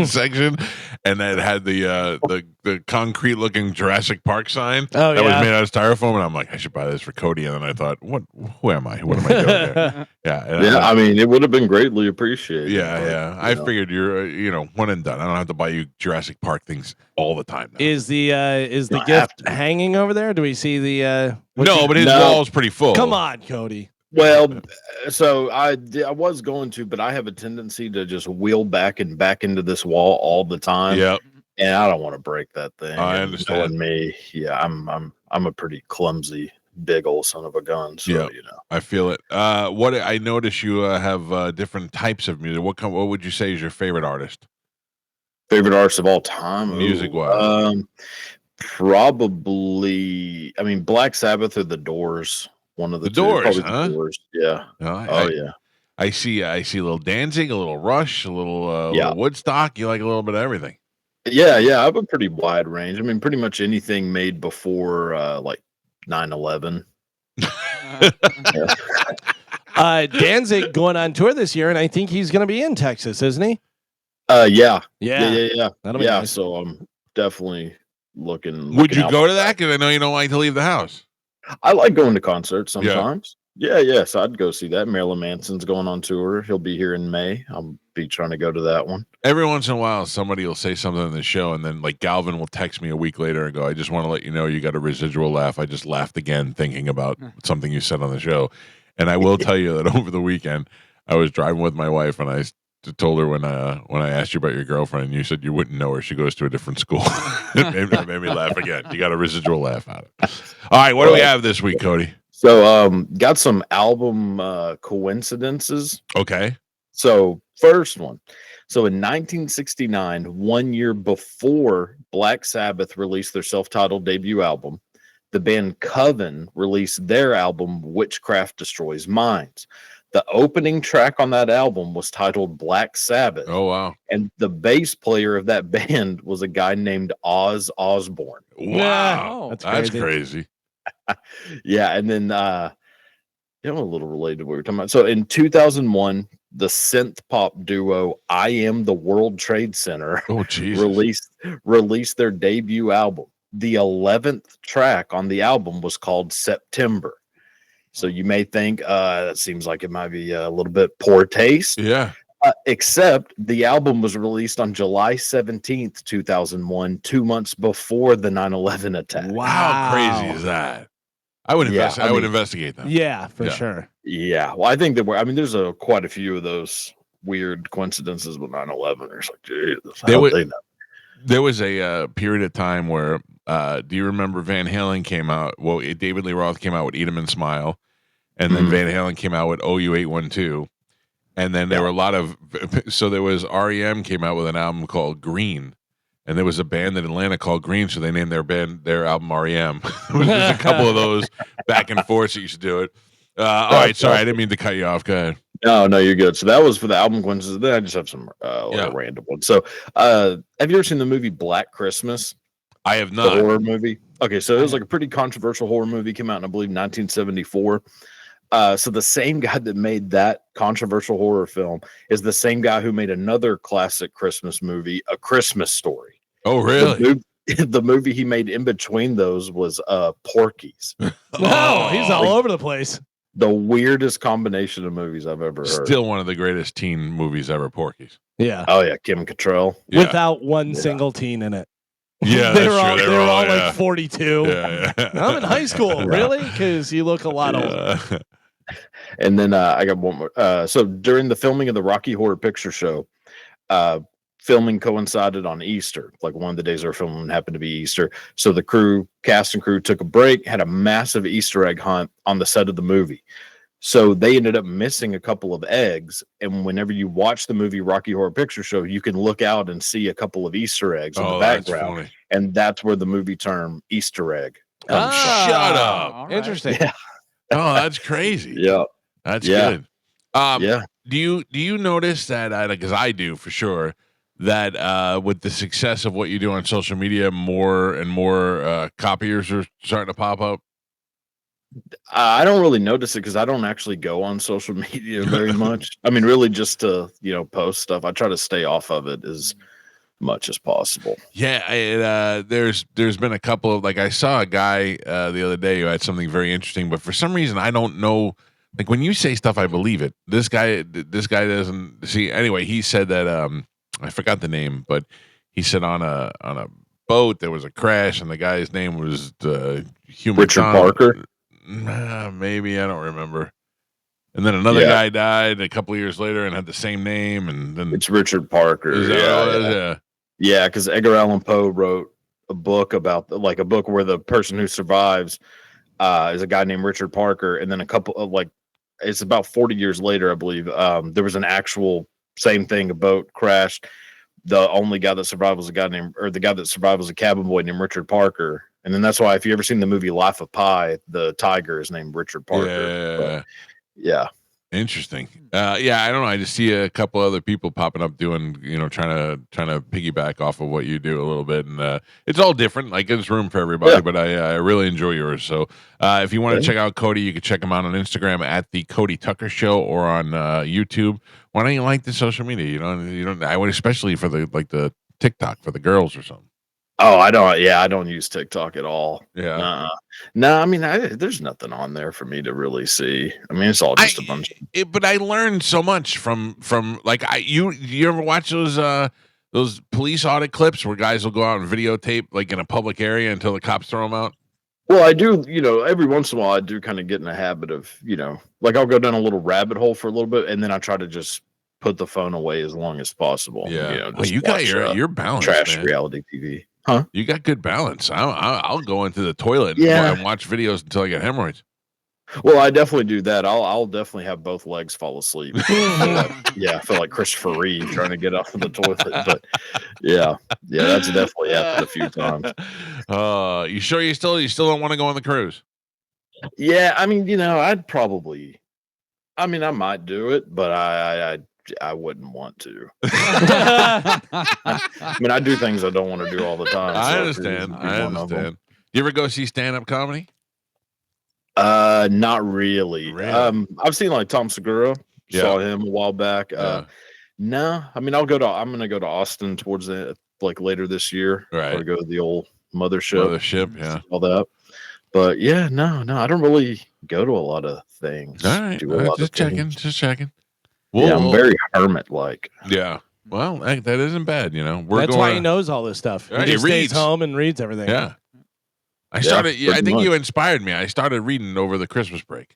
section, and it had the concrete looking Jurassic Park sign that was made out of styrofoam, and I'm like, I should buy this for Cody. And then I thought, who am I? What am I doing there? I mean, it would have been greatly appreciated. Yeah. I figured you're one and done. I don't have to buy you Jurassic Park things all the time now. Is the gift hanging over there? Do we see the? No, but his wall's pretty full. Come on, Cody. Well, so I was going to, but I have a tendency to just wheel back into this wall all the time. Yep. And I don't want to break that thing. I understand. Me, I'm a pretty clumsy, big old son of a gun. So I feel it. What I notice you have different types of music. What would you say is your favorite artist? Favorite artist of all time, music-wise? Probably. I mean, Black Sabbath or The Doors. One of the Doors, huh? The Doors. Yeah. Yeah. I see a little Danzig, a little Rush, a little Woodstock. You like a little bit of everything. Yeah. I have a pretty wide range. I mean, pretty much anything made before 9/11. Danzig going on tour this year, and I think he's going to be in Texas, isn't he? Yeah. That'll be nice. So I'm definitely looking. Would you go to that? Because I know you don't like to leave the house. I like going to concerts sometimes. Yeah. So I'd go see that. Marilyn Manson's going on tour. He'll be here in May. I'll be trying to go to that one. Every once in a while, somebody will say something in the show, and then like Galvin will text me a week later and go, I just want to let you know you got a residual laugh. I just laughed again thinking about something you said on the show. And I will tell you that over the weekend, I was driving with my wife, and I told her when I asked you about your girlfriend, and you said you wouldn't know her. She goes to a different school. It made me laugh again. You got a residual laugh out of it. All right, what do we have this week, Cody? So got some album coincidences. Okay. So first one. So in 1969, 1 year before Black Sabbath released their self-titled debut album, the band Coven released their album Witchcraft Destroys Minds. The opening track on that album was titled Black Sabbath. Oh, wow. And the bass player of that band was a guy named Oz Osbourne. Wow. That's crazy. Yeah. And then, a little related to what we were talking about. So in 2001, the synth pop duo I Am the World Trade Center released their debut album. The 11th track on the album was called September. So you may think that seems like it might be a little bit poor taste. Yeah. Except the album was released on July 17th, 2001, 2 months before the 9/11 attack. Wow. How crazy is that? I would investigate that. Yeah, for sure. Yeah. Well, I think there's quite a few of those weird coincidences with 9/11. It's like, Jesus, there was a period of time where, do you remember Van Halen came out? Well, David Lee Roth came out with Eat 'Em and Smile. And then Van Halen came out with OU812. And then there were a lot of, so there was REM came out with an album called Green. And there was a band in Atlanta called Green, so they named their album REM. There's a couple of those back and forth that you should do it. All right, sorry, I didn't mean to cut you off. Go ahead. No, you're good. So that was for the album coincidences. Then I just have some random ones. So have you ever seen the movie Black Christmas? I have not. The horror movie? Okay, so it was like a pretty controversial horror movie. Came out in, I believe, 1974. So the same guy that made that controversial horror film is the same guy who made another classic Christmas movie, A Christmas Story. Oh, really? The movie he made in between those was Porky's. No, he's all over the place. The weirdest combination of movies I've ever heard. Still one of the greatest teen movies ever, Porky's. Yeah. Oh, yeah, Kim Cattrall. Without one single teen in it. Yeah, they were all like 42. Yeah. I'm in high school, really? Because you look a lot older. And then I got one more. So during the filming of the Rocky Horror Picture Show, filming coincided on Easter. Like one of the days they were filming happened to be Easter. So the cast and crew took a break, had a massive Easter egg hunt on the set of the movie. So they ended up missing a couple of eggs. And whenever you watch the movie Rocky Horror Picture Show, you can look out and see a couple of Easter eggs in the background. That's funny. And that's where the movie term Easter egg comes from. Shut up. Right. Interesting. Yeah. Oh, that's crazy. Yeah. That's good. Do you notice that, because I do for sure, that with the success of what you do on social media, more and more copiers are starting to pop up? I don't really notice it because I don't actually go on social media very much. I mean, really, just to post stuff. I try to stay off of it as much as possible. Yeah, there's been a couple of I saw a guy the other day who had something very interesting, but for some reason I don't know. Like when you say stuff, I believe it. This guy doesn't see. Anyway, he said that I forgot the name, but he said on a boat there was a crash, and the guy's name was Richard Parker. Maybe, I don't remember. And then another guy died a couple of years later and had the same name, and then it's Richard Parker. Is that what it was? Yeah, because Edgar Allan Poe wrote a book about a book where the person who survives is a guy named Richard Parker, and then a couple of it's about 40 years later, I believe. There was an actual same thing. A boat crashed. The only guy that survived was the guy that survived was a cabin boy named Richard Parker. And then that's why, if you ever seen the movie Life of Pi, the tiger is named Richard Parker. Yeah. Interesting. I don't know. I just see a couple other people popping up doing, trying to piggyback off of what you do a little bit, and it's all different. There's room for everybody, but I really enjoy yours. So if you want to check out Cody, you can check him out on Instagram at the Cody Tucker Show or on YouTube. Why don't you like the social media? You don't. I would, especially for the TikTok for the girls or something. Oh, I don't. Yeah, I don't use TikTok at all. Yeah. No, I mean, there's nothing on there for me to really see. I mean, it's all just a bunch. But I learned so much from you ever watch those police audit clips where guys will go out and videotape in a public area until the cops throw them out? Well, I do. Every once in a while, I do kind of get in a habit of I'll go down a little rabbit hole for a little bit, and then I try to just put the phone away as long as possible. Yeah. You got your balance. Trash man. reality TV. Huh? You got good balance. I'll go into the toilet and watch videos until I get hemorrhoids. Well, I definitely do that. I'll definitely have both legs fall asleep. I feel like Christopher Reeve trying to get off of the toilet. But yeah, that's definitely happened a few times. You sure you still don't want to go on the cruise? Yeah, I mean, I'd probably. I mean, I might do it, but I wouldn't want to. I mean, I do things I don't want to do all the time. I understand. You ever go see stand-up comedy? Not really. I've seen Tom Segura. Saw him a while back. No, I mean, I'm gonna go to Austin towards the later this year. Right. Or go to the old mothership. Yeah. All that. But yeah, no, I don't really go to a lot of things. All right. Just checking. I'm very hermit-like. Yeah. Well, that isn't bad, That's why he knows all this stuff. Right, he stays home and reads everything. Yeah. I think you inspired me. I started reading over the Christmas break.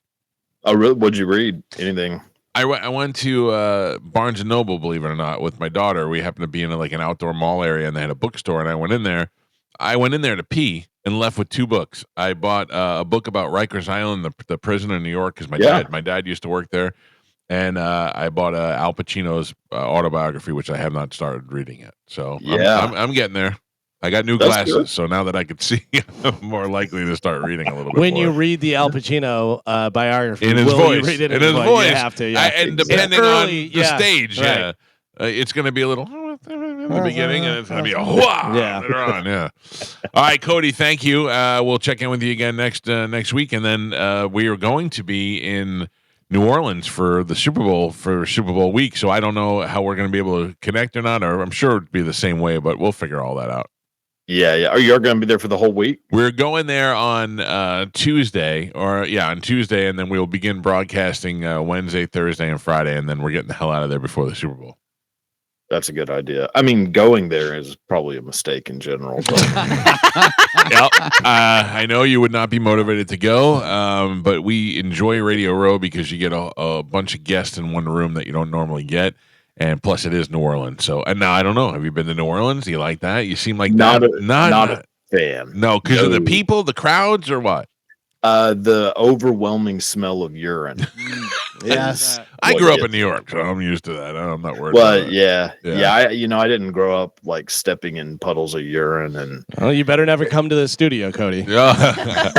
Oh, really? What'd you read? Anything? I went to Barnes & Noble, believe it or not, with my daughter. We happened to be in an outdoor mall area, and they had a bookstore, and I went in there. To pee and left with 2 books. I bought a book about Rikers Island, the prison in New York, because my dad used to work there. And I bought Al Pacino's autobiography, which I have not started reading yet. So I'm getting there. I got new glasses, so now that I can see, I'm more likely to start reading a little bit when more. you read the Al Pacino biography, in his voice, you read it in his voice, you have to. Yeah. And depending on the stage, it's going to be a little in the beginning, and it's going to be a later on. Yeah. All right, Cody, thank you. We'll check in with you again next week, and then we are going to be in New Orleans for the Super Bowl week. So I don't know how we're going to be able to connect or not, or I'm sure it'd be the same way, but we'll figure all that out. Yeah. Are you going to be there for the whole week? We're going there on Tuesday, and then we'll begin broadcasting Wednesday, Thursday, and Friday, and then we're getting the hell out of there before the Super Bowl. That's a good idea. I mean, going there is probably a mistake in general. But. I know you would not be motivated to go, but we enjoy Radio Row because you get a bunch of guests in one room that you don't normally get, and plus it is New Orleans. So, and now I don't know. Have you been to New Orleans? Do you like that? You seem like not a fan. No, because of the people, the crowds, or what? The overwhelming smell of urine. Yes. I grew up in New York, so I'm used to that. I'm not worried. Well, about it. yeah. I didn't grow up like stepping in puddles of urine and. Well, you better never come to the studio, Cody. Yeah.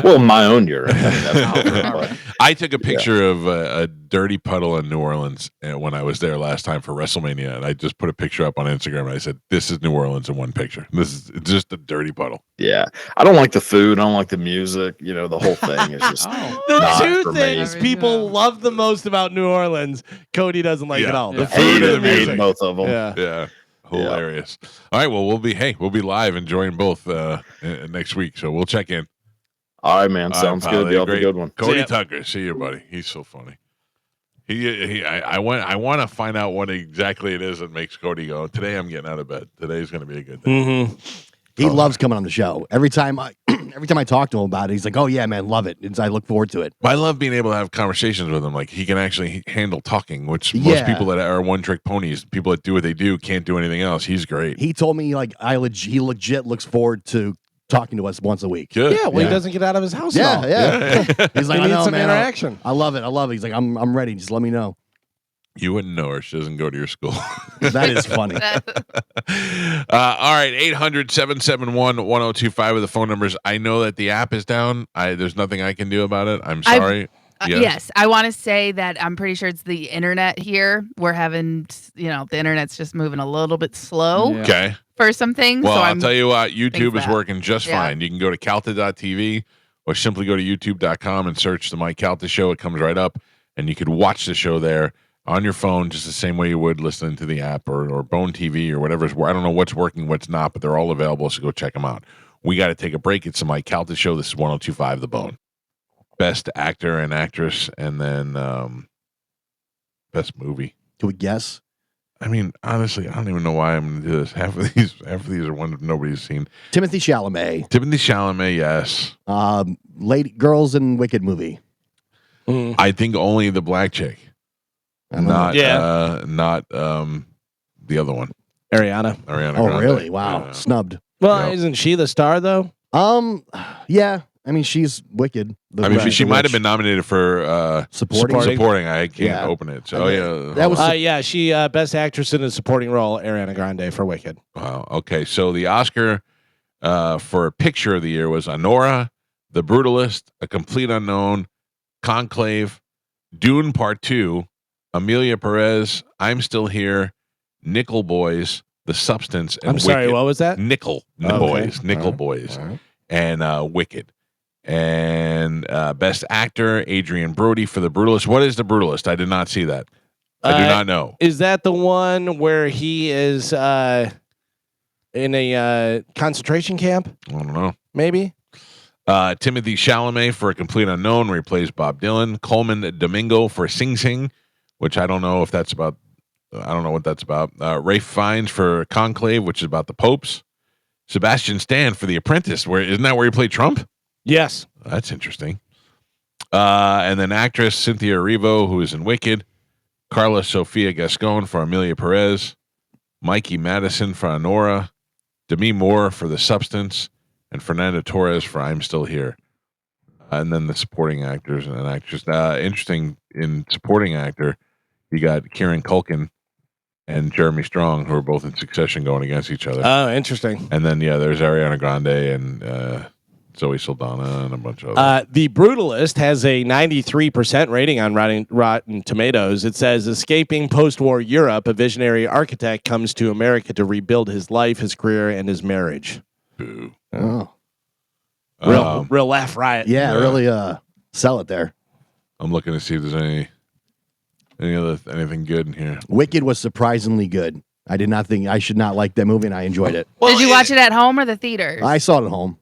Well, my own urine. I took a picture of a dirty puddle in New Orleans when I was there last time for WrestleMania, and I just put a picture up on Instagram. And I said, "This is New Orleans in one picture. This is just a dirty puddle." Yeah, I don't like the food. I don't like the music. The whole thing is just the two things people love the most about New Orleans. Cody doesn't like at all. The food and the music. Both of them. Yeah. Hilarious. Yeah. All right. Well, we'll be live enjoying both next week, so we'll check in. All right, man. Sounds good. You have a good one. Cody Tucker. See you, buddy. He's so funny. I want to find out what exactly it is that makes Cody go, today I'm getting out of bed. Today's going to be a good day. Mm-hmm. He loves coming on the show. Every time I talk to him about it, he's like, "Oh yeah, man, love it." I look forward to it. I love being able to have conversations with him. Like he can actually handle talking, which most people that are one-trick ponies, people that do what they do, can't do anything else. He's great. He told me he legit looks forward to talking to us once a week. Good. Yeah, he doesn't get out of his house. Yeah. He's like, I know, man. Interaction. I love it. He's like, I'm ready. Just let me know. You wouldn't know her. She doesn't go to your school. That is funny. All right. 800-771-1025 are the phone numbers. I know that the app is down. There's nothing I can do about it. I'm sorry. Yes. I want to say that I'm pretty sure it's the internet here. We're having, the internet's just moving a little bit slow. Yeah. Okay. For some things. Well, so I'll tell you what, YouTube is working just Yeah. fine. You can go to calta.tv or simply go to youtube.com and search the Mike Calta Show. It comes right up, and you could watch the show there on your phone just the same way you would listening to the app or Bone TV or whatever's. I don't know what's working, what's not, but they're all available, so go check them out. We got to take a break. It's the Mike Calta Show. This is 102.5 The Bone. Best actor and actress, and then best movie. Can we guess? I mean, honestly, I don't even know why I'm going to do this. Half of these are ones nobody's seen. Timothy Chalamet. Yes. Lady Girls in Wicked movie. I think only the black chick. Not the other one. Ariana Oh, Grande. really? Wow. Yeah. Snubbed. Well, isn't she the star though? Yeah. I mean, she's Wicked. She might have been nominated for supporting. I can't open it. So that was she best actress in a supporting role, Ariana Grande for Wicked. Wow. Okay, so the Oscar for picture of the year was Honora, The Brutalist, A Complete Unknown, Conclave, Dune Part 2, Amelia Perez, I'm Still Here, Nickel Boys, The Substance, and I'm sorry, Wicked. what was that? Nickel Boys, and Wicked. And best actor, Adrian Brody for The Brutalist. What is The Brutalist? I did not see that. I do not know. Is that the one where he is in a concentration camp? I don't know. Maybe. Timothy Chalamet for A Complete Unknown, where he plays Bob Dylan. Coleman Domingo for Sing Sing, which I don't know if that's about. I don't know what that's about. Rafe Fiennes for Conclave, which is about the popes. Sebastian Stan for The Apprentice. Isn't that where he played Trump? Yes. That's interesting. And then actress Cynthia Erivo, who is in Wicked. Carla Sofia Gascon for Amelia Perez. Mikey Madison for Honora. Demi Moore for The Substance. And Fernanda Torres for I'm Still Here. And then the supporting actors and actors. Interesting, in supporting actor, you got Kieran Culkin and Jeremy Strong, who are both in succession going against each other. Oh, interesting. And then, there's Ariana Grande and Zoe Saldana and a bunch of others. The Brutalist has a 93% rating on Rotten Tomatoes. It says, escaping post-war Europe, a visionary architect comes to America to rebuild his life, his career, and his marriage. Boo. Oh. Real laugh riot. Yeah, really sell it there. I'm looking to see if there's anything good in here. Wicked was surprisingly good. I did not think I should not like that movie, and I enjoyed it. Did you watch it at home or the theaters? I saw it at home.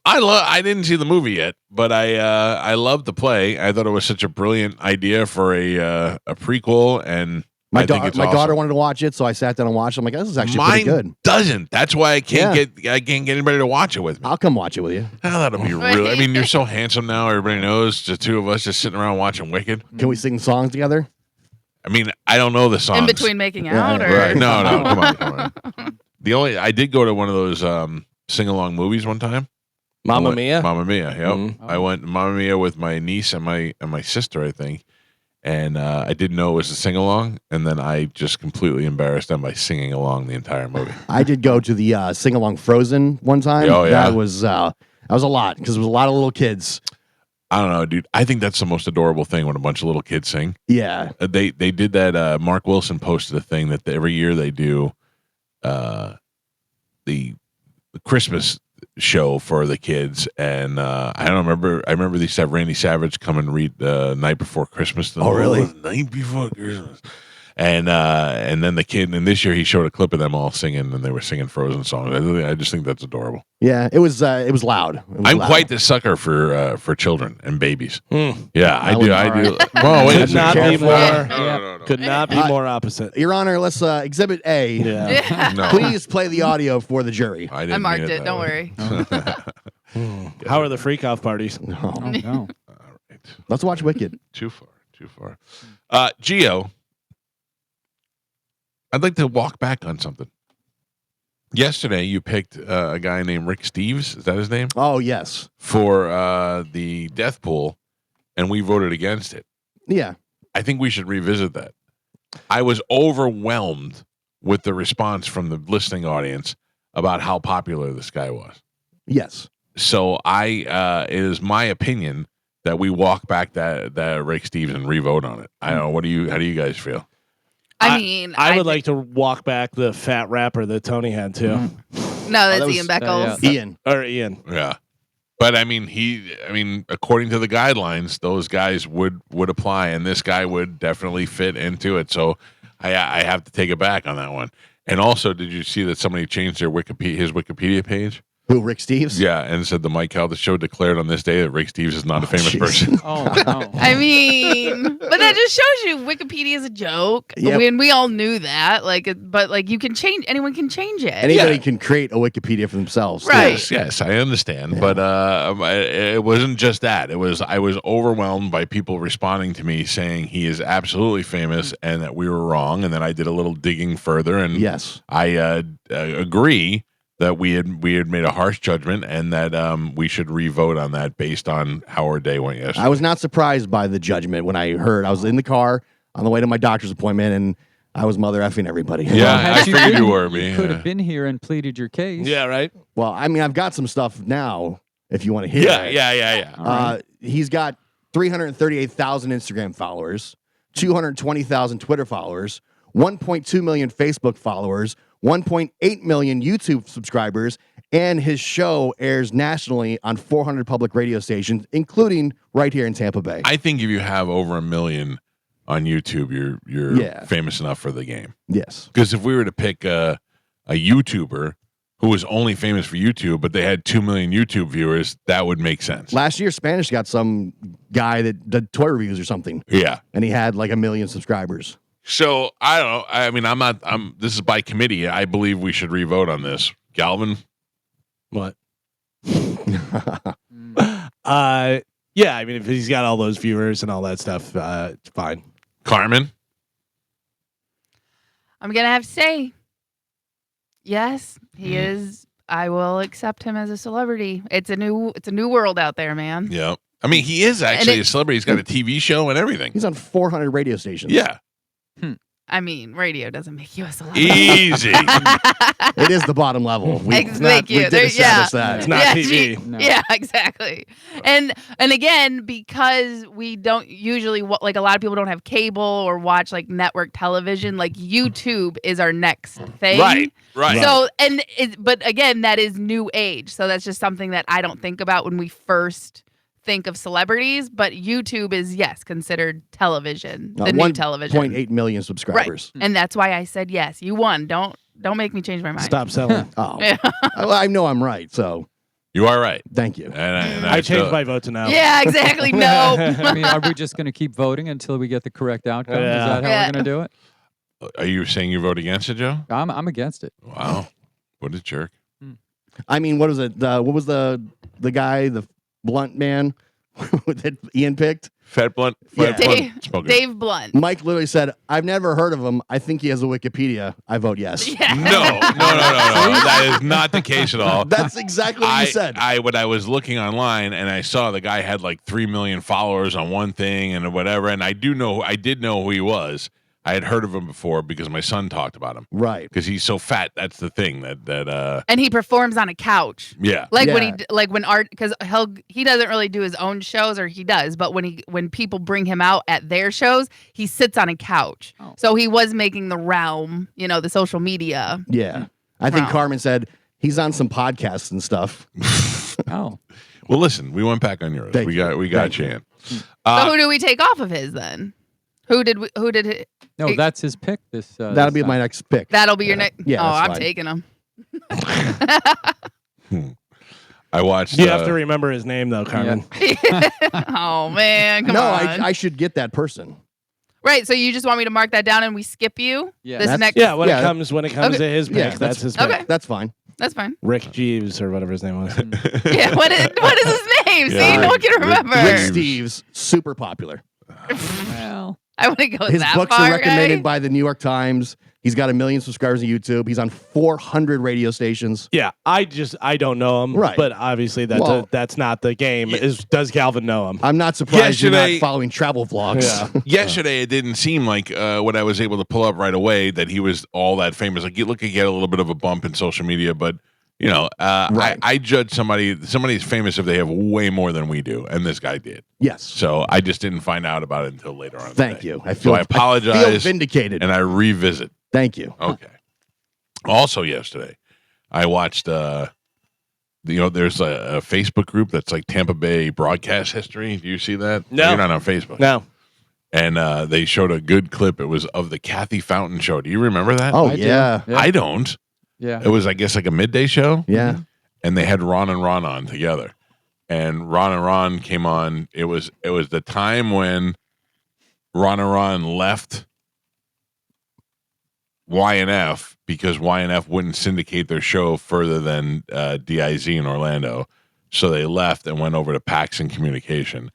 I didn't see the movie yet, but I loved the play. I thought it was such a brilliant idea for a prequel, and my awesome. daughter wanted to watch it, so I sat down and watched it. I'm like, this is actually pretty good. Doesn't. That's why I can't get anybody to watch it with me. I'll come watch it with you. Oh, that'll be real. I mean, you're so handsome now. Everybody knows. The two of us just sitting around watching Wicked. Can we sing songs together? I mean, I don't know the songs. In between making out, or right? No, come on. I did go to one of those sing along movies one time. Mamma Mia. Mamma Mia. Yep. I went Mamma Mia with my niece and my sister, I think. and I didn't know it was a sing along, and then I just completely embarrassed them by singing along the entire movie. I did go to the sing along Frozen one time. Oh, yeah. That was a lot because there was a lot of little kids. I don't know, dude. I think that's the most adorable thing when a bunch of little kids sing. Yeah, They did that. Mark Wilson posted a thing that every year they do the Christmas show for the kids, and I don't remember. I remember they used to have Randy Savage come and read the night before Christmas. Oh, really? Night before Christmas. And then the kid, and this year he showed a clip of them all singing, and they were singing Frozen songs. I just think that's adorable. yeah. It was loud. It was I'm loud. quite the sucker for children and babies. Hmm. Yeah, I do. I do. Right. Well, wait a Could not second. be more. No. Could not be more opposite. Your Honor, let's Exhibit A. Yeah. No. Please play the audio for the jury. I didn't I marked mean it. that Don't way. worry. How are the freak off parties? No. Oh, no. All right. Let's watch Wicked. Too far. Gio, I'd like to walk back on something. Yesterday, you picked a guy named Rick Steves. Is that his name? Oh yes. For the death pool, and we voted against it. Yeah. I think we should revisit that. I was overwhelmed with the response from the listening audience about how popular this guy was. Yes. So it is my opinion that we walk back that Rick Steves and revote on it. I don't know. How do you guys feel? I mean, I would like to walk back the fat rapper that Tony had too. No, that that's was- Ian Beckles. Ian. Or Ian. Yeah. But I mean, according to the guidelines, those guys would apply, and this guy would definitely fit into it. So I have to take it back on that one. And also, did you see that somebody changed his Wikipedia page? Who? Rick Steves? Yeah, and said the Mike Calta Show declared on this day that Rick Steves is not a famous person. Oh, no. I mean, but that just shows you Wikipedia is a joke. Yep. We all knew that. But you can change. Anyone can change it. Anybody can create a Wikipedia for themselves. too. Right. Yes, I understand, but it wasn't just that. I was overwhelmed by people responding to me saying he is absolutely famous and that we were wrong, and then I did a little digging further, and Yes. I agree that we had made a harsh judgment and that we should revote on that based on how our day went yesterday. I was not surprised by the judgment when I heard. I was in the car on the way to my doctor's appointment, and I was mother effing everybody. Yeah, Had I figured you were. You could have been here and pleaded your case. Yeah, right. Well, I mean, I've got some stuff now. If you want to hear it. Yeah. He's got 338,000 Instagram followers, 220,000 Twitter followers, 1.2 million Facebook followers, 1.8 million YouTube subscribers, and his show airs nationally on 400 public radio stations, including right here in Tampa Bay. I think if you have over 1 million on YouTube, you're Yeah. famous enough for the game. Yes. Because if we were to pick a YouTuber who was only famous for YouTube, but they had 2 million YouTube viewers, that would make sense. Last year, Spanish got some guy that did toy reviews or something, Yeah. and he had like 1 million subscribers. So I don't know. I mean, this is by committee. I believe we should revote on this. Galvin? What? Yeah, I mean, if he's got all those viewers and all that stuff, it's fine. Carmen? I'm gonna have to say, yes, he is. I will accept him as a celebrity. It's a new world out there, man. Yeah. I mean, he is actually a celebrity. He's got a TV show and everything. He's on 400 radio stations. Yeah. I mean, radio doesn't make you a celebrity. Easy. It is the bottom level. Thank you. We did There- establish that. It's not TV. No. Yeah, exactly. And again, because we don't usually like a lot of people don't have cable or watch like network television. Like YouTube is our next thing. Right. So but again, that is new age. So that's just something that I don't think about when we first think of celebrities. But YouTube is considered television, the new television. 1.8 million subscribers. And that's why I said yes. You won. Don't make me change my mind. Stop selling. Oh, Yeah. I know I'm right. So You are right. thank you. And I changed my vote to no. Yeah, exactly. No. I mean, are we just going to keep voting until we get the correct outcome? Yeah. Is that how we're going to do it? Are you saying you vote against it, Joe? I'm against it. Wow. What a jerk. I mean, what was it? What was the guy, the blunt man? that Ian picked. Fat Blunt. Yeah. Dave Blunt. Mike literally said, "I've never heard of him. I think he has a Wikipedia. I vote yes." Yeah. No. That is not the case at all. That's exactly what you said. When I was looking online and I saw the guy had like 3 million followers on one thing and whatever, and I did know who he was. I had heard of him before because my son talked about him. Right. Because he's so fat. That's the thing that. And he performs on a couch. Yeah. When art, because he doesn't really do his own shows, or he does, but when people bring him out at their shows, he sits on a couch. Oh. So he was making the realm, the social media. Yeah. I think Carmen said he's on some podcasts and stuff. Oh. Well, listen, we went back on yours. We got Chan. So who do we take off of his then? Who did it? No, that's his pick. That'll be my next pick. That'll be your next. Yeah, I'm taking him. I watched. You have to remember his name though, Carmen. Oh man, come on. No, I should get that person. Right, so you just want me to mark that down and we skip you? Yeah. When it comes to his pick, that's his pick. Okay. That's fine. That's fine. Rick Jeeves or whatever his name was. Yeah, what is his name? See, no one can remember. Rick Steves, super popular. Well, I want to go His that books far, are recommended right? by the New York Times. He's got 1 million subscribers on YouTube. He's on 400 radio stations. Yeah, I don't know him. Right. But obviously that's not the game. Does Galvin know him? I'm not surprised you're not following travel vlogs. Yeah. Yesterday, it didn't seem like what I was able to pull up right away that he was all that famous. Like, you look, he had a little bit of a bump in social media, but right. I judge somebody's famous if they have way more than we do, and this guy did. Yes. So I just didn't find out about it until later on. Thank you. I apologize. I feel vindicated. And I revisit. Thank you. Okay. Also yesterday, I watched. There's a Facebook group that's like Tampa Bay broadcast history. Do you see that? No, you're not on Facebook. No. And they showed a good clip. It was of the Kathy Fountain show. Do you remember that? Oh, yeah. I don't. Yeah. It was, I guess, like a midday show. Yeah. And they had Ron and Ron on together. And Ron came on. It was the time when Ron and Ron left YNF because YNF wouldn't syndicate their show further than DIZ in Orlando. So they left and went over to Paxson Communication.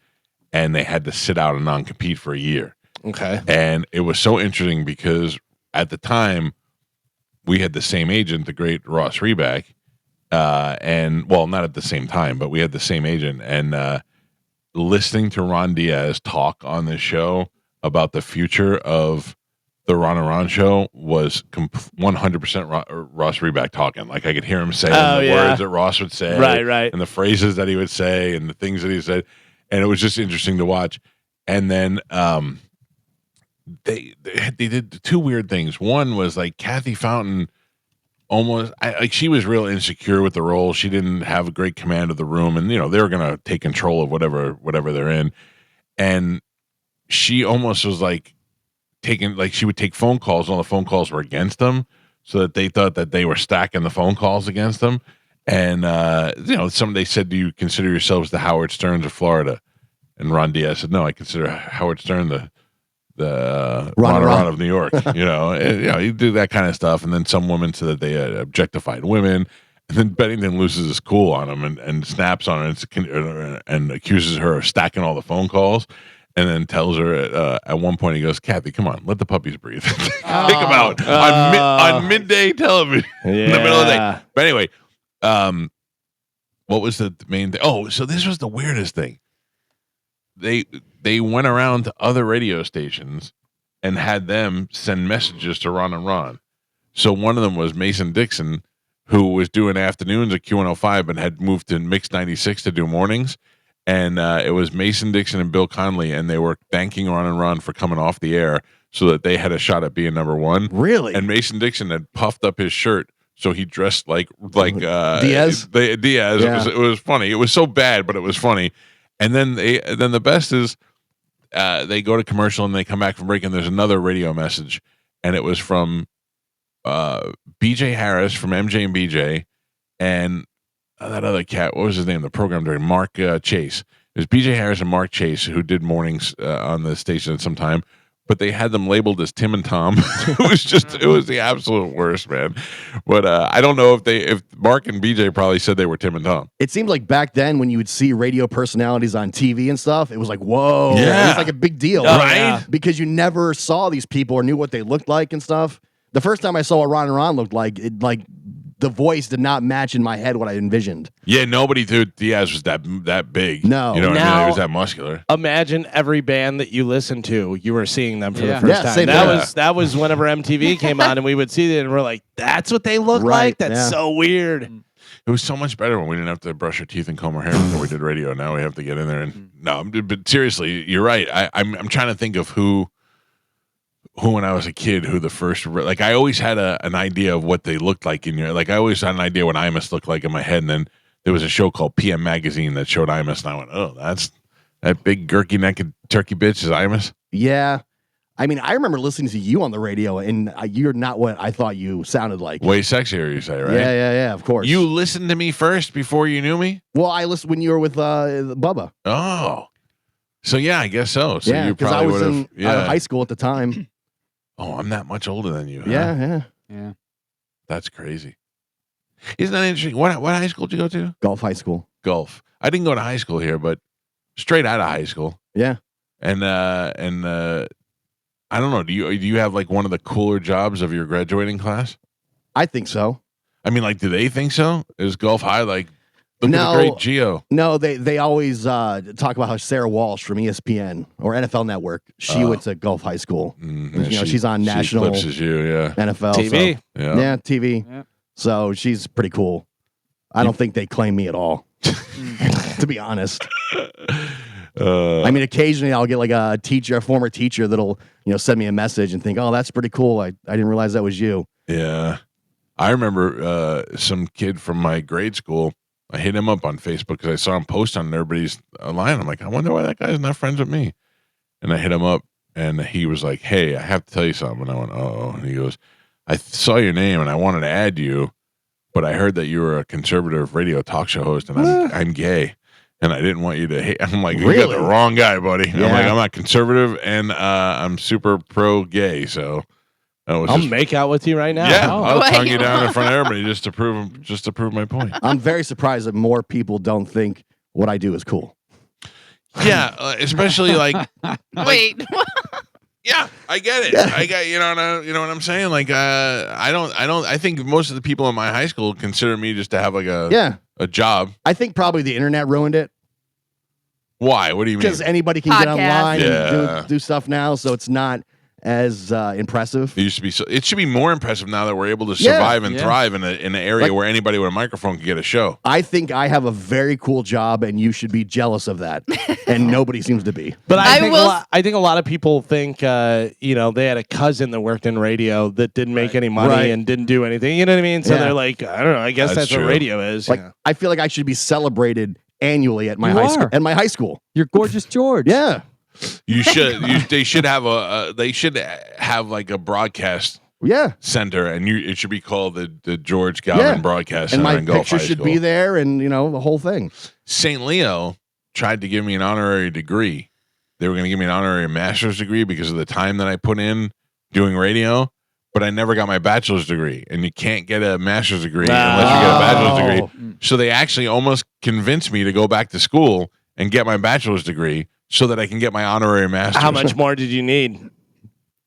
And they had to sit out and non-compete for a year. Okay. And it was so interesting because at the time, we had the same agent, the great Ross Reback, and not at the same time, but we had the same agent. And listening to Ron Diaz talk on this show about the future of the Ron and Ron show was 100% Ross Reback talking. Like, I could hear him saying words that Ross would say, right, and the phrases that he would say, and the things that he said, and it was just interesting to watch. And then they did two weird things. One was like Kathy Fountain she was real insecure with the role. She didn't have a great command of the room, and they were gonna take control of whatever they're in. And she almost was like she would take phone calls, and all the phone calls were against them, so that they thought that they were stacking the phone calls against them. And they said, "Do you consider yourselves the Howard Sterns of Florida?" And Ron Diaz said, "No, I consider Howard Stern the Ron and Ron of New York." You do that kind of stuff. And then some women said that they objectified women. And then Bennington loses his cool on him and snaps on her and accuses her of stacking all the phone calls. And then tells her at one point, he goes, "Kathy, come on, let the puppies breathe." Think about on midday television in the middle of the day. But anyway, what was the main thing? Oh, so this was the weirdest thing. They went around to other radio stations and had them send messages to Ron and Ron. So one of them was Mason Dixon, who was doing afternoons at Q105 and had moved to Mix 96 to do mornings. And it was Mason Dixon and Bill Conley, and they were thanking Ron and Ron for coming off the air so that they had a shot at being number one. Really? And Mason Dixon had puffed up his shirt, so he dressed like Diaz. Diaz. Yeah. It was funny. It was so bad, but it was funny. And then the best is they go to commercial and they come back from break, and there's another radio message, and it was from BJ Harris from MJ and BJ, and that other cat, what was his name? The program during Mark Chase. It was BJ Harris and Mark Chase, who did mornings on the station at some time, but they had them labeled as Tim and Tom. It was the absolute worst, man. But I don't know if Mark and BJ probably said they were Tim and Tom. It seemed like back then when you would see radio personalities on TV and stuff, it was like, whoa, Yeah. it was like a big deal, Right? Because you never saw these people or knew what they looked like and stuff. The first time I saw what Ron and Ron looked like, the voice did not match in my head what I envisioned. Yeah, nobody thought Diaz was that big. No. You know what I mean? Now- He was that muscular. Imagine every band that you listen to, you were seeing them for the Yeah. first Yeah, time. same That was whenever MTV came on and we would see it and we're like, that's what they look Right, like? That's yeah. so weird. It was so much better when we didn't have to brush our teeth and comb our hair before we did radio. Now we have to get in there and no. But seriously, you're right. I'm trying to think of who when I was a kid, who the first like I always had an idea of what they looked like in your like I always had an idea what Imus looked like in my head, and then there was a show called PM Magazine that showed Imus, and I went, oh, that's that big gurky necked turkey bitch is Imus. Yeah. I mean, I remember listening to you on the radio, and you're not what I thought you sounded like. Way sexier, you say, right? Yeah, of course. You listened to me first before you knew me? Well, I listened when you were with Bubba. Oh. So yeah, I guess so. So yeah, you because I probably was would in have yeah. high school at the time. Oh, I'm that much older than you. Huh? Yeah. That's crazy. Isn't that interesting? What high school did you go to? Gulf High School. Gulf. I didn't go to high school here, but straight out of high school. Yeah. And I don't know. Do you have like one of the cooler jobs of your graduating class? I think so. I mean, like, do they think so? Is Gulf High like? Look at the great Geo. No, they always talk about how Sarah Walsh from ESPN or NFL Network, she went to Gulf High School. She's on national She eclipses you, yeah. NFL TV. So, yeah, TV. Yeah. So she's pretty cool. I don't think they claim me at all, to be honest. I mean, occasionally I'll get like a former teacher that'll send me a message and think, oh, that's pretty cool. I didn't realize that was you. Yeah, I remember some kid from my grade school. I hit him up on Facebook because I saw him post on everybody's line. I'm like, I wonder why that guy's not friends with me. And I hit him up, and he was like, hey, I have to tell you something. And I went, oh. And he goes, I saw your name, and I wanted to add you, but I heard that you were a conservative radio talk show host, and I'm gay. And I didn't want you to hate. I'm like, you got the wrong guy, buddy. Yeah. I'm like, I'm not conservative, and I'm super pro-gay, so... I'll make out with you right now. Yeah, I'll tongue you down in front of everybody just to prove my point. I'm very surprised that more people don't think what I do is cool. Yeah, especially like Wait. yeah, I get it. I got you know what I'm saying. Like I think most of the people in my high school consider me just to have like a job. I think probably the internet ruined it. Why? What do you mean? Because anybody can get Podcast. online and do stuff now, so it's not as impressive. It used to be it should be more impressive now that we're able to survive and thrive in an area where anybody with a microphone can get a show. I think I have a very cool job, and you should be jealous of that. And nobody seems to be. But I think a lot of people think they had a cousin that worked in radio that didn't make any money and didn't do anything. You know what I mean? So they're like, I don't know. I guess that's what true. radio is. Like, I feel like I should be celebrated annually at my high school. You're gorgeous, George. Yeah. You should. They should have they should have like a broadcast center, and it should be called the George Galvin Broadcast Center. And my picture should be there, and the whole thing. St. Leo tried to give me an honorary degree. They were going to give me an honorary master's degree because of the time that I put in doing radio, but I never got my bachelor's degree, and you can't get a master's degree unless you get a bachelor's degree. So they actually almost convinced me to go back to school and get my bachelor's degree so that I can get my honorary master's. How much more did you need?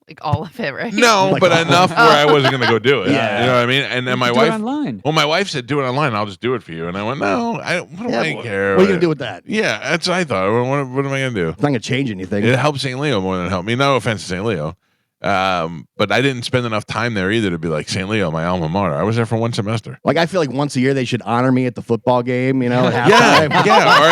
Like all of it, right? No, but enough where I wasn't going to go do it. Yeah. You know what I mean? And then my Do wife, it online. well, my wife said, do it online. I'll just do it for you. And I went, no, what do I care? What are you going to do with that? Yeah, that's what I thought. What am I going to do? It's not going to change anything. It helped St. Leo more than it helped me. No offense to St. Leo. But I didn't spend enough time there either to be like St. Leo, my alma mater. I was there for one semester. Like, I feel like once a year they should honor me at the football game, at Yeah, halftime. yeah, or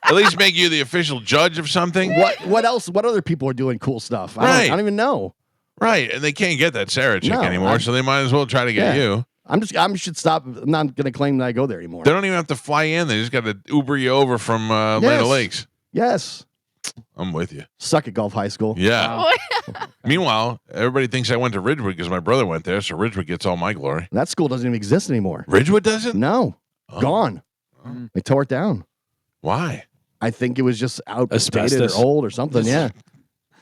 at least make you the official judge of something. What else? What other people are doing cool stuff? I don't even know. Right, and they can't get that Sarah chick anymore, so they might as well try to get you. I should stop. I'm not going to claim that I go there anymore. They don't even have to fly in. They just got to Uber you over from Land Lakes. Yes. I'm with you. Suck at Gulf High School. Yeah. Meanwhile, everybody thinks I went to Ridgewood because my brother went there, so Ridgewood gets all my glory. That school doesn't even exist anymore. Ridgewood doesn't? No. Gone. They tore it down. Why? I think it was just outdated Asbestos. or old or something. Yeah.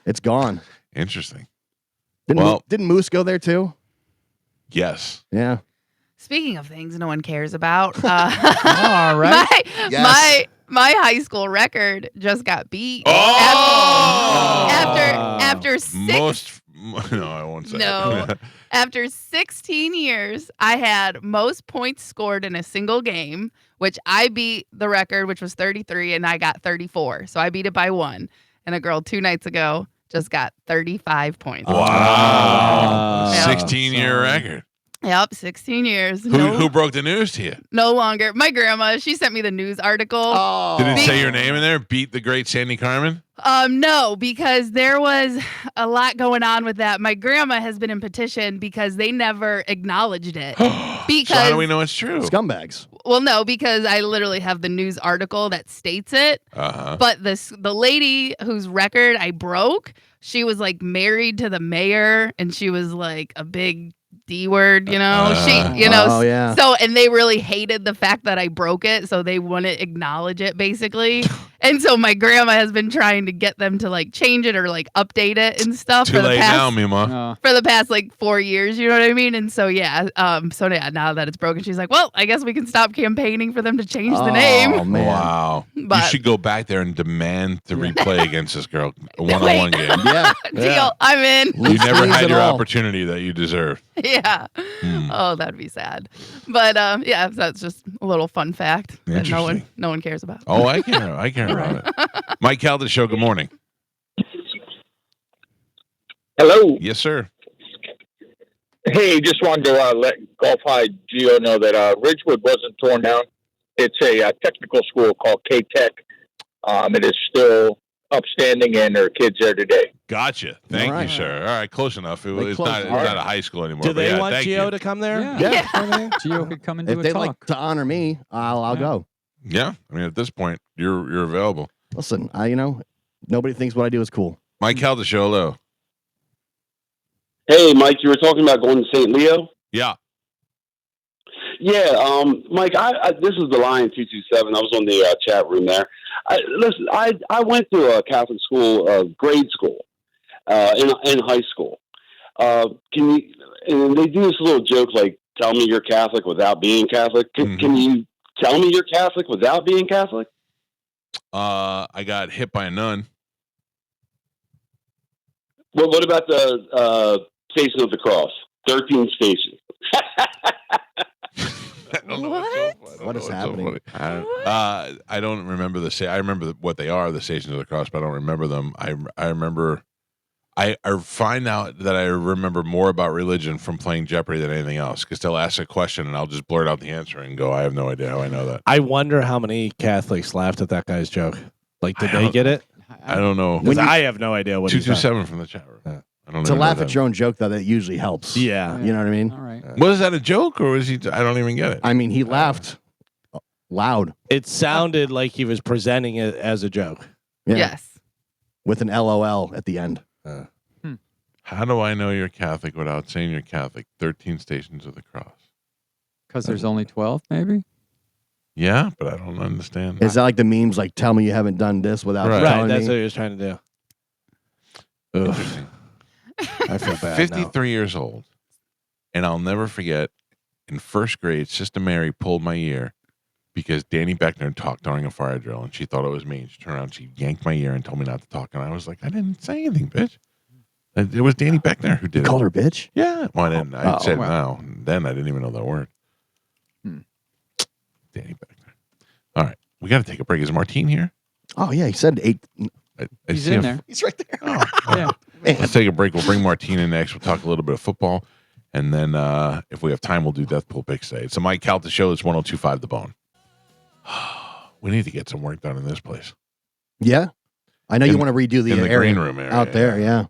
It's gone. Interesting. Didn't Moose go there too? Yes. Yeah. Speaking of things no one cares about, All right. my high school record just got beat. Oh! After six. No, I won't say. No. After 16 years, I had most points scored in a single game, which I beat the record, which was 33, and I got 34. So I beat it by 1. And a girl 2 nights ago just got 35 points. Wow. Yeah. 16-year record. Yep, 16 years. Who broke the news to you? No longer. My grandma, she sent me the news article. Oh. Did it say your name in there? Beat the great Sandy Carmen? No, because there was a lot going on with that. My grandma has been in petition because they never acknowledged it. Because So how do we know it's true? Scumbags. Well, no, because I literally have the news article that states it. Uh-huh. But the lady whose record I broke, she was like married to the mayor, and she was like a big D word, you know. Oh, yeah. So, and they really hated the fact that I broke it, so they wouldn't acknowledge it, basically. And so my grandma has been trying to get them to like change it or like update it and stuff. Too late now, Mima. For the past like 4 years, you know what I mean? And so yeah, now that it's broken, she's like, well, I guess we can stop campaigning for them to change the name. Oh man. Wow. But- you should go back there and demand to replay against this girl a one-on-one game. Yeah. Deal. I'm in. You never Lose had it your all. opportunity that you deserve. Yeah. Oh, that'd be sad. But yeah, that's just a little fun fact that Interesting. no one cares about. Oh, I care about it. Mike Calta Show, good morning. Hello. Yes, sir. Hey, just wanted to let Golf High Geo know that Ridgewood wasn't torn down. It's a technical school called K-Tech. It is still upstanding, and there are kids there today. Gotcha. Thank you, sir. All right, close enough. It's not a high school anymore. Do but they yeah, want thank Gio you. to come there? Yeah. Gio could come and do If a they talk. like to honor me, I'll go. Yeah, I mean, at this point, you're available. Listen, nobody thinks what I do is cool. Mike Calta Show, hello. Hey, Mike, you were talking about going to St. Leo? Yeah. Yeah, Mike, this is the Lion 227. I was on the chat room there. Listen, I went to a Catholic school, grade school, in high school. And they do this little joke like, tell me you're Catholic without being Catholic. Can you tell me you're Catholic without being Catholic? I got hit by a nun. Well, what about the Station of the Cross? 13 Station. What is happening? I don't remember I remember what they are, the Stations of the Cross, but I don't remember them. I remember. I find out that I remember more about religion from playing Jeopardy than anything else, because they'll ask a question and I'll just blurt out the answer and go, I have no idea how I know that. I wonder how many Catholics laughed at that guy's joke. Like, did they get it? I don't know. Because I have no idea what he's 227 from the chat room. Yeah. I don't To know laugh that. at your own joke, though, that usually helps. Yeah. You know what I mean? All right. Was that a joke or was he? I don't even get it. I mean, he laughed loud. It sounded like he was presenting it as a joke. Yeah. Yes. With an LOL at the end. How do I know you're Catholic without saying you're Catholic? 13 Stations of the Cross. Because there's only 12, maybe? Yeah, but I don't understand. Is that like the memes, like, tell me you haven't done this without Right. telling Right, that's me? what he was trying to do. Ugh. Interesting. I feel bad 53 years old. And I'll never forget, in first grade, Sister Mary pulled my ear because Danny Beckner talked during a fire drill, and she thought it was me. She turned around, she yanked my ear and told me not to talk. And I was like, I didn't say anything, bitch. It was Danny Beckner who did it. Called her bitch? Yeah. Well, I didn't. I said wow. no. And then I didn't even know that word. Danny Beckner. All right. We got to take a break. Is Martine here? Oh, yeah. He said 8. I He's see in him. there. He's right there. Oh, Yeah. Let's take a break. We'll bring Martine in next. We'll talk a little bit of football. And then if we have time, we'll do Death Pool Picks today. It's the Mike Calta Show. It's 102.5 The Bone. We need to get some work done in this place. Yeah. I know you want to redo the, in the area green room area, out there. Yeah.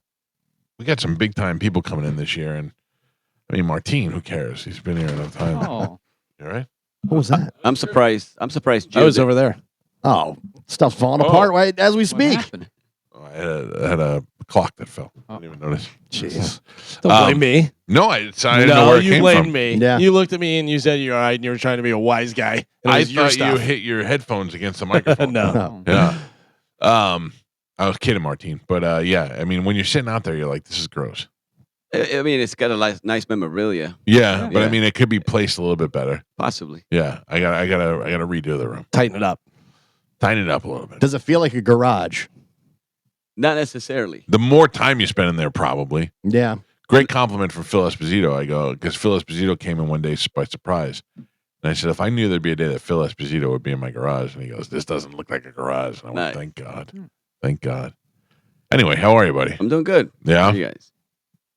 We got some big time people coming in this year. And I mean, Martine, who cares? He's been here enough time. Oh. You all right? What was that? I'm surprised. I was over there. Oh, stuff's falling apart right as we What speak. happened? Oh, I had a clock that fell. I didn't even notice. Jeez. Don't blame me. No, I didn't know No, where it you came blamed from. me. Yeah. You looked at me and you said you're all right and you were trying to be a wise guy. And it I was your thought you stuff. hit your headphones against the microphone. No. Yeah. I was kidding, Martine. But yeah, I mean, when you're sitting out there, you're like, this is gross. I mean, it's got a nice memorabilia. Yeah, but I mean, it could be placed a little bit better. Possibly. Yeah, I gotta redo the room. Tighten it up a little bit. Does it feel like a garage? Not necessarily. The more time you spend in there, probably. Yeah. Great compliment from Phil Esposito. I go, because Phil Esposito came in one day by surprise. And I said, if I knew there'd be a day that Phil Esposito would be in my garage. And he goes, this doesn't look like a garage. And I went, thank God. Thank God. Anyway, how are you, buddy? I'm doing good. Yeah? How are you guys?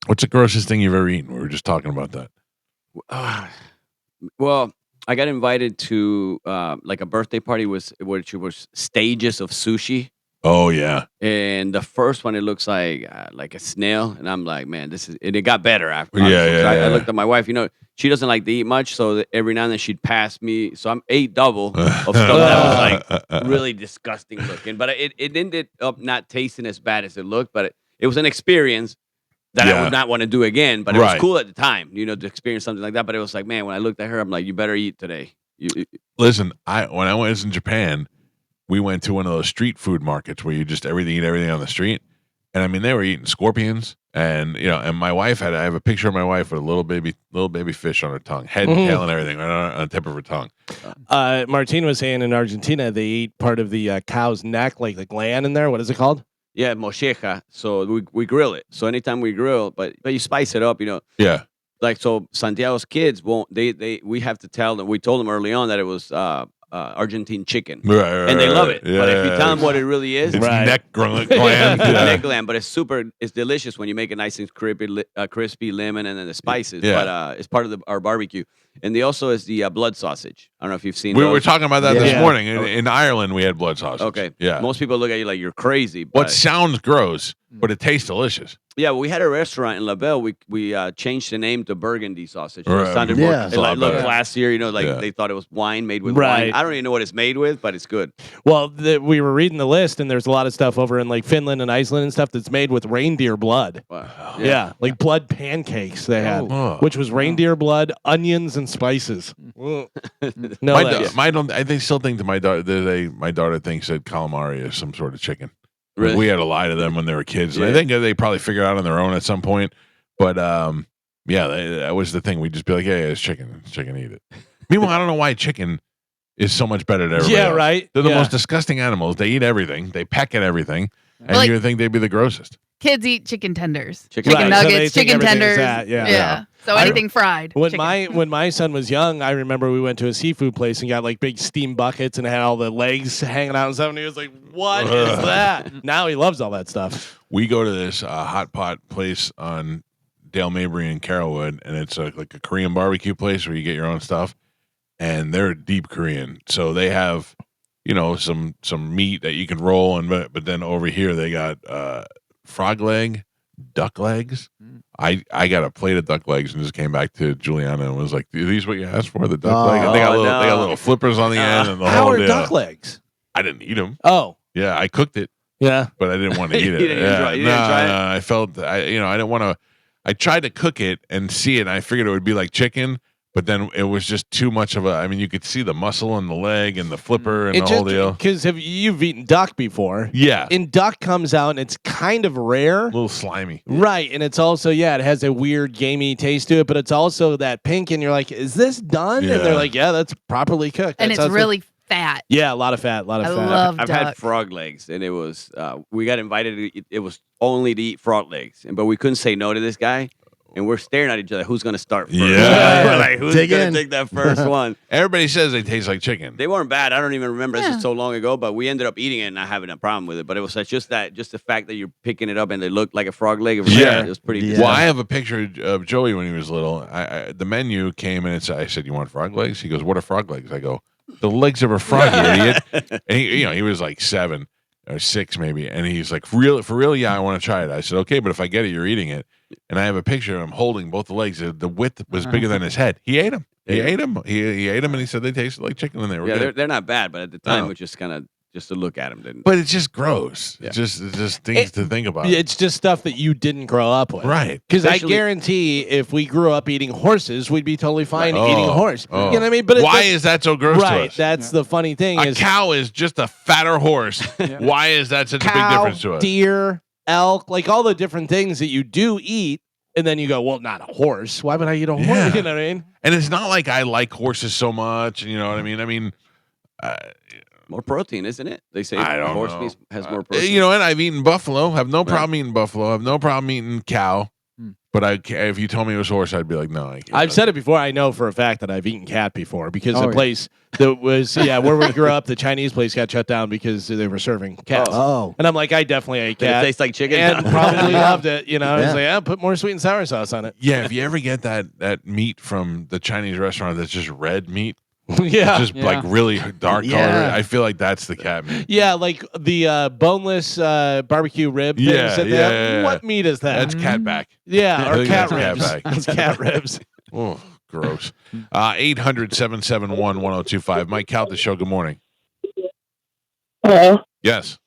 What's the grossest thing you've ever eaten? We were just talking about that. Well, I got invited to like a birthday party which was stages of sushi. Oh, yeah. And the first one, it looks like a snail. And I'm like, man, and it got better after. Yeah. I looked at my wife, she doesn't like to eat much. So every now and then she'd pass me. So I ate double of stuff that was like really disgusting looking. But it ended up not tasting as bad as it looked. But it was an experience that I would not want to do again. But it was cool at the time, to experience something like that. But it was like, man, when I looked at her, I'm like, you better eat today. Listen, when I was in Japan, we went to one of those street food markets where you just eat everything on the street. And I mean, they were eating scorpions and, and my wife I have a picture of my wife with a little baby fish on her tongue, head and tail and everything right on the tip of her tongue. Martine was saying in Argentina, they eat part of the cow's neck, like the gland in there. What is it called? Yeah, mocheja. So we grill it. So anytime we grill, but you spice it up, Yeah. Like, so Santiago's kids won't, we have to tell them, we told them early on that it was, Argentine chicken, and they love it. Yeah, but if you tell them what it really is, it's neck gland, neck gland. But it's delicious when you make it nice and crispy lemon and then the spices. Yeah. But it's part of our barbecue. And also is the blood sausage. I don't know if you've seen. We those. were talking about that this morning in Ireland. We had blood sausage. Okay, yeah. Most people look at you like you're crazy. But what sounds gross, but it tastes delicious. Yeah, well, we had a restaurant in La Belle. We changed the name to Burgundy sausage. Right. It sounded more, it looked classier. They thought it was wine made with wine. I don't even know what it's made with, but it's good. Well, we were reading the list, and there's a lot of stuff over in like Finland and Iceland and stuff that's made with reindeer blood. Wow. Yeah, like blood pancakes they had, which was reindeer blood, onions, and spices. I still think that my daughter thinks that calamari is some sort of chicken. Really? We had to lie to them when they were kids. Yeah. I think they probably figured out on their own at some point. But that was the thing. We'd just be like, it's chicken. It's chicken, eat it. Meanwhile, I don't know why chicken is so much better than everybody else. Right. They're the most disgusting animals. They eat everything. They peck at everything. And you would think they'd be the grossest. Kids eat chicken tenders, chicken nuggets, so chicken tenders. Yeah. So anything fried. When my son was young, I remember we went to a seafood place and got like big steam buckets and had all the legs hanging out and stuff. And he was like, "What is that?" Now he loves all that stuff. We go to this hot pot place on Dale Mabry and Carrollwood, and it's like a Korean barbecue place where you get your own stuff, and they're deep Korean, so they have some meat that you can roll, but then over here they got frog leg, duck legs. I got a plate of duck legs and just came back to Juliana and was like, "Are these what you asked for? The duck leg?" And they got little flippers on the end and the how whole are deal. Duck legs? I didn't eat them. Oh, yeah, I cooked it. Yeah, but I didn't want to eat it. You didn't try it? I felt I didn't want to. I tried to cook it and see it. And I figured it would be like chicken. But then it was just too much of you could see the muscle and the leg and the flipper and the whole deal. Because you've eaten duck before. Yeah. And duck comes out and it's kind of rare. A little slimy. Right. And it's also, it has a weird gamey taste to it, but it's also that pink and you're like, is this done? Yeah. And they're like, yeah, that's properly cooked. And it's really fat. Yeah, a lot of fat, I love I've had frog legs, and it was, we got invited, it was only to eat frog legs, but we couldn't say no to this guy. And we're staring at each other. Who's going to start first? Yeah. We're like, who's going to take that first one? Everybody says they taste like chicken. They weren't bad. I don't even remember. This is so long ago, but we ended up eating it and not having a problem with it. But it was just the fact that you're picking it up and it looked like a frog leg. It was pretty good. Well, I have a picture of Joey when he was little. The menu came and I said, "You want frog legs?" He goes, "What are frog legs?" I go, "The legs of a frog, you idiot." And he was like 7 or 6 maybe. And he's like, for real? Yeah, I want to try it. I said, "Okay, but if I get it, you're eating it." And I have a picture of him holding both the legs. The width was bigger than his head. He ate them. He ate them. He ate them, and he said they tasted like chicken when they were good. They're not bad, but at the time it was just kind of just to look at them. But it's just gross. Yeah. It's just things to think about. It's just stuff that you didn't grow up with. Right. Because I Especially- guarantee if we grew up eating horses, we'd be totally fine Right. eating a horse. Oh. You know what I mean? But why is that so gross to right? us? That's the funny thing. A is cow is just a fatter horse. Why is that such a big cow, difference to us? deer, elk, like all the different things that you do eat, and then you go, well, not a horse. Why would I eat a horse? Yeah. You know what I mean? And it's not like I like horses so much. You know what I mean? I mean, More protein, isn't it? They say I don't horse know. meat has more protein. You know what? I've eaten buffalo. Have no problem eating buffalo. Have no problem eating cow. But if you told me it was horse, I'd be like, no. I can't. I've said it before. I know for a fact that I've eaten cat before because Oh, the yeah. place that was where we grew up, the Chinese place got shut down because they were serving cats. Oh. And I'm like, I definitely ate Did it cat. taste like chicken? And probably loved it. You know, I was Yeah. like, put more sweet and sour sauce on it. Yeah, if you ever get that meat from the Chinese restaurant that's just red meat, Yeah. just like really dark Yeah. color, I feel like that's the cat meat. Yeah, like the boneless barbecue rib things Yeah, that they yeah, have. yeah, yeah. What meat is that? That's cat back. yeah, I or think cat that's cat ribs. back. It's cat ribs. Oh, gross. 800-771-1025. Mike Calta Show, good morning. Hello. Yes.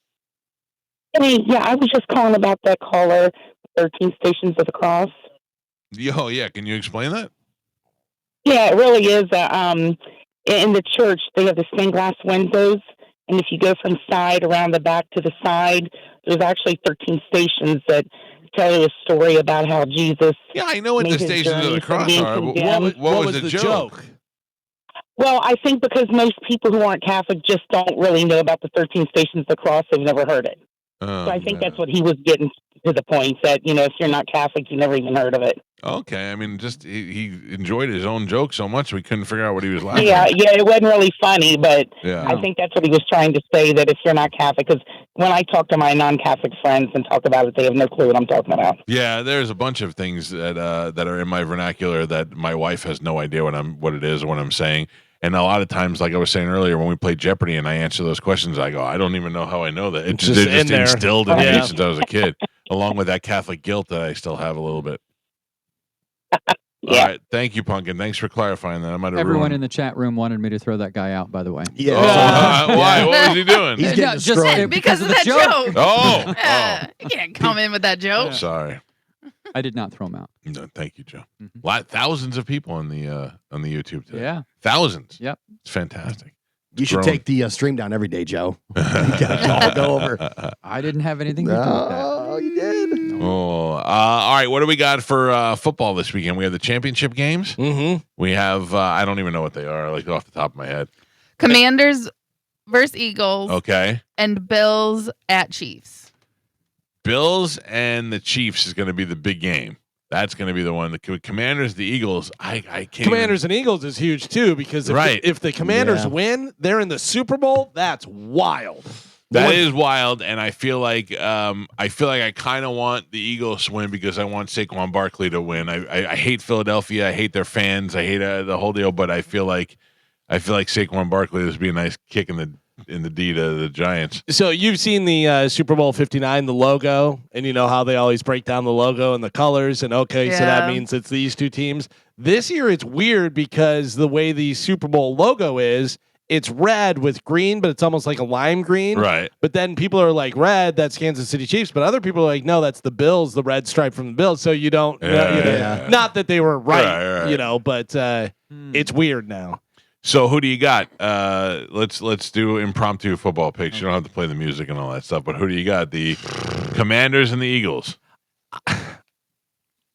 Hey, yeah, I was just calling about that caller, 13 Stations of the Cross. Oh, yeah. Can you explain that? Yeah, it really is. In the church, they have the stained glass windows, and if you go from side around the back to the side, there's actually 13 stations that tell you a story about how Jesus. Yeah, I know what the made his Stations of journey the from Cross being are. condemned. What was the joke? Well, I think because most people who aren't Catholic just don't really know about the 13 Stations of the Cross, they've never heard it. So I think that's what he was getting to the point that, if you're not Catholic, you never even heard of it. Okay. I mean, just he enjoyed his own joke so much we couldn't figure out what he was laughing Yeah, at. it wasn't really funny, but Yeah. I think that's what he was trying to say, that if you're not Catholic, because when I talk to my non-Catholic friends and talk about it, they have no clue what I'm talking about. Yeah, there's a bunch of things that are in my vernacular that my wife has no idea what it is or what I'm saying. And a lot of times, like I was saying earlier, when we play Jeopardy and I answer those questions, I go, I don't even know how I know that. It's just just in there. instilled in me Yeah. since I was a kid, along with that Catholic guilt that I still have a little bit. Yeah. All right. Thank you, Pumpkin. Thanks for clarifying that. I might have Everyone ruined in the chat room wanted me to throw that guy out, by the way. Yeah. Why? What was he doing? He's Yeah, getting just- destroyed. Because of that joke. Oh, You can't come in with that joke. sorry. I did not throw him out. No, thank you, Joe. Mhm. Thousands of people on the YouTube today. Yeah. Thousands. Yep. It's fantastic. You should Grown. take the stream down every day, Joe. You gotta go over. I didn't have anything to do with that. Oh, you did. Oh, all right. What do we got for football this weekend? We have the championship games. Mm-hmm. We have I don't even know what they are, like off the top of my head. Commanders versus Eagles Okay, and Bills at Chiefs. Bills and the Chiefs is going to be the big game. That's going to be the one. The Commanders, the Eagles. I can't. Commanders and Eagles is huge too because if the Commanders Yeah. win, they're in the Super Bowl. That's wild. That is wild, and I feel like I kind of want the Eagles to win because I want Saquon Barkley to win. I hate Philadelphia. I hate their fans. I hate the whole deal. But I feel like Saquon Barkley would be a nice kick in the D to the Giants. So you've seen the Super Bowl 59, the logo, and you know how they always break down the logo and the colors. And so that Yeah. means it's these two teams. This year it's weird because the way the Super Bowl logo is, it's red with green, but it's almost like a lime green. Right. But then people are like, red, that's Kansas City Chiefs. But other people are like, no, that's the Bills, the red stripe from the Bills. So you don't, Yeah. not that they were right, Right. but it's weird now. So who do you got? Let's do impromptu football picks. You don't have to play the music and all that stuff. But who do you got? The Commanders and the Eagles.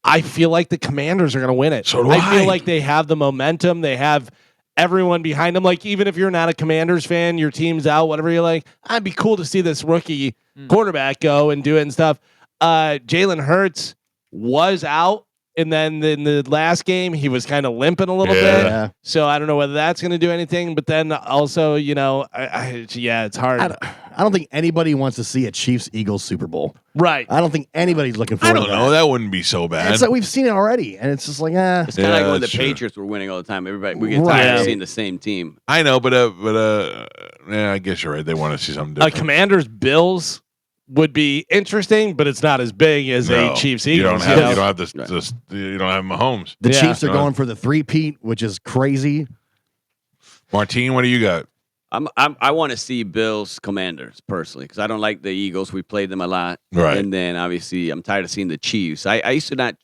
I feel like the Commanders are going to win it. So do I feel I. like they have the momentum. They have everyone behind them. Like, even if you're not a Commanders fan, your team's out, whatever you're like, I'd be cool to see this rookie quarterback go and do it and stuff. Jalen Hurts was out. And then in the last game, he was kind of limping a little bit. Yeah. So I don't know whether that's going to do anything. But then also, it's hard. I don't think anybody wants to see a Chiefs-Eagles Super Bowl. Right. I don't think anybody's looking I forward don't to know. That wouldn't be so bad. It's like we've seen it already, and it's just like, It's kind of like when the that's true. Patriots were winning all the time. Everybody, we get tired of seeing the same team. I know, but I guess you're right. They want to see something different. Commanders Bills would be interesting, but it's not as big as a Chiefs You Eagles. don't have this. You don't have Mahomes. The Yeah. Chiefs are going for the three-peat, which is crazy. Martine, what do you got? I want to see Bills Commanders personally because I don't like the Eagles. We played them a lot, Right? And then obviously I'm tired of seeing the Chiefs. I used to not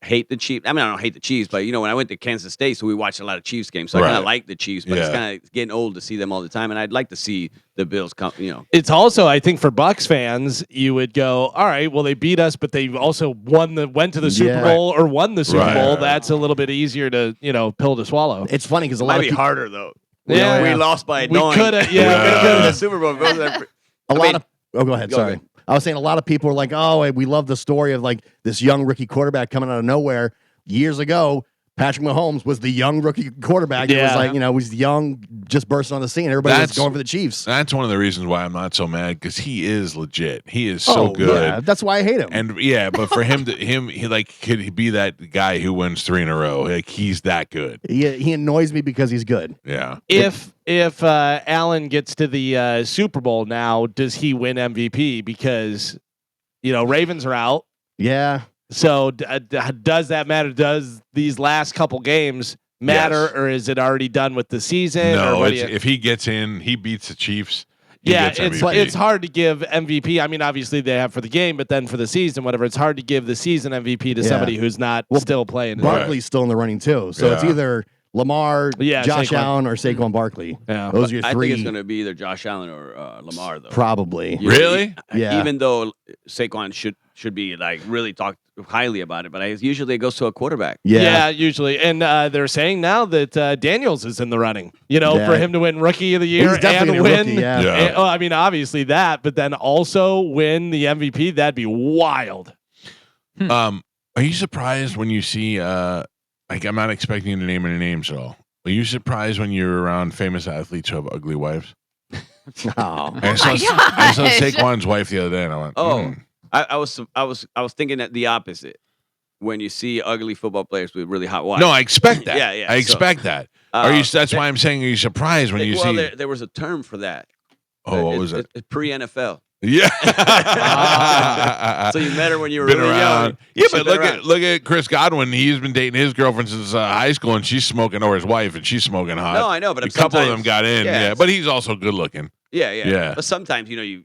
hate the Chiefs. I mean, I don't hate the Chiefs, but when I went to Kansas State, so we watched a lot of Chiefs games. So I kind of like the Chiefs, but it's kind of getting old to see them all the time, and I'd like to see the Bills come. It's also, I think, for Bucs fans, you would go, all right, well, they beat us, but they also went to the Super Bowl or won the Super Bowl. That's a little bit easier to pill to swallow. It's funny because a Might lot be of people, harder though. We lost by a we could have, the Super Bowl. Go ahead. Sorry. I was saying a lot of people are like, oh, we love the story of like this young rookie quarterback coming out of nowhere. Years ago, Patrick Mahomes was the young rookie quarterback. It was like, was young, just bursting on the scene. Everybody was going for the Chiefs. That's one of the reasons why I'm not so mad because he is legit. He is so good. Yeah, that's why I hate him. And but for him he could he be that guy who wins 3 in a row? Like he's that good. He annoys me because he's good. Yeah. If Allen gets to the Super Bowl now, does he win MVP? Because Ravens are out. Yeah. So does that matter? Does these last couple games matter, or is it already done with the season? No, if he gets in, he beats the Chiefs. It's hard to give MVP. I mean, obviously they have for the game, but then for the season, whatever, it's hard to give the season MVP to somebody who's not still playing. Barkley's still in the running too, so it's either Lamar, Josh Allen, or Saquon Barkley. Yeah. Those are your 3. I think it's going to be either Josh Allen or Lamar, though. Probably. Really? Yeah. Even though Saquon should be like really talked highly about it, but usually it goes to a quarterback. Yeah, usually. And they're saying now that Daniels is in the running, for him to win Rookie of the Year and win. Rookie, I mean, obviously that, but then also win the MVP. That'd be wild. Are you surprised when you see I'm not expecting you to name any names at all. Are you surprised when you're around famous athletes who have ugly wives? No. I saw Saquon's wife the other day, and I went, I was thinking that the opposite. When you see ugly football players with really hot wives. No, I expect that. Yeah. I expect that. That's why I'm saying, are you surprised when you see? Well, there was a term for that. What was it? Pre-NFL. Yeah. So you met her when you were been really around. young. Yeah, but look at Chris Godwin. He's been dating his girlfriend since high school, and she's smoking, or his wife, and she's smoking hot. No, I know, but a couple of them got in. Yeah, but he's also good looking. Yeah. But sometimes you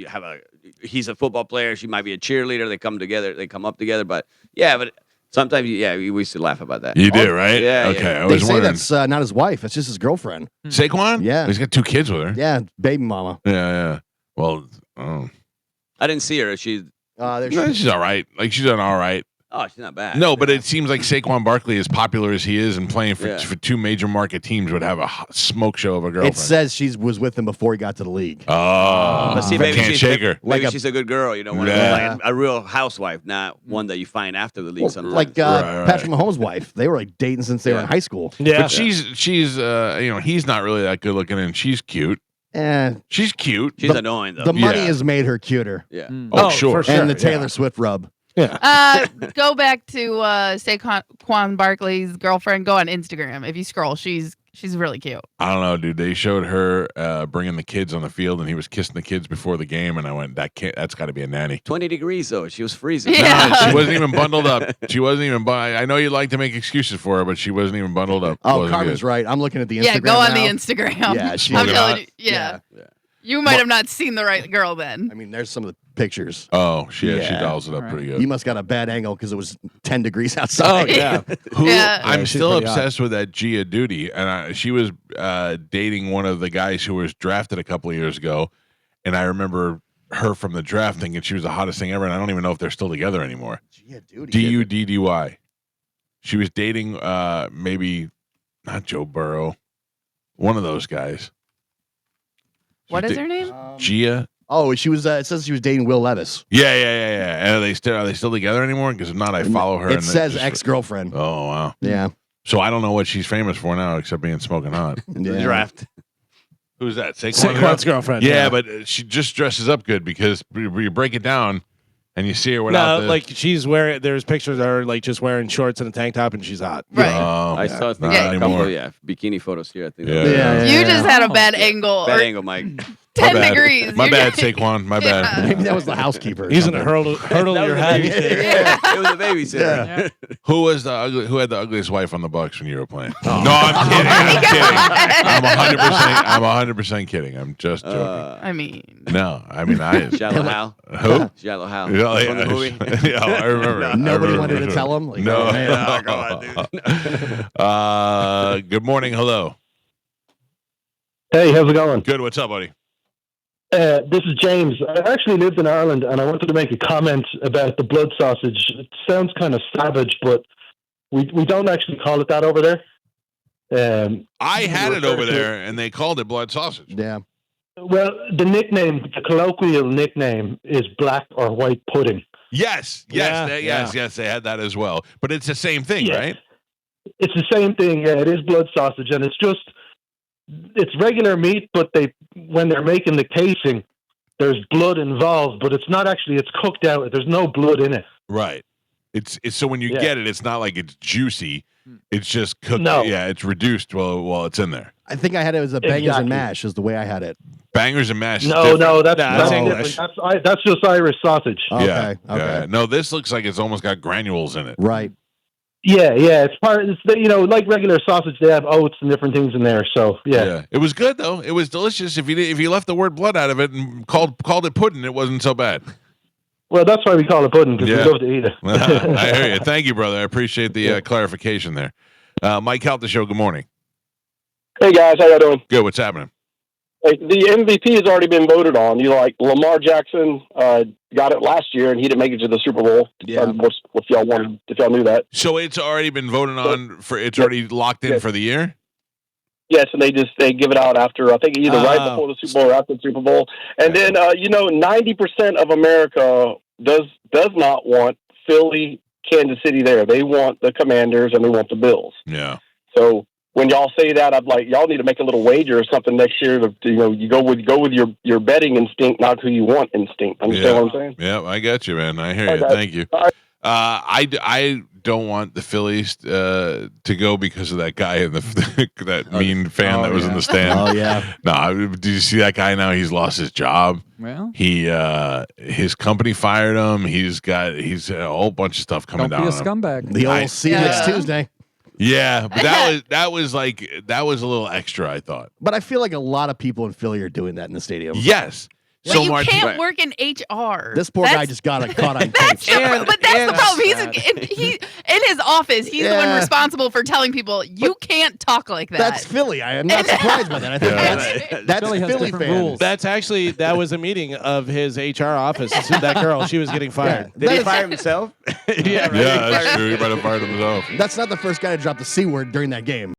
have he's a football player. She might be a cheerleader. They come together. They come up together. But sometimes we used to laugh about that. You did, right? Yeah. Okay. Yeah. I was They say wondering. that's not his wife. It's just his girlfriend. Saquon? Yeah. He's got 2 kids with her. Yeah, baby mama. Yeah. Well, I didn't see her. She's she's all right. Like she's done all right. Oh, she's not bad. No, but it seems like Saquon Barkley, as popular as he is and playing for 2 major market teams, would have a smoke show of a girlfriend. It says she was with him before he got to the league. Oh, but see, maybe can't shake her. Maybe she's a good girl. Like a real housewife, not one that you find after the league. Sometimes. Like Patrick Mahomes' wife. They were like dating since they were in high school. Yeah, but she's he's not really that good looking, and she's cute. She's cute. She's annoying though. The money has made her cuter. Yeah. Oh, sure. And the Taylor Swift rub. Yeah. Go back to Saquon Barkley's girlfriend. Go on Instagram. If you scroll, she's really cute. I don't know, dude. They showed her bringing the kids on the field, and he was kissing the kids before the game, and I went, that's got to be a nanny. 20 degrees though. She was freezing. Yeah. No, she wasn't even bundled up. She wasn't even. I know you like to make excuses for her, but she wasn't even bundled up. Oh, Carmen's right. I'm looking at the Instagram. Yeah, go on now. the Instagram. Yeah, I'm Smoking telling hot. you. Yeah. You might have not seen the right girl then. I mean, there's some of the pictures. Oh, she dials it up pretty good. You must got a bad angle because it was 10 degrees outside. Oh, yeah. I'm she's still pretty obsessed with that Gia Duty, and she was dating one of the guys who was drafted a couple of years ago, and I remember her from the draft thinking she was the hottest thing ever, and I don't even know if they're still together anymore. Gia Duty. Duddy. She was dating maybe not Joe Burrow, one of those guys. What is her name? Gia. Oh, she was. It says she was dating Will Levis. Yeah. And are they still together anymore? Because if not, I follow her. It says ex-girlfriend. Oh wow. Yeah. So I don't know what she's famous for now, except being smoking hot. Yeah. Draft. Who's that? Saquon's girlfriend. Yeah, but she just dresses up good because you break it down and you see her without. like she's wearing. There's pictures of her like just wearing shorts and a tank top, and she's hot. Right. I saw a couple bikini photos here. I think. Yeah. You just had a bad angle. Bad angle, Mike. 10 bad. degrees. My You're bad, good. Saquon. My bad. Maybe that was the housekeeper. He's gonna hurdle your head. It was a babysitter. Who was the ugly? Who had the ugliest wife on the Bucks when you were playing? No, I'm kidding. I'm kidding. I'm 100% kidding. I'm just joking. I mean, No, I mean I. Shallow Hal. Who? Shallow Hal. Yeah, From the movie. yeah, I remember. Nobody wanted to tell him. Like, No. oh, man. Good morning. Hello. Hey, how's it going? Good. What's up, buddy? This is James. I actually lived in Ireland, and I wanted to make a comment about the blood sausage. It sounds kind of savage, but we don't actually call it that over there. I had it over there, and they called it blood sausage. Yeah. Well, the colloquial nickname is black or white pudding. Yes. They had that as well. But it's the same thing, right? It's the same thing. Yeah, it is blood sausage, and it's regular meat, but when they're making the casing, there's blood involved, but it's not actually. It's cooked out. There's no blood in it. Right. It's so when you get it, it's not like it's juicy. It's just cooked. No. Yeah, it's reduced while it's in there. I think I had it as a bangers and mash is the way I had it. Bangers and mash. No, that's English. That's just Irish sausage. Okay. Yeah. No, this looks like it's almost got granules in it. Right. Yeah, it's like regular sausage. They have oats and different things in there. So yeah. It was good though. It was delicious. If you left the word blood out of it and called it pudding, it wasn't so bad. Well, that's why we call it pudding, because we love to eat it. I hear you. Thank you, brother. I appreciate the clarification there. Mike Calta Show. Good morning. Hey guys, how y'all doing? Good. What's happening? Hey, the MVP has already been voted on. Lamar Jackson got it last year, and he didn't make it to the Super Bowl. Yeah. If y'all knew that. So it's already been voted on it's already locked in for the year. Yes, and they give it out after, I think, either right before the Super Bowl or after the Super Bowl. And then 90% of America does not want Philly, Kansas City there. They want the Commanders and they want the Bills. Yeah. So when y'all say that, I'm like, y'all need to make a little wager or something next year. You go with your betting instinct, not who you want instinct. Understand what I'm saying? Yeah, I got you, man. I hear you. Okay. Thank you. All right. I don't want the Phillies to go because of that guy in that mean fan that was in the stand. Oh yeah. No, did you see that guy now? He's lost his job. Well, his company fired him. He's a whole bunch of stuff coming don't down. be a scumbag. The old see you next Tuesday. Yeah, but that was a little extra, I thought. But I feel like a lot of people in Philly are doing that in the stadium. Yes. But you can't work in HR. This poor guy just got caught on tape. But that's the problem. He's in his office. He's the one responsible for telling people you can't talk like that. That's Philly. I am not surprised by that. I think that's Philly fans. Rules. That was a meeting of his HR office. That girl, she was getting fired. Did he fire himself? Yeah, right. Yeah, that's true. He might have fired himself. That's not the first guy to drop the C word during that game.